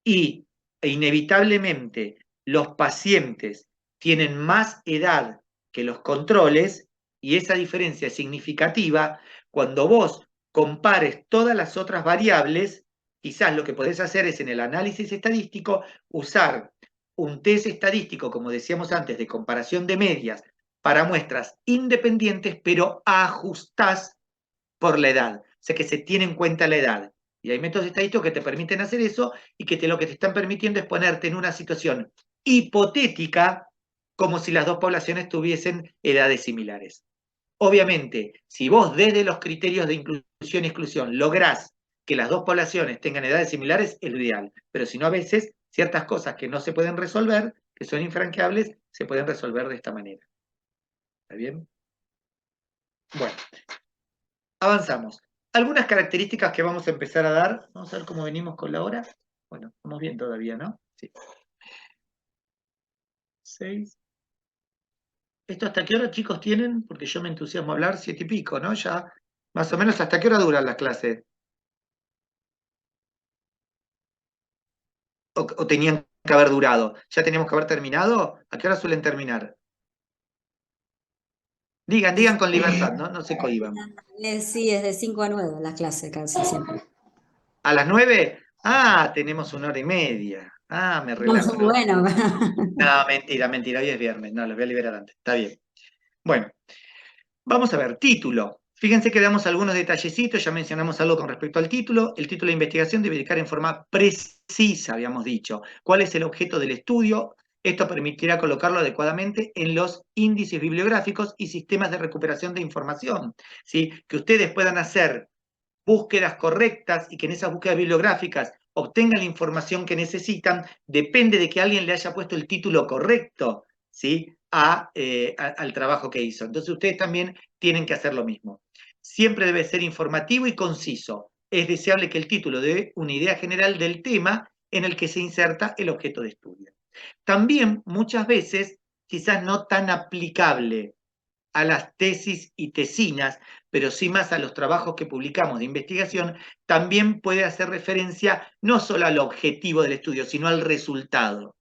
e inevitablemente los pacientes tienen más edad que los controles, y esa diferencia es significativa, cuando vos compares todas las otras variables, quizás lo que podés hacer es en el análisis estadístico usar un test estadístico, como decíamos antes, de comparación de medias para muestras independientes, pero ajustás por la edad. O sea que se tiene en cuenta la edad. Y hay métodos estadísticos que te permiten hacer eso y que lo que te están permitiendo es ponerte en una situación hipotética como si las dos poblaciones tuviesen edades similares. Obviamente, si vos desde los criterios de inclusión y exclusión lográs que las dos poblaciones tengan edades similares, es lo ideal. Pero si no, a veces ciertas cosas que no se pueden resolver, que son infranqueables, se pueden resolver de esta manera. ¿Está bien? Bueno, avanzamos. Algunas características que vamos a empezar a dar. Vamos a ver cómo venimos con la hora. Bueno, estamos bien todavía, ¿no? Sí. 6. ¿Esto hasta qué hora, chicos, tienen? Porque yo me entusiasmo a hablar 7 y pico, ¿no? Ya, más o menos, ¿hasta qué hora duran las clases? ¿O tenían que haber durado? ¿Ya teníamos que haber terminado? ¿A qué hora suelen terminar? Digan con libertad, ¿no? No se cohiban. Sí, es de 5 a 9 las clases casi siempre. ¿A las 9? Ah, tenemos 1 hora y media. Ah, me relajo. No, Bueno. no, mentira, hoy es viernes. No, los voy a liberar antes. Está bien. Bueno, vamos a ver, título. Fíjense que damos algunos detallecitos, ya mencionamos algo con respecto al título. El título de investigación debe indicar en forma precisa, habíamos dicho, cuál es el objeto del estudio. Esto permitirá colocarlo adecuadamente en los índices bibliográficos y sistemas de recuperación de información, ¿sí? Que ustedes puedan hacer búsquedas correctas y que en esas búsquedas bibliográficas obtengan la información que necesitan, depende de que alguien le haya puesto el título correcto, ¿sí?, al trabajo que hizo. Entonces ustedes también tienen que hacer lo mismo. Siempre debe ser informativo y conciso. Es deseable que el título dé una idea general del tema en el que se inserta el objeto de estudio. También muchas veces quizás no tan aplicable a las tesis y tesinas, pero sí más a los trabajos que publicamos de investigación, también puede hacer referencia no solo al objetivo del estudio, sino al resultado.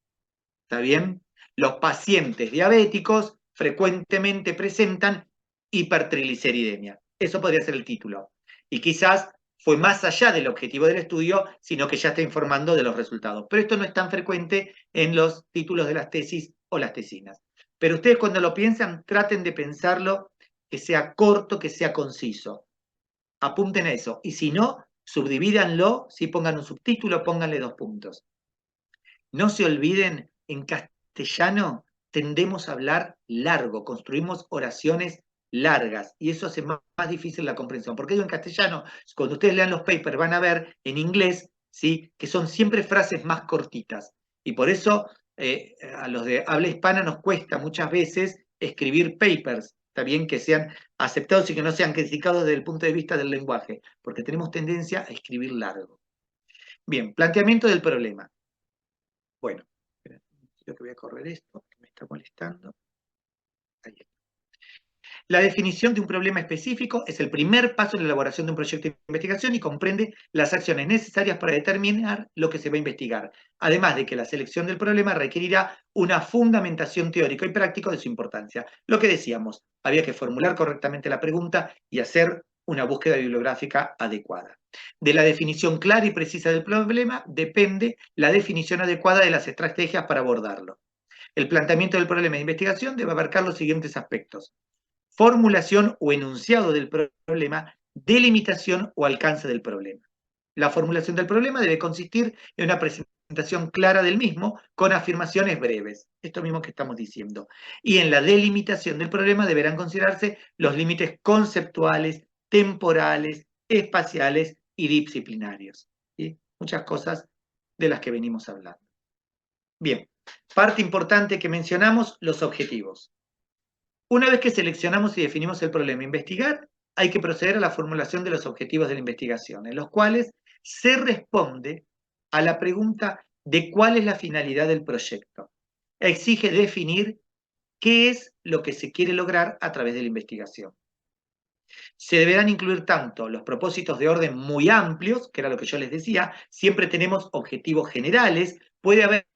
¿Está bien? Los pacientes diabéticos frecuentemente presentan hipertrigliceridemia. Eso podría ser el título. Y quizás fue más allá del objetivo del estudio, sino que ya está informando de los resultados. Pero esto no es tan frecuente en los títulos de las tesis o las tesinas. Pero ustedes cuando lo piensan, traten de pensarlo que sea corto, que sea conciso. Apunten a eso. Y si no, subdivídanlo, si pongan un subtítulo, pónganle 2 puntos. No se olviden, en castellano tendemos a hablar largo, construimos oraciones largas y eso hace más difícil la comprensión. Porque digo en castellano, cuando ustedes lean los papers van a ver en inglés, ¿sí?, que son siempre frases más cortitas. Y por eso a los de habla hispana nos cuesta muchas veces escribir papers, está bien, que sean aceptados y que no sean criticados desde el punto de vista del lenguaje, porque tenemos tendencia a escribir largo. Bien, planteamiento del problema. Bueno, creo que voy a correr esto, que me está molestando. Ahí está. La definición de un problema específico es el primer paso en la elaboración de un proyecto de investigación y comprende las acciones necesarias para determinar lo que se va a investigar, además de que la selección del problema requerirá una fundamentación teórica y práctica de su importancia. Lo que decíamos, había que formular correctamente la pregunta y hacer una búsqueda bibliográfica adecuada. De la definición clara y precisa del problema depende la definición adecuada de las estrategias para abordarlo. El planteamiento del problema de investigación debe abarcar los siguientes aspectos: formulación o enunciado del problema, delimitación o alcance del problema. La formulación del problema debe consistir en una presentación clara del mismo con afirmaciones breves, esto mismo que estamos diciendo. Y en la delimitación del problema deberán considerarse los límites conceptuales, temporales, espaciales y disciplinarios. ¿Sí? Muchas cosas de las que venimos hablando. Bien, parte importante que mencionamos, los objetivos. Una vez que seleccionamos y definimos el problema a investigar, hay que proceder a la formulación de los objetivos de la investigación, en los cuales se responde a la pregunta de cuál es la finalidad del proyecto. Exige definir qué es lo que se quiere lograr a través de la investigación. Se deberán incluir tanto los propósitos de orden muy amplios, que era lo que yo les decía, siempre tenemos objetivos generales, puede haber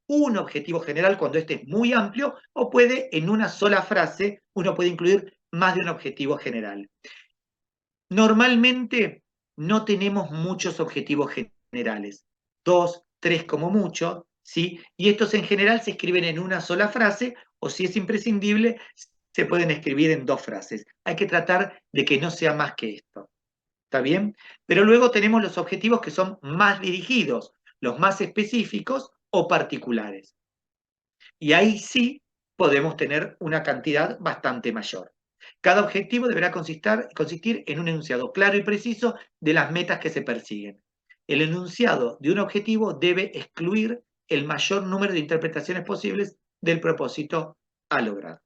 un objetivo general cuando este es muy amplio, o puede en una sola frase, uno puede incluir más de un objetivo general. Normalmente no tenemos muchos objetivos generales, 2, 3 como mucho, ¿sí? Y estos en general se escriben en una sola frase, o si es imprescindible, se pueden escribir en 2 frases. Hay que tratar de que no sea más que esto. ¿Está bien? Pero luego tenemos los objetivos que son más dirigidos, los más específicos o particulares. Y ahí sí podemos tener una cantidad bastante mayor. Cada objetivo deberá consistir en un enunciado claro y preciso de las metas que se persiguen. El enunciado de un objetivo debe excluir el mayor número de interpretaciones posibles del propósito a lograr.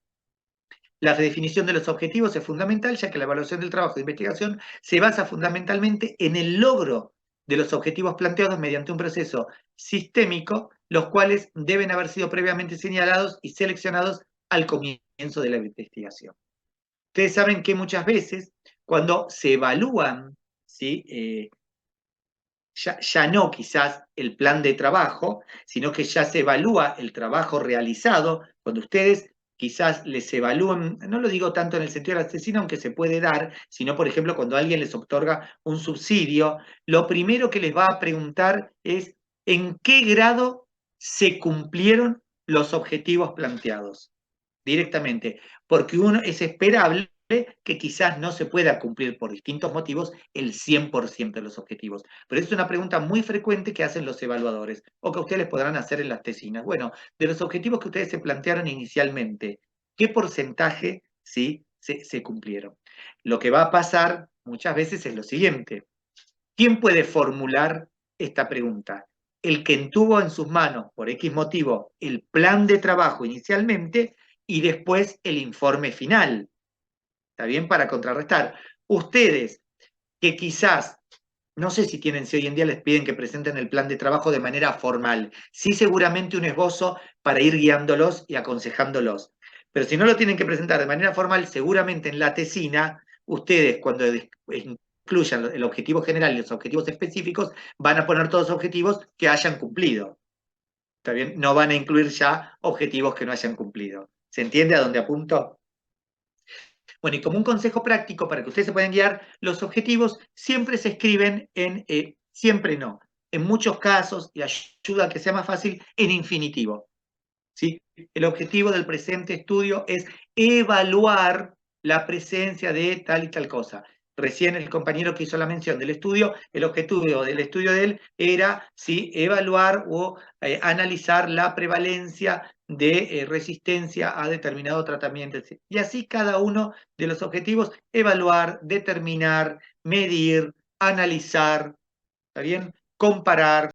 La redefinición de los objetivos es fundamental, ya que la evaluación del trabajo de investigación se basa fundamentalmente en el logro de los objetivos planteados mediante un proceso sistémico, los cuales deben haber sido previamente señalados y seleccionados al comienzo de la investigación. Ustedes saben que muchas veces, cuando se evalúan, ¿sí?, ya no quizás el plan de trabajo, sino que ya se evalúa el trabajo realizado, cuando ustedes quizás les evalúen, no lo digo tanto en el sentido de la tesina, aunque se puede dar, sino por ejemplo cuando alguien les otorga un subsidio, lo primero que les va a preguntar es en qué grado se cumplieron los objetivos planteados directamente, porque uno es esperable que quizás no se pueda cumplir por distintos motivos el 100% de los objetivos. Pero es una pregunta muy frecuente que hacen los evaluadores o que ustedes les podrán hacer en las tesinas. Bueno, de los objetivos que ustedes se plantearon inicialmente, ¿qué porcentaje sí se cumplieron? Lo que va a pasar muchas veces es lo siguiente. ¿Quién puede formular esta pregunta? El que tuvo en sus manos, por X motivo, el plan de trabajo inicialmente y después el informe final. ¿Está bien? Para contrarrestar. Ustedes que quizás No sé si hoy en día les piden que presenten el plan de trabajo de manera formal. Sí, seguramente un esbozo para ir guiándolos y aconsejándolos. Pero si no lo tienen que presentar de manera formal, seguramente en la tesina, ustedes cuando incluyan el objetivo general y los objetivos específicos, van a poner todos los objetivos que hayan cumplido. ¿Está bien? No van a incluir ya objetivos que no hayan cumplido. ¿Se entiende a dónde apunto? Bueno, y como un consejo práctico para que ustedes se puedan guiar, los objetivos siempre se escriben siempre no, en muchos casos, y ayuda a que sea más fácil, en infinitivo. ¿Sí? El objetivo del presente estudio es evaluar la presencia de tal y tal cosa. Recién el compañero que hizo la mención del estudio, el objetivo del estudio de él era ¿sí? evaluar o analizar la prevalencia de resistencia a determinado tratamiento. Y así cada uno de los objetivos, evaluar, determinar, medir, analizar, ¿está bien? Comparar.